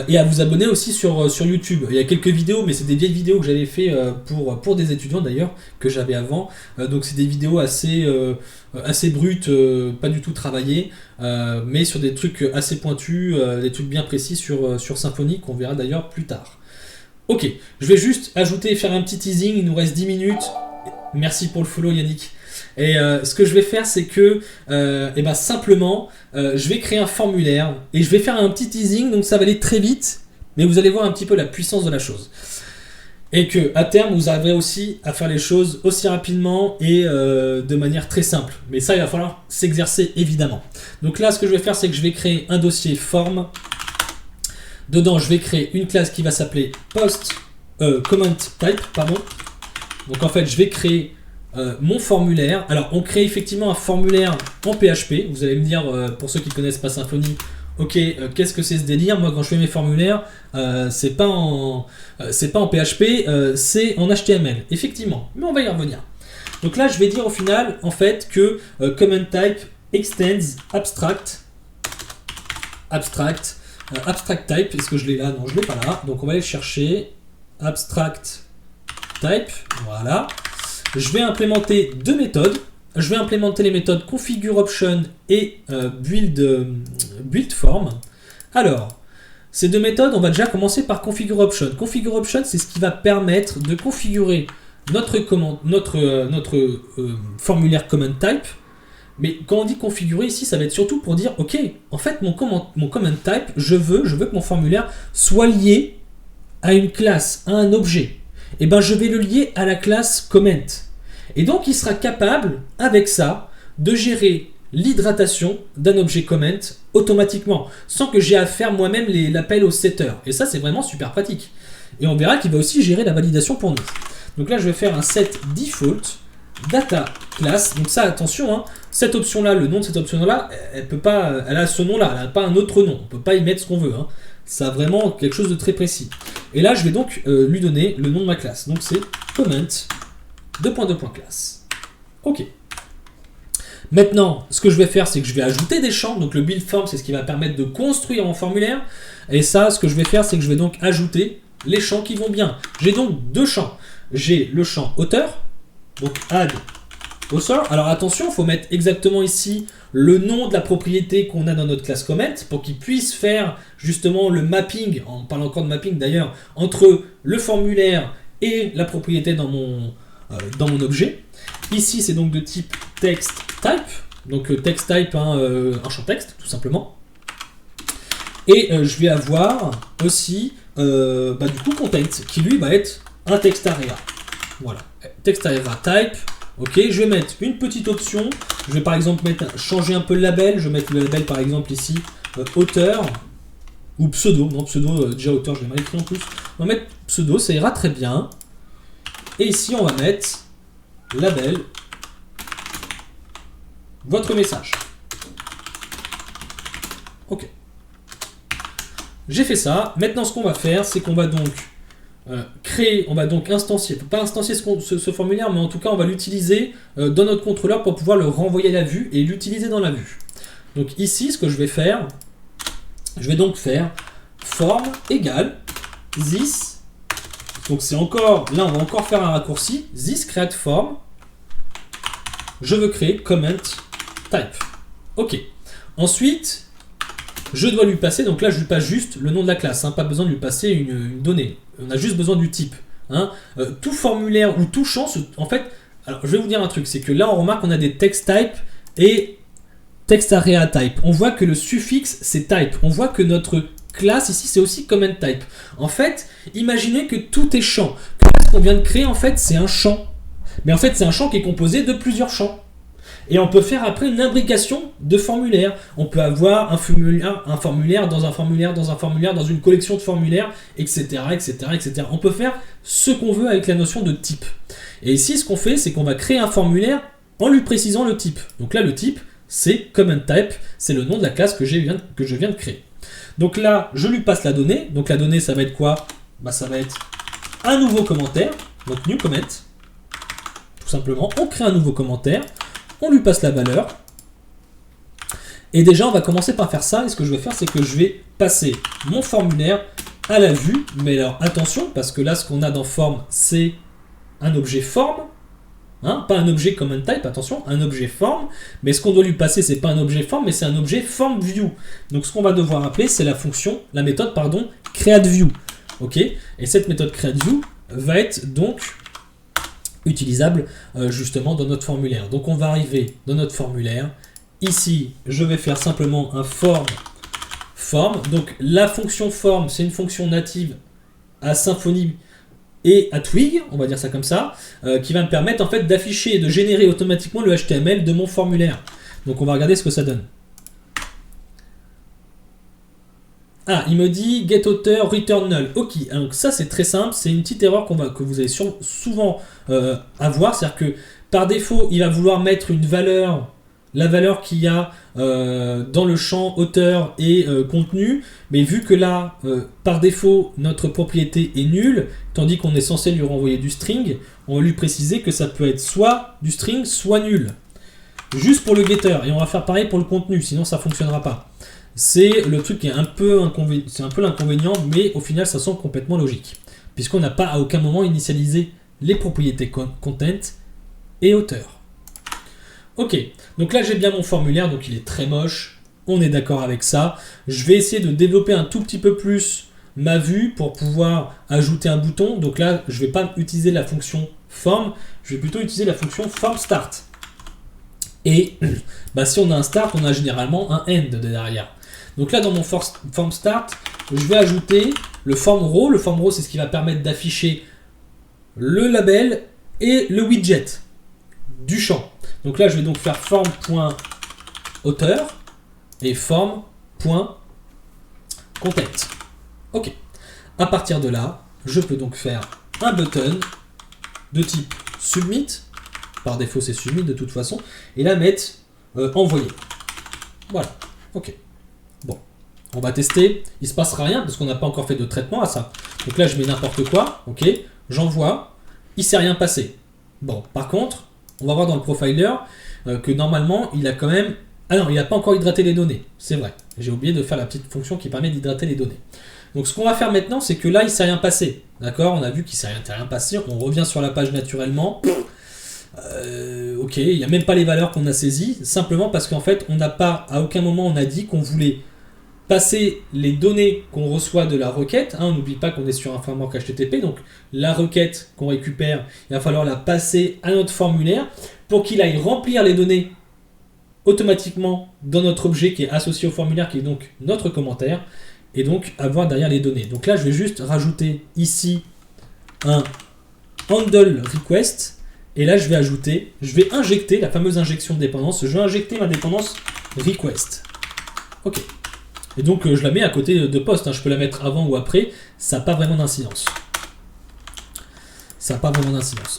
Et à vous abonner aussi sur YouTube. Il y a quelques vidéos, mais c'est des vieilles vidéos que j'avais fait pour des étudiants d'ailleurs, que j'avais avant. Donc c'est des vidéos assez brutes, pas du tout travaillées, mais sur des trucs assez pointus, des trucs bien précis sur Symfony, qu'on verra d'ailleurs plus tard. Ok, je vais juste faire un petit teasing, il nous reste 10 minutes. Merci pour le follow Yannick. Et ce que je vais faire, c'est que simplement, je vais créer un formulaire et je vais faire un petit teasing, donc ça va aller très vite, mais vous allez voir un petit peu la puissance de la chose. Et que à terme, vous arriverez aussi à faire les choses aussi rapidement et de manière très simple. Mais ça, il va falloir s'exercer évidemment. Donc là, ce que je vais faire, c'est que je vais créer un dossier form. Dedans, je vais créer une classe qui va s'appeler comment type, pardon. Donc en fait, je vais créer mon formulaire. Alors, on crée effectivement un formulaire en PHP. Vous allez me dire, pour ceux qui ne connaissent pas Symfony, ok, qu'est-ce que c'est ce délire? Moi, quand je fais mes formulaires, c'est pas en PHP, c'est en HTML. Effectivement, mais on va y revenir. Donc là, je vais dire au final, en fait, que comment type extends abstract type. Est-ce que je l'ai là? Non, je l'ai pas là. Donc, on va aller le chercher. Abstract type, voilà. Je vais implémenter deux méthodes. Je vais implémenter les méthodes configureOption et buildForm. Alors, ces deux méthodes, on va déjà commencer par configureOption. ConfigureOption, c'est ce qui va permettre de configurer notre formulaire comment type. Mais quand on dit configurer ici, ça va être surtout pour dire, ok, en fait, mon comment type, je veux que mon formulaire soit lié à une classe, à un objet. Et ben, je vais le lier à la classe comment. Et donc, il sera capable, avec ça, de gérer l'hydratation d'un objet comment automatiquement, sans que j'ai à faire moi-même l'appel au setter. Et ça, c'est vraiment super pratique. Et on verra qu'il va aussi gérer la validation pour nous. Donc là, je vais faire un set default data class. Donc ça, attention, hein, cette option-là, le nom de cette option-là, elle a ce nom-là, elle n'a pas un autre nom. On ne peut pas y mettre ce qu'on veut. Hein. Ça a vraiment quelque chose de très précis. Et là, je vais donc lui donner le nom de ma classe. Donc c'est comment classe. Ok. Maintenant, ce que je vais faire, c'est que je vais ajouter des champs. Donc le build form, c'est ce qui va permettre de construire mon formulaire. Et ça, ce que je vais faire, c'est que je vais donc ajouter les champs qui vont bien. J'ai donc deux champs. J'ai le champ auteur, donc add author. Alors attention, il faut mettre exactement ici le nom de la propriété qu'on a dans notre classe comment pour qu'il puisse faire justement le mapping, on parle encore de mapping d'ailleurs, entre le formulaire et la propriété dans mon objet. Ici, c'est donc de type text type, donc text type, un champ texte tout simplement. Et je vais avoir aussi du coup content, qui lui va être un text area. Voilà, text area type. Ok, je vais mettre une petite option. Je vais par exemple changer un peu le label. Je vais mettre le label par exemple ici auteur ou pseudo. Non, pseudo, déjà auteur, je l'ai mal écrit en plus. On va mettre pseudo, ça ira très bien. Et ici, on va mettre label votre message. Ok. J'ai fait ça. Maintenant, ce qu'on va faire, c'est qu'on va donc créer, on va donc instancier, pas instancier ce formulaire, mais en tout cas, on va l'utiliser dans notre contrôleur pour pouvoir le renvoyer à la vue et l'utiliser dans la vue. Donc ici, ce que je vais faire, je vais donc faire form égale this. Donc c'est encore, là on va encore faire un raccourci, this create form. Je veux créer comment type. Ok. Ensuite, je dois lui passer, donc là je lui passe juste le nom de la classe, hein, pas besoin de lui passer une donnée. On a juste besoin du type. Hein. Tout formulaire ou tout champ, en fait, alors je vais vous dire un truc, c'est que là on remarque qu'on a des text type et text area type. On voit que le suffixe c'est type. On voit que notre classe ici c'est aussi comment type. En fait, imaginez que tout est champ. Que ce qu'on vient de créer en fait c'est un champ. Mais en fait c'est un champ qui est composé de plusieurs champs. Et on peut faire après une imbrication de formulaires. On peut avoir un formulaire dans un formulaire, dans un formulaire, dans une collection de formulaires, etc., etc., etc. On peut faire ce qu'on veut avec la notion de type. Et ici, ce qu'on fait, c'est qu'on va créer un formulaire en lui précisant le type. Donc là, le type, c'est comment type, c'est le nom de la classe que je viens de créer. Donc là, je lui passe la donnée. Donc la donnée, ça va être quoi? Ça va être un nouveau commentaire. Donc new comment. Tout simplement, on crée un nouveau commentaire. On lui passe la valeur. Et déjà, on va commencer par faire ça. Et ce que je vais faire, c'est que je vais passer mon formulaire à la vue. Mais alors, attention, parce que là, ce qu'on a dans form, c'est un objet form. Hein, pas un objet common type, attention, un objet form. Mais ce qu'on doit lui passer, c'est pas un objet form, mais c'est un objet form view. Donc, ce qu'on va devoir appeler, c'est la méthode, create view. Ok. Et cette méthode create view va être donc utilisable justement dans notre formulaire. Donc on va arriver dans notre formulaire. Ici, je vais faire simplement un form. Donc la fonction form, c'est une fonction native à Symfony et à Twig, on va dire ça comme ça, qui va me permettre en fait d'afficher et de générer automatiquement le HTML de mon formulaire. Donc on va regarder ce que ça donne. Ah, il me dit get author return null. Ok, donc ça c'est très simple, c'est une petite erreur que vous allez souvent avoir, c'est-à-dire que par défaut il va vouloir mettre une valeur, la valeur qu'il y a dans le champ auteur et contenu, mais vu que là par défaut notre propriété est nulle, tandis qu'on est censé lui renvoyer du string, on va lui préciser que ça peut être soit du string, soit nul. Juste pour le getter, et on va faire pareil pour le contenu, sinon ça ne fonctionnera pas. C'est le truc qui est un peu l'inconvénient, mais au final ça semble complètement logique, puisqu'on n'a pas à aucun moment initialisé les propriétés content et auteur. Ok, donc là j'ai bien mon formulaire, donc il est très moche, on est d'accord avec ça. Je vais essayer de développer un tout petit peu plus ma vue pour pouvoir ajouter un bouton. Donc là je ne vais pas utiliser la fonction form, je vais plutôt utiliser la fonction form start. Et si on a un start, on a généralement un end derrière. Donc là, dans mon form start, je vais ajouter le form row. Le form row, c'est ce qui va permettre d'afficher le label et le widget du champ. Donc là, je vais donc faire form.auteur et form.content. Ok. À partir de là, je peux donc faire un button de type submit. Par défaut, c'est submit de toute façon. Et là, mettre envoyer. Voilà. Ok. Bon. On va tester. Il ne se passera rien parce qu'on n'a pas encore fait de traitement à ça. Donc là, je mets n'importe quoi. Ok. J'envoie. Il ne s'est rien passé. Bon. Par contre, on va voir dans le profiler que normalement, il a quand même... Ah non, il n'a pas encore hydraté les données. C'est vrai. J'ai oublié de faire la petite fonction qui permet d'hydrater les données. Donc ce qu'on va faire maintenant, c'est que là, il ne s'est rien passé. D'accord? On a vu qu'il ne s'est rien passé. On revient sur la page naturellement. Ok, il n'y a même pas les valeurs qu'on a saisies, simplement parce qu'en fait, on n'a pas, à aucun moment, on a dit qu'on voulait passer les données qu'on reçoit de la requête. On n'oublie pas qu'on est sur un framework HTTP, donc la requête qu'on récupère, il va falloir la passer à notre formulaire pour qu'il aille remplir les données automatiquement dans notre objet qui est associé au formulaire, qui est donc notre commentaire. et donc avoir derrière les données. Donc là, je vais juste rajouter ici un handle request, et là, je vais injecter la fameuse injection de dépendance. Je vais injecter ma dépendance request. Ok. Et donc, je la mets à côté de post. Je peux la mettre avant ou après. Ça n'a pas vraiment d'incidence.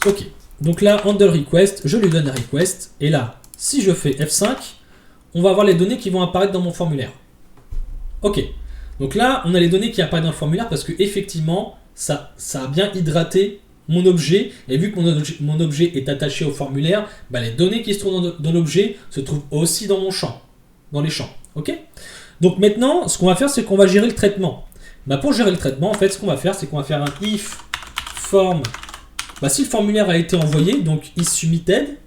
Ok. Donc là, handle request, je lui donne un request. Et là, si je fais F5, on va avoir les données qui vont apparaître dans mon formulaire. Ok. Donc là, on a les données qui apparaissent dans le formulaire parce que effectivement, ça a bien hydraté mon objet. Et vu que mon objet est attaché au formulaire, bah, les données qui se trouvent dans l'objet se trouvent aussi dans mon champ, dans les champs. Ok. Donc maintenant, ce qu'on va faire, c'est qu'on va gérer le traitement. Bah, pour gérer le traitement, en fait, ce qu'on va faire, c'est qu'on va faire un if form. Bah, si le formulaire a été envoyé, donc is submitted,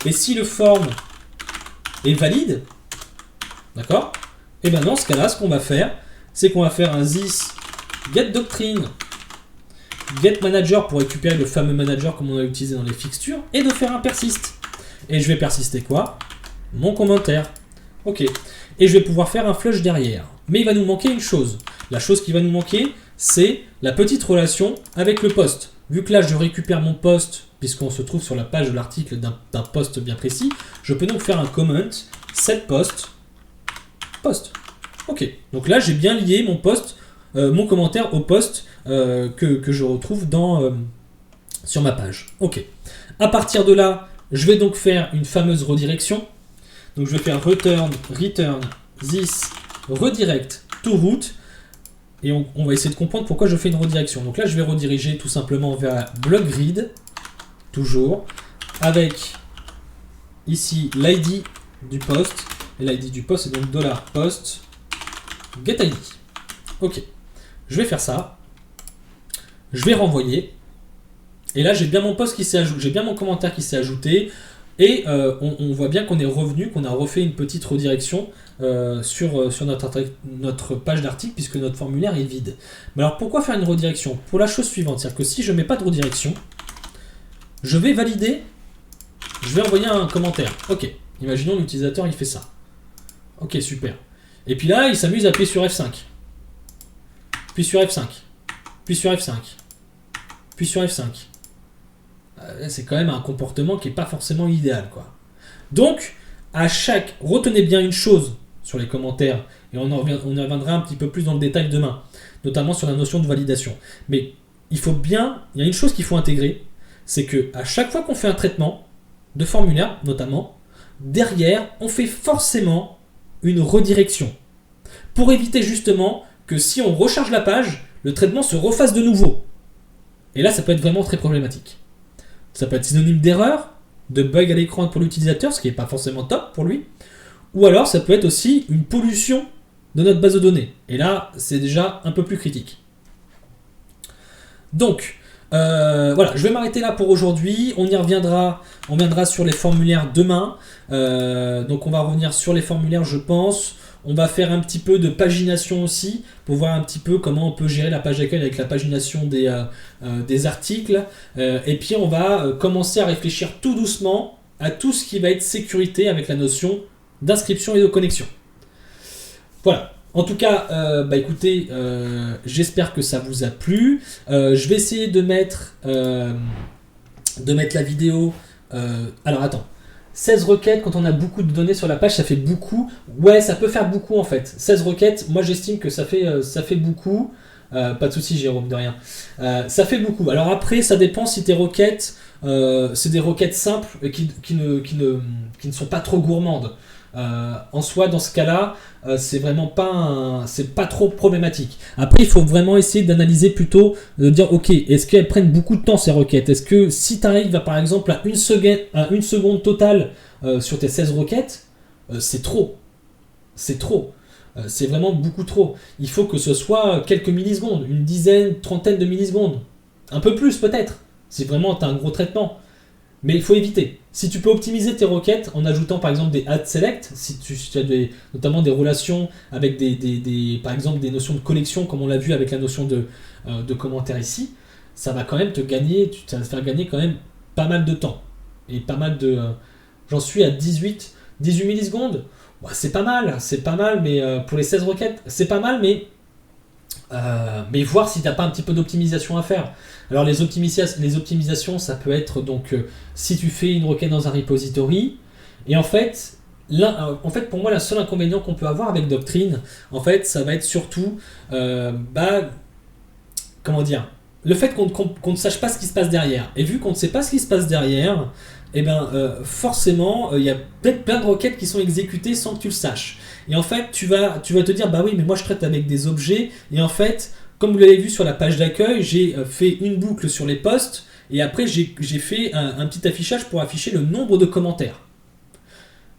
et si le form est valide, d'accord, et bien dans ce cas-là, ce qu'on va faire, c'est qu'on va faire un this get doctrine, get manager pour récupérer le fameux manager comme on a utilisé dans les fixtures, et de faire un persist. Et je vais persister quoi? Mon commentaire. Ok. Et je vais pouvoir faire un flush derrière. Mais il va nous manquer une chose. La chose qui va nous manquer, c'est la petite relation avec le post. Vu que là, je récupère mon post, puisqu'on se trouve sur la page de l'article d'un post bien précis, je peux donc faire un comment set post. Ok. Donc là, j'ai bien lié mon post, mon commentaire au post que je retrouve sur ma page. Ok. À partir de là, je vais donc faire une fameuse redirection. Donc je vais faire return this redirect to root. Et on va essayer de comprendre pourquoi je fais une redirection. Donc là, je vais rediriger tout simplement vers block grid, toujours, avec ici l'ID du post. Et l'ID du post, c'est donc $post getID. Ok. Je vais faire ça. Je vais renvoyer. Et là, j'ai bien mon post qui s'est ajouté, j'ai bien mon commentaire qui s'est ajouté. Et on voit bien qu'on est revenu, qu'on a refait une petite redirection sur notre page d'article puisque notre formulaire est vide. Mais alors pourquoi faire une redirection? Pour la chose suivante, c'est-à-dire que si je ne mets pas de redirection, je vais valider, je vais envoyer un commentaire. Ok, imaginons l'utilisateur il fait ça. Ok, super. Et puis là, il s'amuse à appuyer sur F5. Puis sur F5. Puis sur F5. Puis sur F5. C'est quand même un comportement qui n'est pas forcément idéal, quoi. Donc, retenez bien une chose sur les commentaires, et on y reviendra un petit peu plus dans le détail demain, notamment sur la notion de validation. Mais il y a une chose qu'il faut intégrer, c'est que à chaque fois qu'on fait un traitement de formulaire, notamment, derrière, on fait forcément une redirection, pour éviter justement que si on recharge la page, le traitement se refasse de nouveau. Et là, ça peut être vraiment très problématique. Ça peut être synonyme d'erreur, de bug à l'écran pour l'utilisateur, ce qui n'est pas forcément top pour lui. Ou alors, ça peut être aussi une pollution de notre base de données. Et là, c'est déjà un peu plus critique. Donc, voilà, je vais m'arrêter là pour aujourd'hui. On viendra sur les formulaires demain. Donc, on va revenir sur les formulaires, je pense. On va faire un petit peu de pagination aussi, pour voir un petit peu comment on peut gérer la page d'accueil avec la pagination des articles. Et puis on va commencer à réfléchir tout doucement à tout ce qui va être sécurité avec la notion d'inscription et de connexion. Voilà. En tout cas, écoutez, j'espère que ça vous a plu. Je vais essayer de mettre la vidéo... alors attends. 16 requêtes, quand on a beaucoup de données sur la page, ça fait beaucoup. Ouais, ça peut faire beaucoup en fait. 16 requêtes, moi j'estime que ça fait beaucoup. Pas de souci, Jérôme, de rien. Ça fait beaucoup. Alors après, ça dépend si tes requêtes, c'est des requêtes simples qui ne sont pas trop gourmandes. En soi, dans ce cas-là, c'est vraiment c'est pas trop problématique. Après, il faut vraiment essayer d'analyser plutôt, de dire, ok, est-ce qu'elles prennent beaucoup de temps ces requêtes? Est-ce que si tu arrives par exemple à une seconde totale sur tes 16 requêtes, c'est trop. C'est trop. C'est vraiment beaucoup trop. Il faut que ce soit quelques millisecondes, une dizaine, trentaine de millisecondes. Un peu plus peut-être, si vraiment tu as un gros traitement. Mais il faut éviter. Si tu peux optimiser tes requêtes en ajoutant par exemple des add select, si tu as notamment des relations avec par exemple des notions de collection comme on l'a vu avec la notion de commentaire ici, ça va quand même ça va te faire gagner quand même pas mal de temps. Et pas mal de... j'en suis à 18 millisecondes. Ouais, c'est pas mal, mais pour les 16 requêtes, c'est pas mal, mais Mais voir si tu n'as pas un petit peu d'optimisation à faire. Alors les optimisations, ça peut être donc si tu fais une requête dans un repository, et en fait pour moi la seule inconvénient qu'on peut avoir avec Doctrine, en fait ça va être surtout, comment dire, le fait qu'on ne sache pas ce qui se passe derrière. Et vu qu'on ne sait pas ce qui se passe derrière, eh ben, forcément, il y a peut-être plein de requêtes qui sont exécutées sans que tu le saches. Et en fait, tu vas te dire, bah oui, mais moi je traite avec des objets, et en fait, comme vous l'avez vu sur la page d'accueil, j'ai fait une boucle sur les posts, et après j'ai fait un petit affichage pour afficher le nombre de commentaires.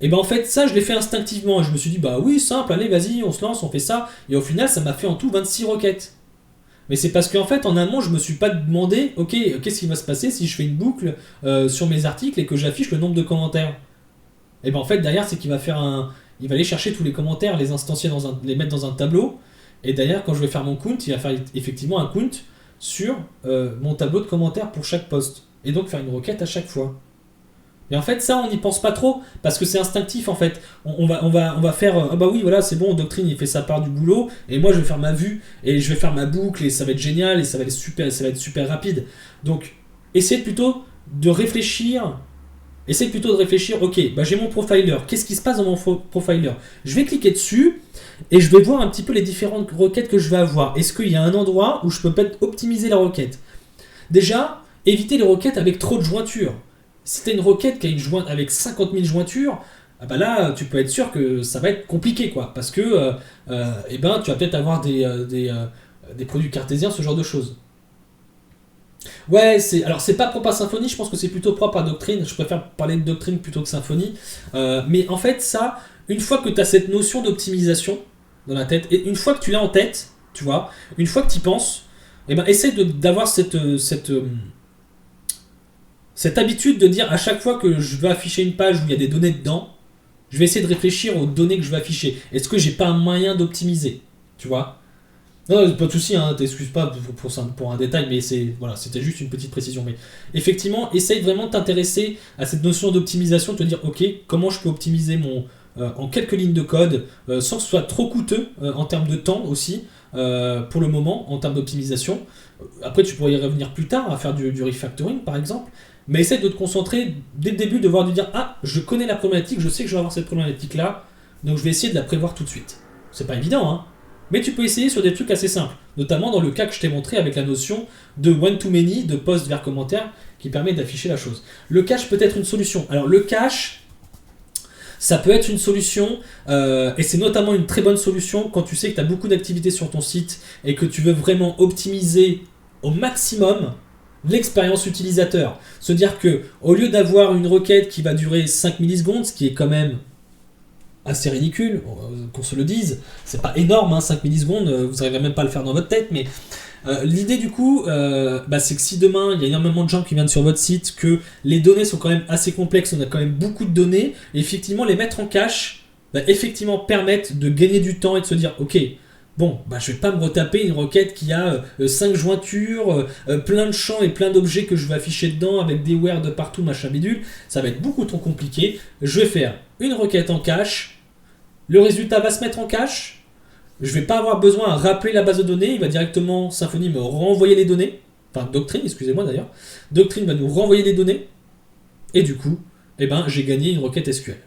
Et ben en fait, ça je l'ai fait instinctivement, je me suis dit, bah oui, simple, allez, vas-y, on se lance, on fait ça, et au final, ça m'a fait en tout 26 requêtes. Mais c'est parce qu'en fait, en amont, je me suis pas demandé, ok, qu'est-ce qui va se passer si je fais une boucle sur mes articles et que j'affiche le nombre de commentaires. Et ben en fait, derrière, c'est qu'il va faire il va aller chercher tous les commentaires, les instancier les mettre dans un tableau. Et derrière, quand je vais faire mon count, il va faire effectivement un count sur mon tableau de commentaires pour chaque post. Et donc faire une requête à chaque fois. Et en fait, ça, on n'y pense pas trop, parce que c'est instinctif, en fait. On va faire, ah bah oui, voilà, c'est bon, Doctrine, il fait sa part du boulot, et moi, je vais faire ma vue, et je vais faire ma boucle, et ça va être génial, et ça va être super rapide. Donc, essayez plutôt de réfléchir, ok, bah j'ai mon profiler, qu'est-ce qui se passe dans mon profiler? Je vais cliquer dessus, et je vais voir un petit peu les différentes requêtes que je vais avoir. Est-ce qu'il y a un endroit où je peux peut-être optimiser la requête? Déjà, évitez les requêtes avec trop de jointures. Si tu as une requête qui a avec 50 000 jointures, ah bah là, tu peux être sûr que ça va être compliqué, quoi. Parce que tu vas peut-être avoir des produits cartésiens, ce genre de choses. Ouais, alors c'est pas propre à Symfony, je pense que c'est plutôt propre à Doctrine. Je préfère parler de Doctrine plutôt que Symfony. Mais en fait, ça, une fois que tu as cette notion d'optimisation dans la tête, et une fois que tu l'as en tête, tu vois, une fois que tu y penses, eh ben, essaie d'avoir cette habitude de dire à chaque fois que je veux afficher une page où il y a des données dedans, je vais essayer de réfléchir aux données que je veux afficher. Est-ce que j'ai pas un moyen d'optimiser? Tu vois? Non, pas de souci, hein, t'excuses pas pour un détail, mais c'était juste une petite précision. Mais effectivement, essaye vraiment de t'intéresser à cette notion d'optimisation, de te dire, ok, comment je peux optimiser en quelques lignes de code, sans que ce soit trop coûteux en termes de temps aussi, pour le moment, en termes d'optimisation. Après, tu pourrais y revenir plus tard à faire du refactoring, par exemple. Mais essaye de te concentrer dès le début, de dire, ah, je connais la problématique, je sais que je vais avoir cette problématique-là, donc je vais essayer de la prévoir tout de suite. C'est pas évident, hein. Mais tu peux essayer sur des trucs assez simples, notamment dans le cas que je t'ai montré avec la notion de one-to-many, de post vers commentaire, qui permet d'afficher la chose. Le cache peut être une solution. Alors le cache, ça peut être une solution, et c'est notamment une très bonne solution quand tu sais que tu as beaucoup d'activités sur ton site et que tu veux vraiment optimiser au maximum l'expérience utilisateur. Se dire que au lieu d'avoir une requête qui va durer 5 millisecondes, ce qui est quand même assez ridicule, qu'on se le dise, c'est pas énorme, hein, 5 millisecondes, vous n'arriverez même pas à le faire dans votre tête, mais l'idée du coup, c'est que si demain il y a énormément de gens qui viennent sur votre site, que les données sont quand même assez complexes, on a quand même beaucoup de données, et effectivement les mettre en cache, effectivement permettent de gagner du temps et de se dire, ok, bon, je vais pas me retaper une requête qui a 5 jointures, plein de champs et plein d'objets que je vais afficher dedans avec des where de partout, machin bidule. Ça va être beaucoup trop compliqué. Je vais faire une requête en cache. Le résultat va se mettre en cache. Je vais pas avoir besoin à rappeler la base de données. Il va directement, Symfony, me renvoyer les données. Enfin, Doctrine, excusez-moi d'ailleurs. Doctrine va nous renvoyer les données. Et du coup, j'ai gagné une requête SQL.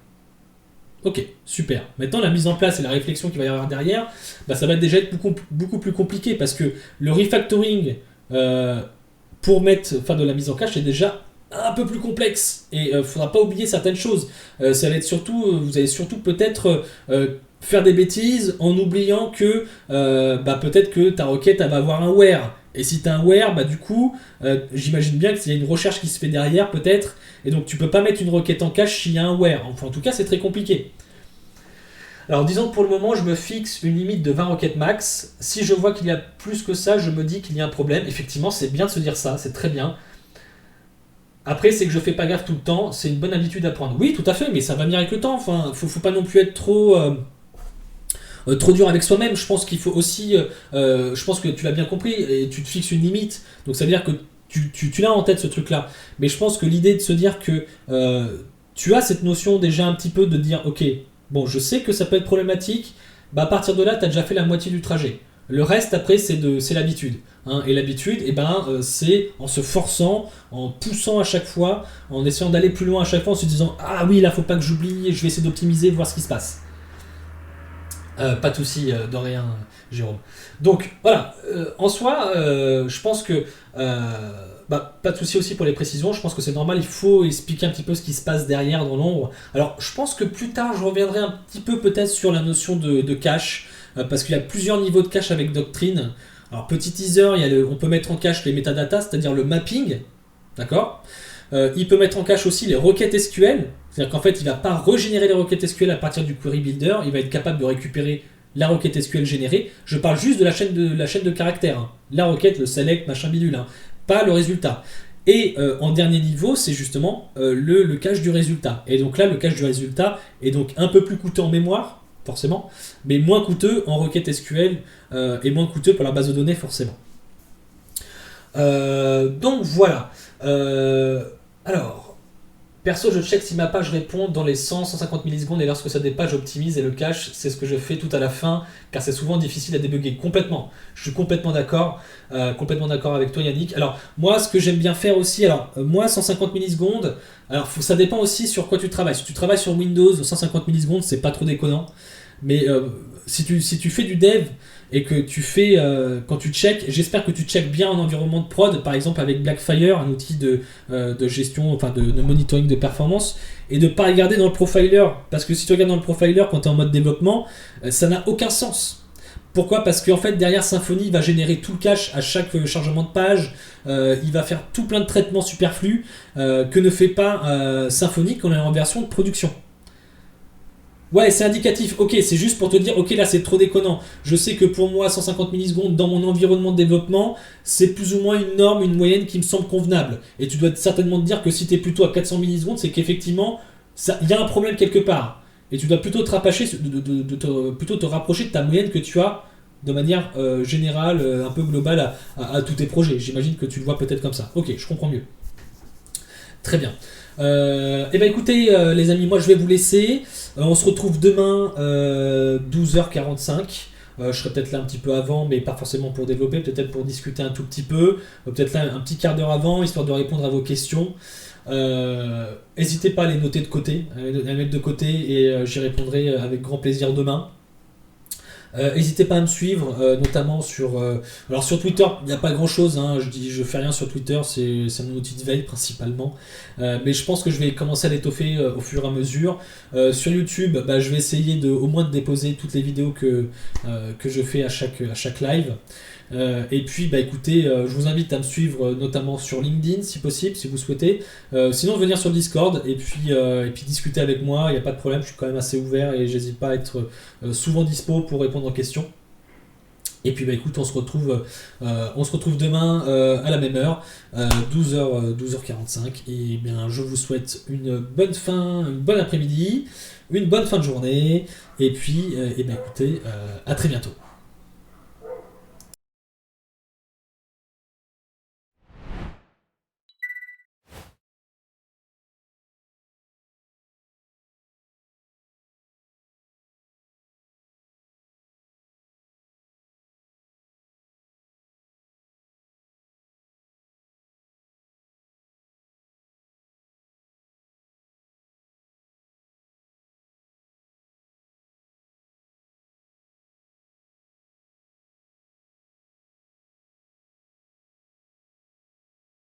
Ok, super. Maintenant, la mise en place et la réflexion qu'il va y avoir derrière, ça va déjà être beaucoup plus compliqué parce que le refactoring pour faire de la mise en cache est déjà un peu plus complexe et il ne faudra pas oublier certaines choses. Ça va être vous allez surtout peut-être faire des bêtises en oubliant que peut-être que ta requête elle va avoir un where. Et si tu as un where, du coup, j'imagine bien qu'il y a une recherche qui se fait derrière peut-être. Et donc tu peux pas mettre une requête en cache s'il y a un where. Enfin, en tout cas, c'est très compliqué. Alors disons que pour le moment, je me fixe une limite de 20 requêtes max. Si je vois qu'il y a plus que ça, je me dis qu'il y a un problème. Effectivement, c'est bien de se dire ça, c'est très bien. Après, c'est que je fais pas gaffe tout le temps. C'est une bonne habitude à prendre. Oui, tout à fait, mais ça va venir avec le temps. Enfin, faut pas non plus être trop dur avec soi-même. Je pense qu'il faut aussi... je pense que tu l'as bien compris et tu te fixes une limite. Donc ça veut dire que tu l'as en tête ce truc-là. Mais je pense que l'idée de se dire que tu as cette notion déjà un petit peu de dire ok, bon, je sais que ça peut être problématique, à partir de là, tu as déjà fait la moitié du trajet. Le reste, après, c'est l'habitude. Hein. Et l'habitude, c'est en se forçant, en poussant à chaque fois, en essayant d'aller plus loin à chaque fois, en se disant ah oui, là, faut pas que j'oublie, je vais essayer d'optimiser, voir ce qui se passe. Pas de souci, de rien, Jérôme. Donc voilà, en soi, je pense que pas de souci aussi pour les précisions. Je pense que c'est normal. Il faut expliquer un petit peu ce qui se passe derrière dans l'ombre. Alors, je pense que plus tard, je reviendrai un petit peu peut-être sur la notion de cache, parce qu'il y a plusieurs niveaux de cache avec Doctrine. Alors, petit teaser, on peut mettre en cache les metadatas, c'est-à-dire le mapping, d'accord. Il peut mettre en cache aussi les requêtes SQL, c'est-à-dire qu'en fait, il ne va pas régénérer les requêtes SQL à partir du query builder, il va être capable de récupérer la requête SQL générée. Je parle juste de la chaîne de caractères, hein. La requête, le select, machin bidule, hein. Pas le résultat. Et en dernier niveau, c'est justement le cache du résultat. Et donc là, le cache du résultat est donc un peu plus coûteux en mémoire, forcément, mais moins coûteux en requête SQL et moins coûteux pour la base de données, forcément. Donc voilà. Alors, perso, je check si ma page répond dans les 100-150 millisecondes et lorsque ça dépasse, j'optimise et le cache. C'est ce que je fais tout à la fin car c'est souvent difficile à débugger. Complètement. Je suis complètement d'accord avec toi, Yannick. Alors, moi, ce que j'aime bien faire aussi, moi, 150 millisecondes, ça dépend aussi sur quoi tu travailles. Si tu travailles sur Windows, 150 millisecondes, c'est pas trop déconnant. Mais si tu fais du dev et que tu fais, quand tu check, j'espère que tu check bien en environnement de prod, par exemple avec Blackfire, un outil de gestion, enfin de monitoring de performance, et de ne pas regarder dans le profiler, parce que si tu regardes dans le profiler quand tu es en mode développement, ça n'a aucun sens. Pourquoi ? Parce qu'en fait derrière Symfony il va générer tout le cache à chaque chargement de page, il va faire tout plein de traitements superflus que ne fait pas Symfony quand on est en version de production. Ouais, c'est indicatif, ok, c'est juste pour te dire, ok, là c'est trop déconnant. Je sais que pour moi, 150 millisecondes dans mon environnement de développement, c'est plus ou moins une norme, une moyenne qui me semble convenable. Et tu dois certainement te dire que si tu es plutôt à 400 millisecondes, c'est qu'effectivement, il y a un problème quelque part. Et tu dois plutôt te rapprocher de ta moyenne que tu as de manière générale, un peu globale à tous tes projets. J'imagine que tu le vois peut-être comme ça. Ok, je comprends mieux. Très bien. Écoutez les amis, moi je vais vous laisser. On se retrouve demain 12h45. Je serai peut-être là un petit peu avant, mais pas forcément pour développer, peut-être pour discuter un tout petit peu, peut-être là un petit quart d'heure avant, histoire de répondre à vos questions. N'hésitez pas à les noter de côté, à les mettre de côté, et j'y répondrai avec grand plaisir demain. N'hésitez pas à me suivre, notamment sur Twitter. Il n'y a pas grand chose, hein, je fais rien sur Twitter, c'est mon outil de veille principalement, mais je pense que je vais commencer à l'étoffer au fur et à mesure. Sur YouTube, je vais essayer au moins de déposer toutes les vidéos que je fais à chaque live. Et puis écoutez, je vous invite à me suivre notamment sur LinkedIn si possible, si vous souhaitez. Sinon venir sur Discord et puis discuter avec moi, il n'y a pas de problème, je suis quand même assez ouvert et j'hésite pas à être souvent dispo pour répondre aux questions. Et puis écoute, on se retrouve demain à la même heure, 12h45. Et bien je vous souhaite une bonne après-midi, une bonne fin de journée. Et puis écoutez, à très bientôt.